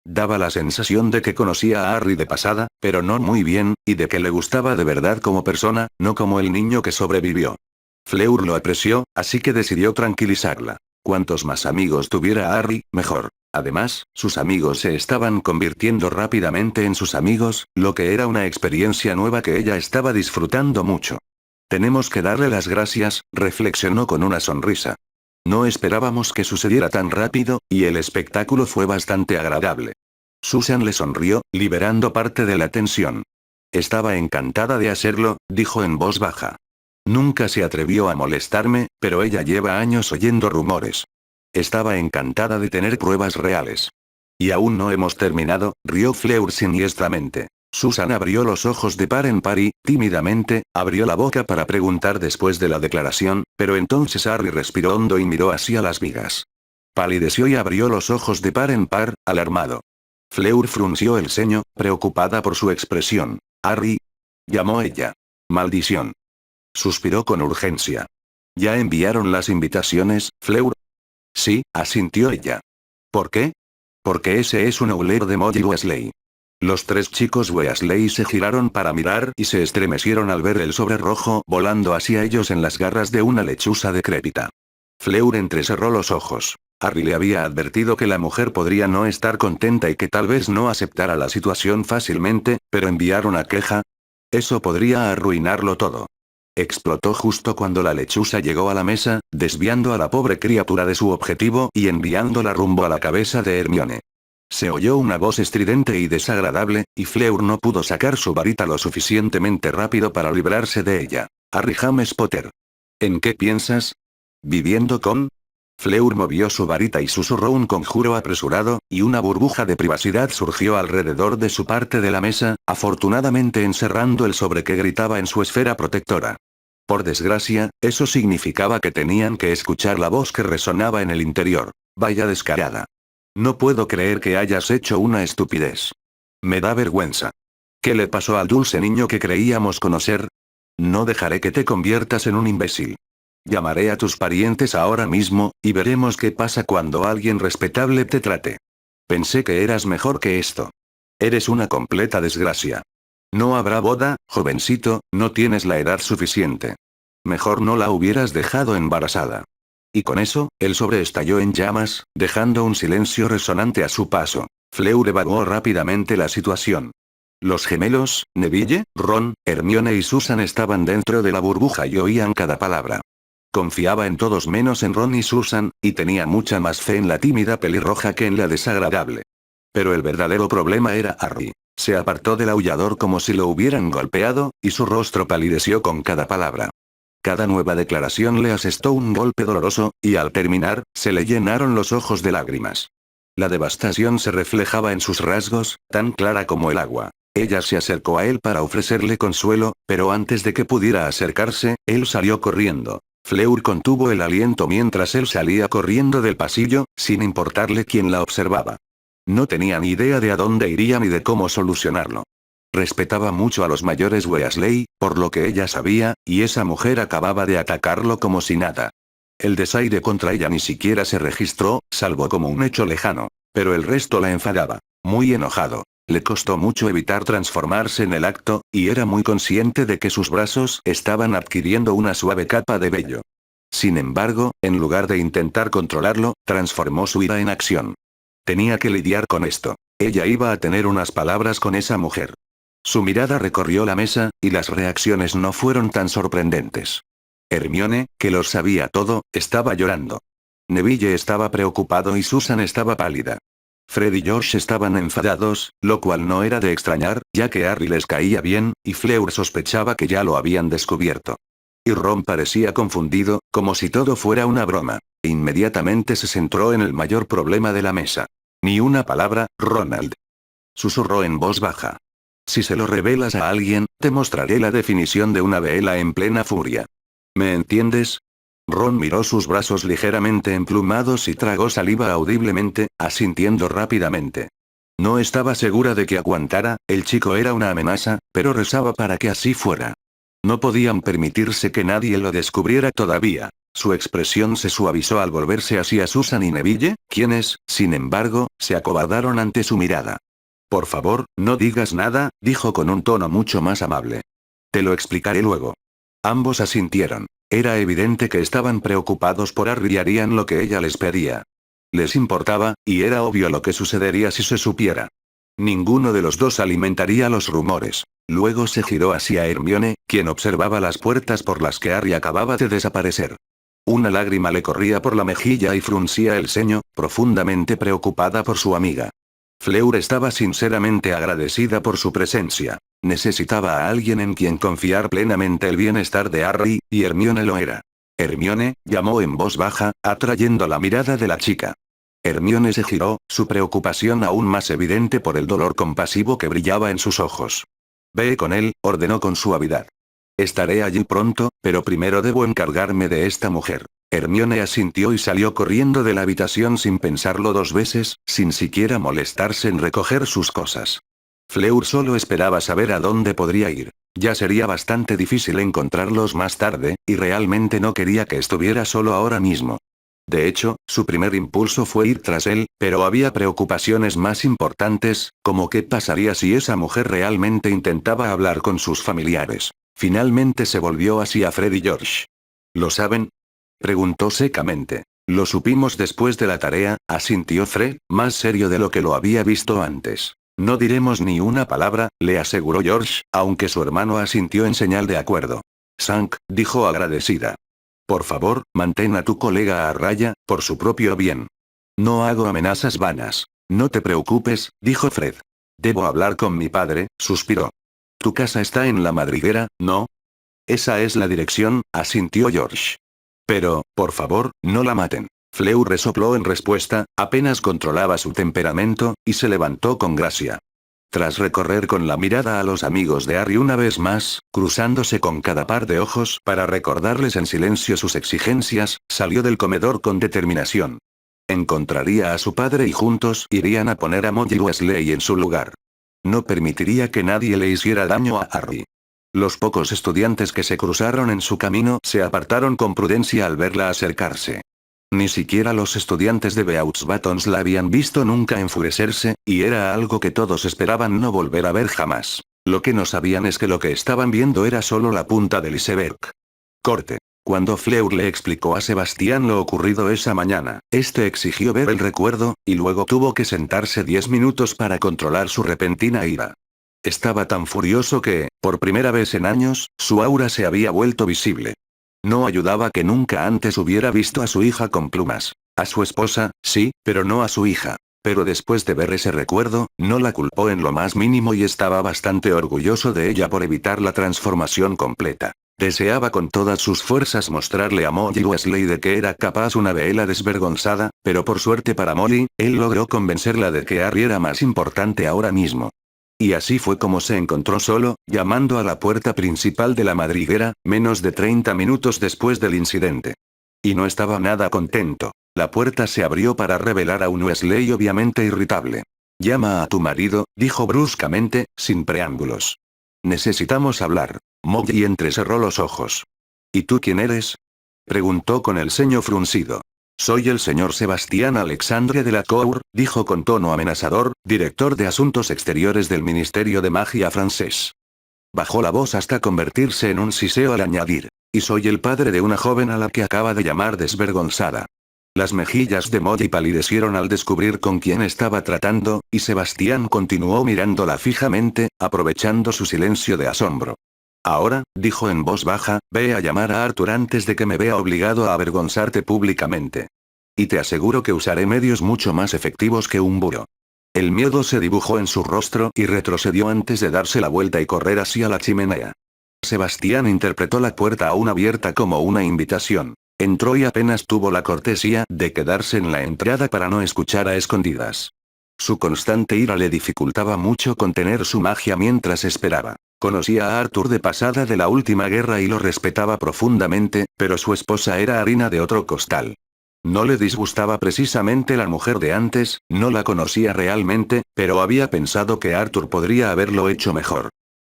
Speaker 1: Daba la sensación de que conocía a Harry de pasada, pero no muy bien, y de que le gustaba de verdad como persona, no como el niño que sobrevivió. Fleur lo apreció, así que decidió tranquilizarla. Cuantos más amigos tuviera Harry, mejor. Además, sus amigos se estaban convirtiendo rápidamente en sus amigos, lo que era una experiencia nueva que ella estaba disfrutando mucho. Tenemos que darle las gracias, reflexionó con una sonrisa. No esperábamos que sucediera tan rápido, y el espectáculo fue bastante agradable. Susan le sonrió, liberando parte de la tensión. Estaba encantada de hacerlo, dijo en voz baja. Nunca se atrevió a molestarme, pero ella lleva años oyendo rumores. Estaba encantada de tener pruebas reales. Y aún no hemos terminado, rió Fleur siniestramente. Susan abrió los ojos de par en par y, tímidamente, abrió la boca para preguntar después de la declaración, pero entonces Harry respiró hondo y miró hacia las vigas. Palideció y abrió los ojos de par en par, alarmado. Fleur frunció el ceño, preocupada por su expresión. Harry. Llamó ella. Maldición. Suspiró con urgencia. ¿Ya enviaron las invitaciones, Fleur? Sí, asintió ella. ¿Por qué? Porque ese es un aulero de Molly Weasley. Los tres chicos Weasley se giraron para mirar y se estremecieron al ver el sobre rojo volando hacia ellos en las garras de una lechuza decrépita. Fleur entrecerró los ojos. Harry le había advertido que la mujer podría no estar contenta y que tal vez no aceptara la situación fácilmente, pero enviar una queja. Eso podría arruinarlo todo. Explotó justo cuando la lechuza llegó a la mesa, desviando a la pobre criatura de su objetivo y enviándola rumbo a la cabeza de Hermione. Se oyó una voz estridente y desagradable, y Fleur no pudo sacar su varita lo suficientemente rápido para librarse de ella. Harry James Potter. ¿En qué piensas? ¿Viviendo con? Fleur movió su varita y susurró un conjuro apresurado, y una burbuja de privacidad surgió alrededor de su parte de la mesa, afortunadamente encerrando el sobre que gritaba en su esfera protectora. Por desgracia, eso significaba que tenían que escuchar la voz que resonaba en el interior. Vaya descarada. No puedo creer que hayas hecho una estupidez. Me da vergüenza. ¿Qué le pasó al dulce niño que creíamos conocer? No dejaré que te conviertas en un imbécil. Llamaré a tus parientes ahora mismo, y veremos qué pasa cuando alguien respetable te trate. Pensé que eras mejor que esto. Eres una completa desgracia. No habrá boda, jovencito, no tienes la edad suficiente. Mejor no la hubieras dejado embarazada. Y con eso, el sobre estalló en llamas, dejando un silencio resonante a su paso. Fleur evaluó rápidamente la situación. Los gemelos, Neville, Ron, Hermione y Susan estaban dentro de la burbuja y oían cada palabra. Confiaba en todos menos en Ron y Susan, y tenía mucha más fe en la tímida pelirroja que en la desagradable. Pero el verdadero problema era Harry. Se apartó del aullador como si lo hubieran golpeado, y su rostro palideció con cada palabra. Cada nueva declaración le asestó un golpe doloroso, y al terminar, se le llenaron los ojos de lágrimas. La devastación se reflejaba en sus rasgos, tan clara como el agua. Ella se acercó a él para ofrecerle consuelo, pero antes de que pudiera acercarse, él salió corriendo. Fleur contuvo el aliento mientras él salía corriendo del pasillo, sin importarle quién la observaba. No tenía ni idea de a dónde iría ni de cómo solucionarlo. Respetaba mucho a los mayores Weasley, por lo que ella sabía, y esa mujer acababa de atacarlo como si nada. El desaire contra ella ni siquiera se registró, salvo como un hecho lejano. Pero el resto la enfadaba. Muy enojado. Le costó mucho evitar transformarse en el acto, y era muy consciente de que sus brazos estaban adquiriendo una suave capa de vello. Sin embargo, en lugar de intentar controlarlo, transformó su ira en acción. Tenía que lidiar con esto. Ella iba a tener unas palabras con esa mujer. Su mirada recorrió la mesa, y las reacciones no fueron tan sorprendentes. Hermione, que lo sabía todo, estaba llorando. Neville estaba preocupado y Susan estaba pálida. Fred y George estaban enfadados, lo cual no era de extrañar, ya que Harry les caía bien, y Fleur sospechaba que ya lo habían descubierto. Y Ron parecía confundido, como si todo fuera una broma. Inmediatamente se centró en el mayor problema de la mesa. Ni una palabra, Ronald. Susurró en voz baja. Si se lo revelas a alguien, te mostraré la definición de una vela en plena furia. ¿Me entiendes? Ron miró sus brazos ligeramente emplumados y tragó saliva audiblemente, asintiendo rápidamente. No estaba segura de que aguantara, el chico era una amenaza, pero rezaba para que así fuera. No podían permitirse que nadie lo descubriera todavía. Su expresión se suavizó al volverse hacia Susan y Neville, quienes, sin embargo, se acobardaron ante su mirada. Por favor, no digas nada, dijo con un tono mucho más amable. Te lo explicaré luego. Ambos asintieron. Era evidente que estaban preocupados por Harry y harían lo que ella les pedía. Les importaba, y era obvio lo que sucedería si se supiera. Ninguno de los dos alimentaría los rumores. Luego se giró hacia Hermione, quien observaba las puertas por las que Harry acababa de desaparecer. Una lágrima le corría por la mejilla y fruncía el ceño, profundamente preocupada por su amiga. Fleur estaba sinceramente agradecida por su presencia. Necesitaba a alguien en quien confiar plenamente el bienestar de Harry, y Hermione lo era. Hermione, llamó en voz baja, atrayendo la mirada de la chica. Hermione se giró, su preocupación aún más evidente por el dolor compasivo que brillaba en sus ojos. Ve con él, ordenó con suavidad. Estaré allí pronto, pero primero debo encargarme de esta mujer. Hermione asintió y salió corriendo de la habitación sin pensarlo dos veces, sin siquiera molestarse en recoger sus cosas. Fleur solo esperaba saber a dónde podría ir. Ya sería bastante difícil encontrarlos más tarde, y realmente no quería que estuviera solo ahora mismo. De hecho, su primer impulso fue ir tras él, pero había preocupaciones más importantes, como qué pasaría si esa mujer realmente intentaba hablar con sus familiares. Finalmente se volvió hacia Fred y George. ¿Lo saben? Preguntó secamente. Lo supimos después de la tarea, asintió Fred, más serio de lo que lo había visto antes. No diremos ni una palabra, le aseguró George, aunque su hermano asintió en señal de acuerdo. Sank, dijo agradecida. Por favor, mantén a tu colega a raya, por su propio bien. No hago amenazas vanas. No te preocupes, dijo Fred. Debo hablar con mi padre, suspiró. Tu casa está en la madriguera, ¿no? Esa es la dirección, asintió George. Pero, por favor, no la maten. Fleur resopló en respuesta, apenas controlaba su temperamento, y se levantó con gracia. Tras recorrer con la mirada a los amigos de Harry una vez más, cruzándose con cada par de ojos para recordarles en silencio sus exigencias, salió del comedor con determinación. Encontraría a su padre y juntos irían a poner a Molly Weasley en su lugar. No permitiría que nadie le hiciera daño a Harry. Los pocos estudiantes que se cruzaron en su camino se apartaron con prudencia al verla acercarse. Ni siquiera los estudiantes de Beauxbatons la habían visto nunca enfurecerse, y era algo que todos esperaban no volver a ver jamás. Lo que no sabían es que lo que estaban viendo era solo la punta del iceberg. Corte. Cuando Fleur le explicó a Sebastián lo ocurrido esa mañana, este exigió ver el recuerdo, y luego tuvo que sentarse 10 minutos para controlar su repentina ira. Estaba tan furioso que, por primera vez en años, su aura se había vuelto visible. No ayudaba que nunca antes hubiera visto a su hija con plumas. A su esposa, sí, pero no a su hija. Pero después de ver ese recuerdo, no la culpó en lo más mínimo y estaba bastante orgulloso de ella por evitar la transformación completa. Deseaba con todas sus fuerzas mostrarle a Molly Weasley de que era capaz una vela desvergonzada, pero por suerte para Molly, él logró convencerla de que Harry era más importante ahora mismo. Y así fue como se encontró solo, llamando a la puerta principal de la madriguera, menos de 30 minutos después del incidente. Y no estaba nada contento. La puerta se abrió para revelar a un Weasley obviamente irritable. Llama a tu marido, dijo bruscamente, sin preámbulos. Necesitamos hablar. Molly entrecerró los ojos. ¿Y tú quién eres? Preguntó con el ceño fruncido. Soy el señor Sebastián Alexandre de la Cour, dijo con tono amenazador, director de Asuntos Exteriores del Ministerio de Magia francés. Bajó la voz hasta convertirse en un siseo al añadir. Y soy el padre de una joven a la que acaba de llamar desvergonzada. Las mejillas de Molly palidecieron al descubrir con quién estaba tratando, y Sebastián continuó mirándola fijamente, aprovechando su silencio de asombro. Ahora, dijo en voz baja, ve a llamar a Arthur antes de que me vea obligado a avergonzarte públicamente. Y te aseguro que usaré medios mucho más efectivos que un burro. El miedo se dibujó en su rostro y retrocedió antes de darse la vuelta y correr hacia la chimenea. Sebastián interpretó la puerta aún abierta como una invitación. Entró y apenas tuvo la cortesía de quedarse en la entrada para no escuchar a escondidas. Su constante ira le dificultaba mucho contener su magia mientras esperaba. Conocía a Arthur de pasada de la última guerra y lo respetaba profundamente, pero su esposa era harina de otro costal. No le disgustaba precisamente la mujer de antes, no la conocía realmente, pero había pensado que Arthur podría haberlo hecho mejor.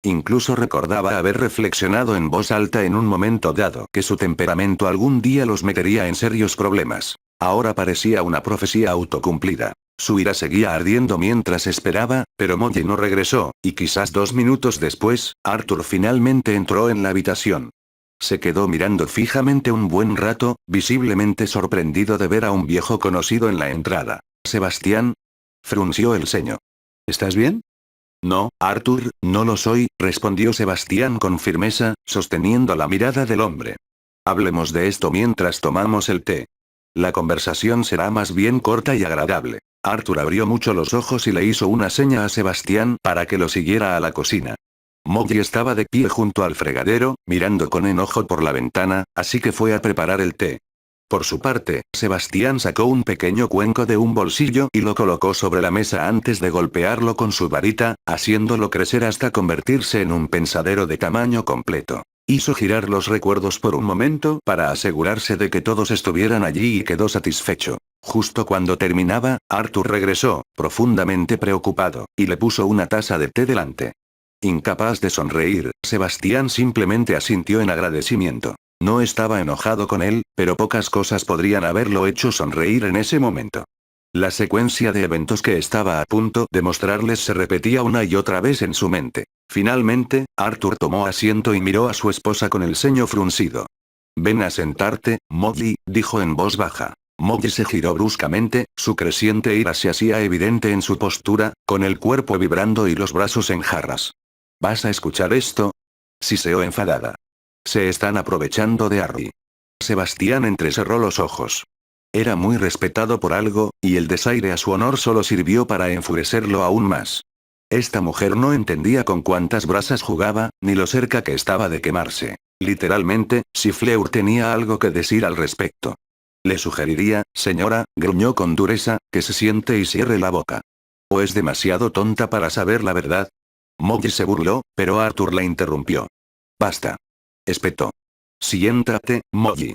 Speaker 1: Incluso recordaba haber reflexionado en voz alta en un momento dado que su temperamento algún día los metería en serios problemas. Ahora parecía una profecía autocumplida. Su ira seguía ardiendo mientras esperaba, pero Molly no regresó, y quizás 2 minutos después, Arthur finalmente entró en la habitación. Se quedó mirando fijamente un buen rato, visiblemente sorprendido de ver a un viejo conocido en la entrada. ¿Sebastián? Frunció el ceño. ¿Estás bien? No, Arthur, no lo soy, respondió Sebastián con firmeza, sosteniendo la mirada del hombre. Hablemos de esto mientras tomamos el té. La conversación será más bien corta y agradable. Arthur abrió mucho los ojos y le hizo una seña a Sebastián para que lo siguiera a la cocina. Molly estaba de pie junto al fregadero, mirando con enojo por la ventana, así que fue a preparar el té. Por su parte, Sebastián sacó un pequeño cuenco de un bolsillo y lo colocó sobre la mesa antes de golpearlo con su varita, haciéndolo crecer hasta convertirse en un pensadero de tamaño completo. Hizo girar los recuerdos por un momento para asegurarse de que todos estuvieran allí y quedó satisfecho. Justo cuando terminaba, Arthur regresó, profundamente preocupado, y le puso una taza de té delante. Incapaz de sonreír, Sebastián simplemente asintió en agradecimiento. No estaba enojado con él, pero pocas cosas podrían haberlo hecho sonreír en ese momento. La secuencia de eventos que estaba a punto de mostrarles se repetía una y otra vez en su mente. Finalmente, Arthur tomó asiento y miró a su esposa con el ceño fruncido. «Ven a sentarte, Molly», dijo en voz baja. Molly se giró bruscamente, su creciente ira se hacía evidente en su postura, con el cuerpo vibrando y los brazos en jarras. «¿Vas a escuchar esto?», siseó enfadada. «Se están aprovechando de Harry». Sebastián entrecerró los ojos. Era muy respetado por algo, y el desaire a su honor solo sirvió para enfurecerlo aún más. Esta mujer no entendía con cuántas brasas jugaba, ni lo cerca que estaba de quemarse. Literalmente, si Fleur tenía algo que decir al respecto. «Le sugeriría, señora», gruñó con dureza, «que se siente y cierre la boca. ¿O es demasiado tonta para saber la verdad?». Molly se burló, pero Arthur la interrumpió. «Basta», espetó. «Siéntate, Molly».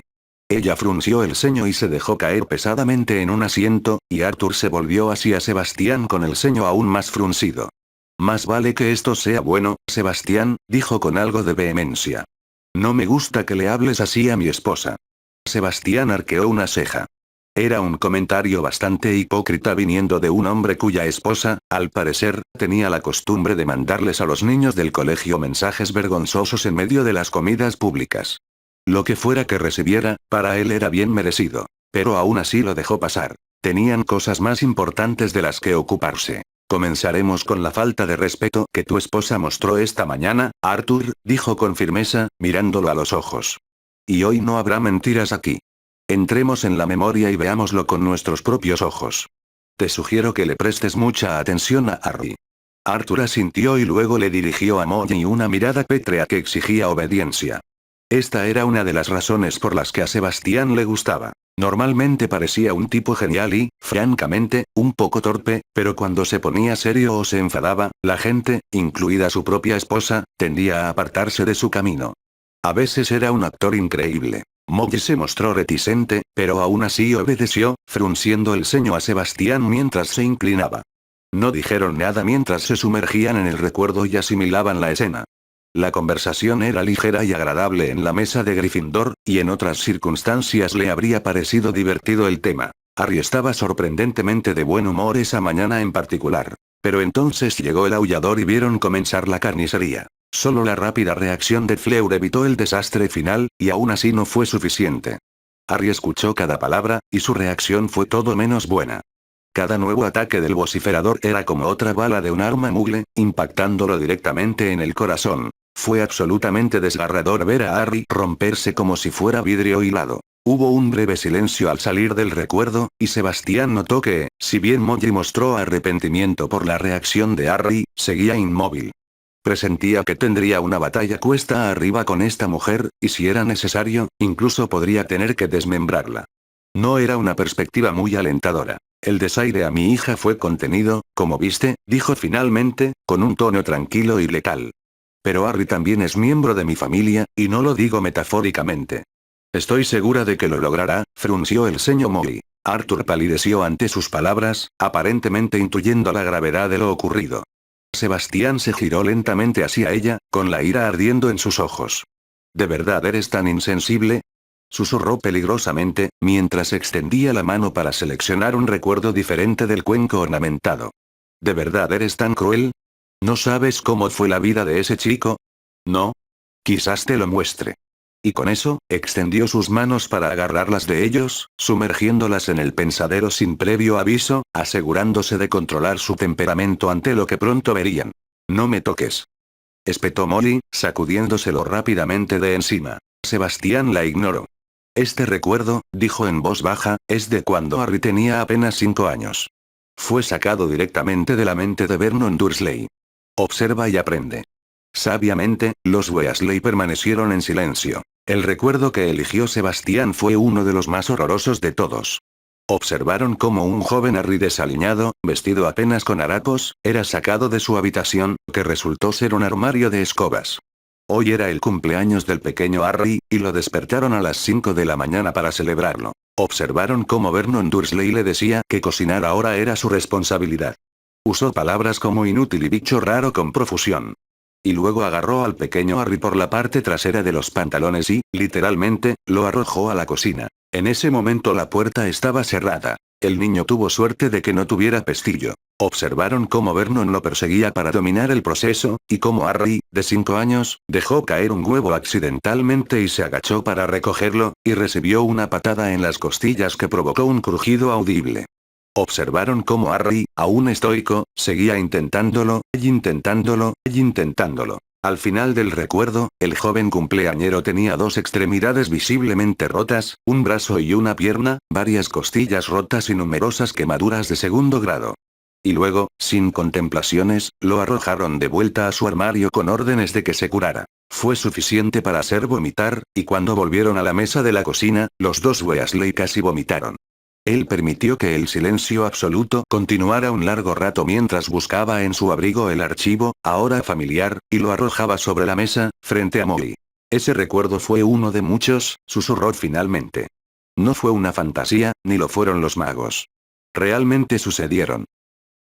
Speaker 1: Ella frunció el ceño y se dejó caer pesadamente en un asiento, y Arthur se volvió hacia Sebastián con el ceño aún más fruncido. «Más vale que esto sea bueno, Sebastián», dijo con algo de vehemencia. «No me gusta que le hables así a mi esposa». Sebastián arqueó una ceja. Era un comentario bastante hipócrita viniendo de un hombre cuya esposa, al parecer, tenía la costumbre de mandarles a los niños del colegio mensajes vergonzosos en medio de las comidas públicas. Lo que fuera que recibiera, para él era bien merecido. Pero aún así lo dejó pasar. Tenían cosas más importantes de las que ocuparse. «Comenzaremos con la falta de respeto que tu esposa mostró esta mañana, Arthur», dijo con firmeza, mirándolo a los ojos. «Y hoy no habrá mentiras aquí. Entremos en la memoria y veámoslo con nuestros propios ojos. Te sugiero que le prestes mucha atención a Harry». Arthur asintió y luego le dirigió a Molly una mirada pétrea que exigía obediencia. Esta era una de las razones por las que a Sebastián le gustaba. Normalmente parecía un tipo genial y, francamente, un poco torpe, pero cuando se ponía serio o se enfadaba, la gente, incluida su propia esposa, tendía a apartarse de su camino. A veces era un actor increíble. Molly se mostró reticente, pero aún así obedeció, frunciendo el ceño a Sebastián mientras se inclinaba. No dijeron nada mientras se sumergían en el recuerdo y asimilaban la escena. La conversación era ligera y agradable en la mesa de Gryffindor, y en otras circunstancias le habría parecido divertido el tema. Harry estaba sorprendentemente de buen humor esa mañana en particular. Pero entonces llegó el aullador y vieron comenzar la carnicería. Solo la rápida reacción de Fleur evitó el desastre final, y aún así no fue suficiente. Harry escuchó cada palabra, y su reacción fue todo menos buena. Cada nuevo ataque del vociferador era como otra bala de un arma mugle, impactándolo directamente en el corazón. Fue absolutamente desgarrador ver a Harry romperse como si fuera vidrio hilado. Hubo un breve silencio al salir del recuerdo, y Sebastián notó que, si bien Molly mostró arrepentimiento por la reacción de Harry, seguía inmóvil. Presentía que tendría una batalla cuesta arriba con esta mujer, y si era necesario, incluso podría tener que desmembrarla. No era una perspectiva muy alentadora. «El desaire a mi hija fue contenido, como viste», dijo finalmente, con un tono tranquilo y letal. «Pero Harry también es miembro de mi familia, y no lo digo metafóricamente». «Estoy segura de que lo logrará», frunció el ceño Molly. Arthur palideció ante sus palabras, aparentemente intuyendo la gravedad de lo ocurrido. Sebastián se giró lentamente hacia ella, con la ira ardiendo en sus ojos. «¿De verdad eres tan insensible?», susurró peligrosamente, mientras extendía la mano para seleccionar un recuerdo diferente del cuenco ornamentado. «¿De verdad eres tan cruel? ¿No sabes cómo fue la vida de ese chico? ¿No? Quizás te lo muestre». Y con eso, extendió sus manos para agarrarlas de ellos, sumergiéndolas en el pensadero sin previo aviso, asegurándose de controlar su temperamento ante lo que pronto verían. «No me toques», espetó Molly, sacudiéndoselo rápidamente de encima. Sebastián la ignoró. Este recuerdo, dijo en voz baja, es de cuando Harry tenía apenas 5 años. Fue sacado directamente de la mente de Vernon Dursley. Observa y aprende. Sabiamente, los Weasley permanecieron en silencio. El recuerdo que eligió Sebastián fue uno de los más horrorosos de todos. Observaron cómo un joven Harry desaliñado, vestido apenas con harapos, era sacado de su habitación, que resultó ser un armario de escobas. Hoy era el cumpleaños del pequeño Harry, y lo despertaron a las 5 de la mañana para celebrarlo. Observaron cómo Vernon Dursley le decía que cocinar ahora era su responsabilidad. Usó palabras como inútil y bicho raro con profusión. Y luego agarró al pequeño Harry por la parte trasera de los pantalones y, literalmente, lo arrojó a la cocina. En ese momento la puerta estaba cerrada. El niño tuvo suerte de que no tuviera pestillo. Observaron cómo Vernon lo perseguía para dominar el proceso, y cómo Harry, de 5 años, dejó caer un huevo accidentalmente y se agachó para recogerlo, y recibió una patada en las costillas que provocó un crujido audible. Observaron cómo Harry, aún estoico, seguía intentándolo, y intentándolo, y intentándolo. Al final del recuerdo, el joven cumpleañero tenía 2 extremidades visiblemente rotas, un brazo y una pierna, varias costillas rotas y numerosas quemaduras de segundo grado. Y luego, sin contemplaciones, lo arrojaron de vuelta a su armario con órdenes de que se curara. Fue suficiente para hacer vomitar, y cuando volvieron a la mesa de la cocina, los 2 Weasley casi vomitaron. Él permitió que el silencio absoluto continuara un largo rato mientras buscaba en su abrigo el archivo, ahora familiar, y lo arrojaba sobre la mesa, frente a Molly. Ese recuerdo fue uno de muchos, susurró finalmente. No fue una fantasía, ni lo fueron los magos. Realmente sucedieron.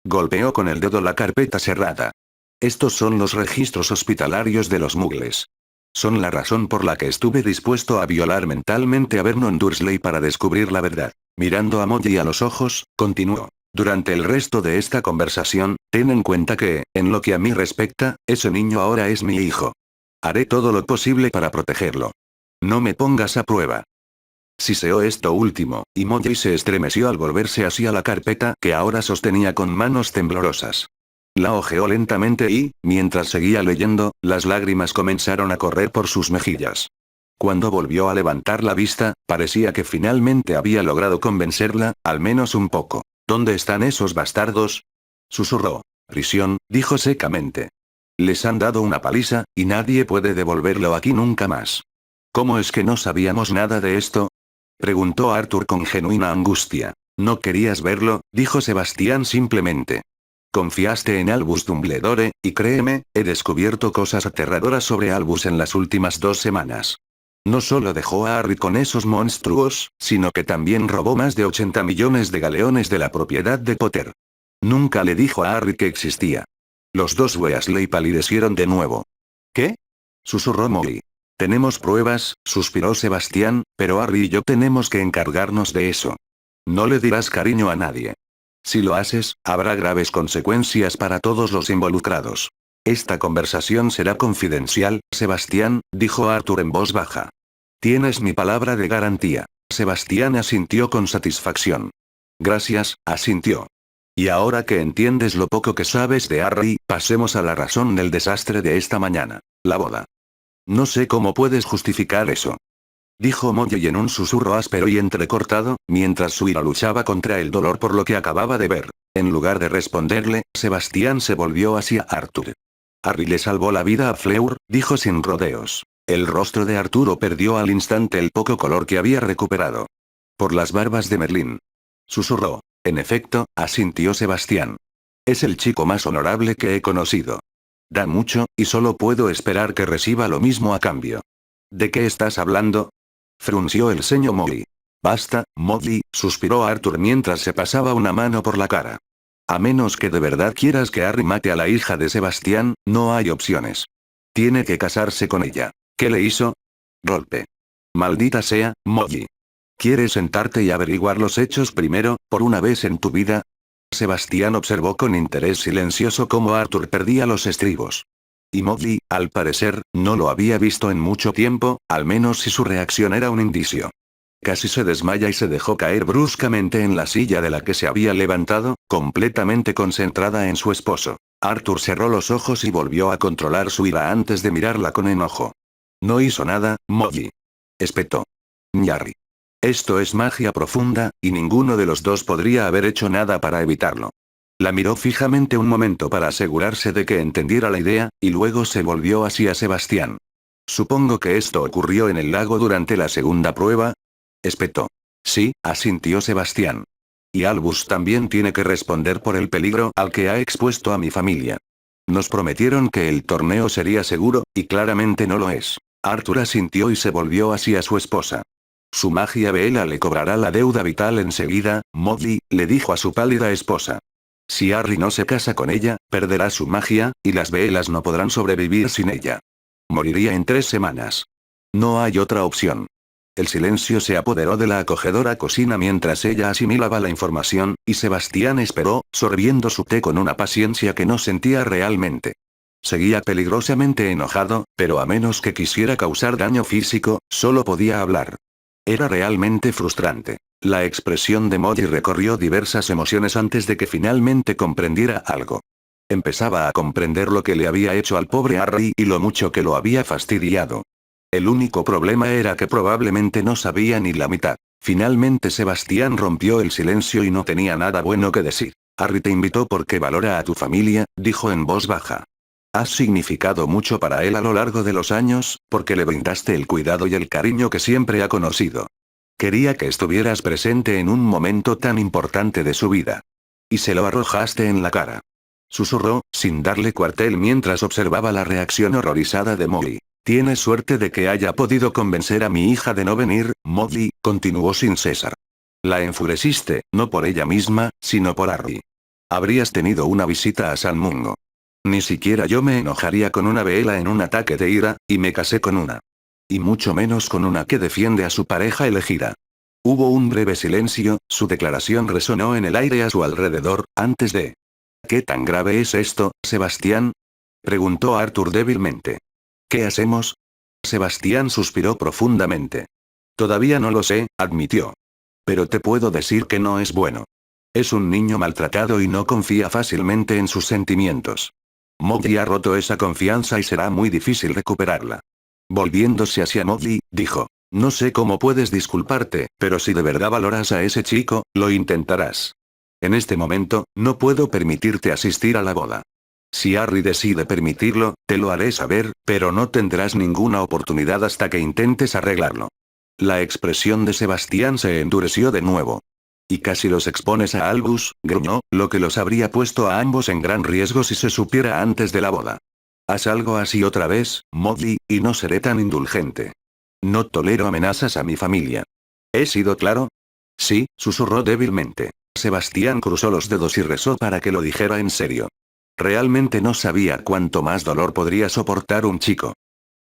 Speaker 1: Golpeó con el dedo la carpeta cerrada. Estos son los registros hospitalarios de los muggles. Son la razón por la que estuve dispuesto a violar mentalmente a Vernon Dursley para descubrir la verdad. Mirando a Molly a los ojos, continuó. Durante el resto de esta conversación, ten en cuenta que, en lo que a mí respecta, ese niño ahora es mi hijo. Haré todo lo posible para protegerlo. No me pongas a prueba. Siseó esto último, y Molly se estremeció al volverse hacia la carpeta que ahora sostenía con manos temblorosas. La hojeó lentamente y, mientras seguía leyendo, las lágrimas comenzaron a correr por sus mejillas. Cuando volvió a levantar la vista, parecía que finalmente había logrado convencerla, al menos un poco. ¿Dónde están esos bastardos? Susurró. Prisión, dijo secamente. Les han dado una paliza, y nadie puede devolverlo aquí nunca más. ¿Cómo es que no sabíamos nada de esto? Preguntó Arthur con genuina angustia. No querías verlo, dijo Sebastián simplemente. Confiaste en Albus Dumbledore, y créeme, he descubierto cosas aterradoras sobre Albus en las últimas 2 semanas. No solo dejó a Harry con esos monstruos, sino que también robó más de 80 millones de galeones de la propiedad de Potter. Nunca le dijo a Harry que existía. Los 2 Weasley palidecieron de nuevo. ¿Qué? Susurró Molly. Tenemos pruebas, suspiró Sebastián, pero Harry y yo tenemos que encargarnos de eso. No le dirás cariño a nadie. Si lo haces, habrá graves consecuencias para todos los involucrados. Esta conversación será confidencial, Sebastián, dijo Arthur en voz baja. Tienes mi palabra de garantía. Sebastián asintió con satisfacción. Gracias, asintió. Y ahora que entiendes lo poco que sabes de Harry, pasemos a la razón del desastre de esta mañana. La boda. No sé cómo puedes justificar eso. Dijo Molly en un susurro áspero y entrecortado, mientras su ira luchaba contra el dolor por lo que acababa de ver. En lugar de responderle, Sebastián se volvió hacia Arthur. Harry le salvó la vida a Fleur, dijo sin rodeos. El rostro de Arturo perdió al instante el poco color que había recuperado. Por las barbas de Merlín. Susurró. En efecto, asintió Sebastián. Es el chico más honorable que he conocido. Da mucho, y solo puedo esperar que reciba lo mismo a cambio. ¿De qué estás hablando? Frunció el ceño Molly. Basta, Molly, suspiró Arthur mientras se pasaba una mano por la cara. A menos que de verdad quieras que Harry mate a la hija de Sebastián, no hay opciones. Tiene que casarse con ella. ¿Qué le hizo? Golpe. Maldita sea, Molly. ¿Quieres sentarte y averiguar los hechos primero, por una vez en tu vida? Sebastián observó con interés silencioso cómo Arthur perdía los estribos. Y Molly, al parecer, no lo había visto en mucho tiempo, al menos si su reacción era un indicio. Casi se desmaya y se dejó caer bruscamente en la silla de la que se había levantado, completamente concentrada en su esposo. Arthur cerró los ojos y volvió a controlar su ira antes de mirarla con enojo. No hizo nada, Molly. espetó Harry. Esto es magia profunda, y ninguno de los dos podría haber hecho nada para evitarlo. La miró fijamente un momento para asegurarse de que entendiera la idea, y luego se volvió hacia Sebastián. Supongo que esto ocurrió en el lago durante la segunda prueba. Espetó. Sí, asintió Sebastián. Y Albus también tiene que responder por el peligro al que ha expuesto a mi familia. Nos prometieron que el torneo sería seguro, y claramente no lo es. Arthur asintió y se volvió hacia su esposa. Su magia vela le cobrará la deuda vital enseguida, Molly, le dijo a su pálida esposa. Si Harry no se casa con ella, perderá su magia, y las velas no podrán sobrevivir sin ella. Moriría en 3 semanas. No hay otra opción. El silencio se apoderó de la acogedora cocina mientras ella asimilaba la información, y Sebastián esperó, sorbiendo su té con una paciencia que no sentía realmente. Seguía peligrosamente enojado, pero a menos que quisiera causar daño físico, solo podía hablar. Era realmente frustrante. La expresión de Molly recorrió diversas emociones antes de que finalmente comprendiera algo. Empezaba a comprender lo que le había hecho al pobre Harry y lo mucho que lo había fastidiado. El único problema era que probablemente no sabía ni la mitad. Finalmente Sebastián rompió el silencio y no tenía nada bueno que decir. Harry te invitó porque valora a tu familia, dijo en voz baja. Has significado mucho para él a lo largo de los años, porque le brindaste el cuidado y el cariño que siempre ha conocido. Quería que estuvieras presente en un momento tan importante de su vida. Y se lo arrojaste en la cara. Susurró, sin darle cuartel mientras observaba la reacción horrorizada de Molly. Tienes suerte de que haya podido convencer a mi hija de no venir, Molly, continuó sin cesar. La enfureciste, no por ella misma, sino por Harry. Habrías tenido una visita a San Mungo. Ni siquiera yo me enojaría con una vela en un ataque de ira, y me casé con una. Y mucho menos con una que defiende a su pareja elegida. Hubo un breve silencio, su declaración resonó en el aire a su alrededor, antes de... ¿Qué tan grave es esto, Sebastián? Preguntó Arthur débilmente. ¿Qué hacemos? Sebastián suspiró profundamente. Todavía no lo sé, admitió. Pero te puedo decir que no es bueno. Es un niño maltratado y no confía fácilmente en sus sentimientos. Molly ha roto esa confianza y será muy difícil recuperarla. Volviéndose hacia Molly, dijo. No sé cómo puedes disculparte, pero si de verdad valoras a ese chico, lo intentarás. En este momento, no puedo permitirte asistir a la boda. Si Harry decide permitirlo, te lo haré saber, pero no tendrás ninguna oportunidad hasta que intentes arreglarlo. La expresión de Sebastián se endureció de nuevo. Y casi los expones a Albus, gruñó, lo que los habría puesto a ambos en gran riesgo si se supiera antes de la boda. Haz algo así otra vez, Molly, y no seré tan indulgente. No tolero amenazas a mi familia. ¿He sido claro? Sí, susurró débilmente. Sebastián cruzó los dedos y rezó para que lo dijera en serio. Realmente no sabía cuánto más dolor podría soportar un chico.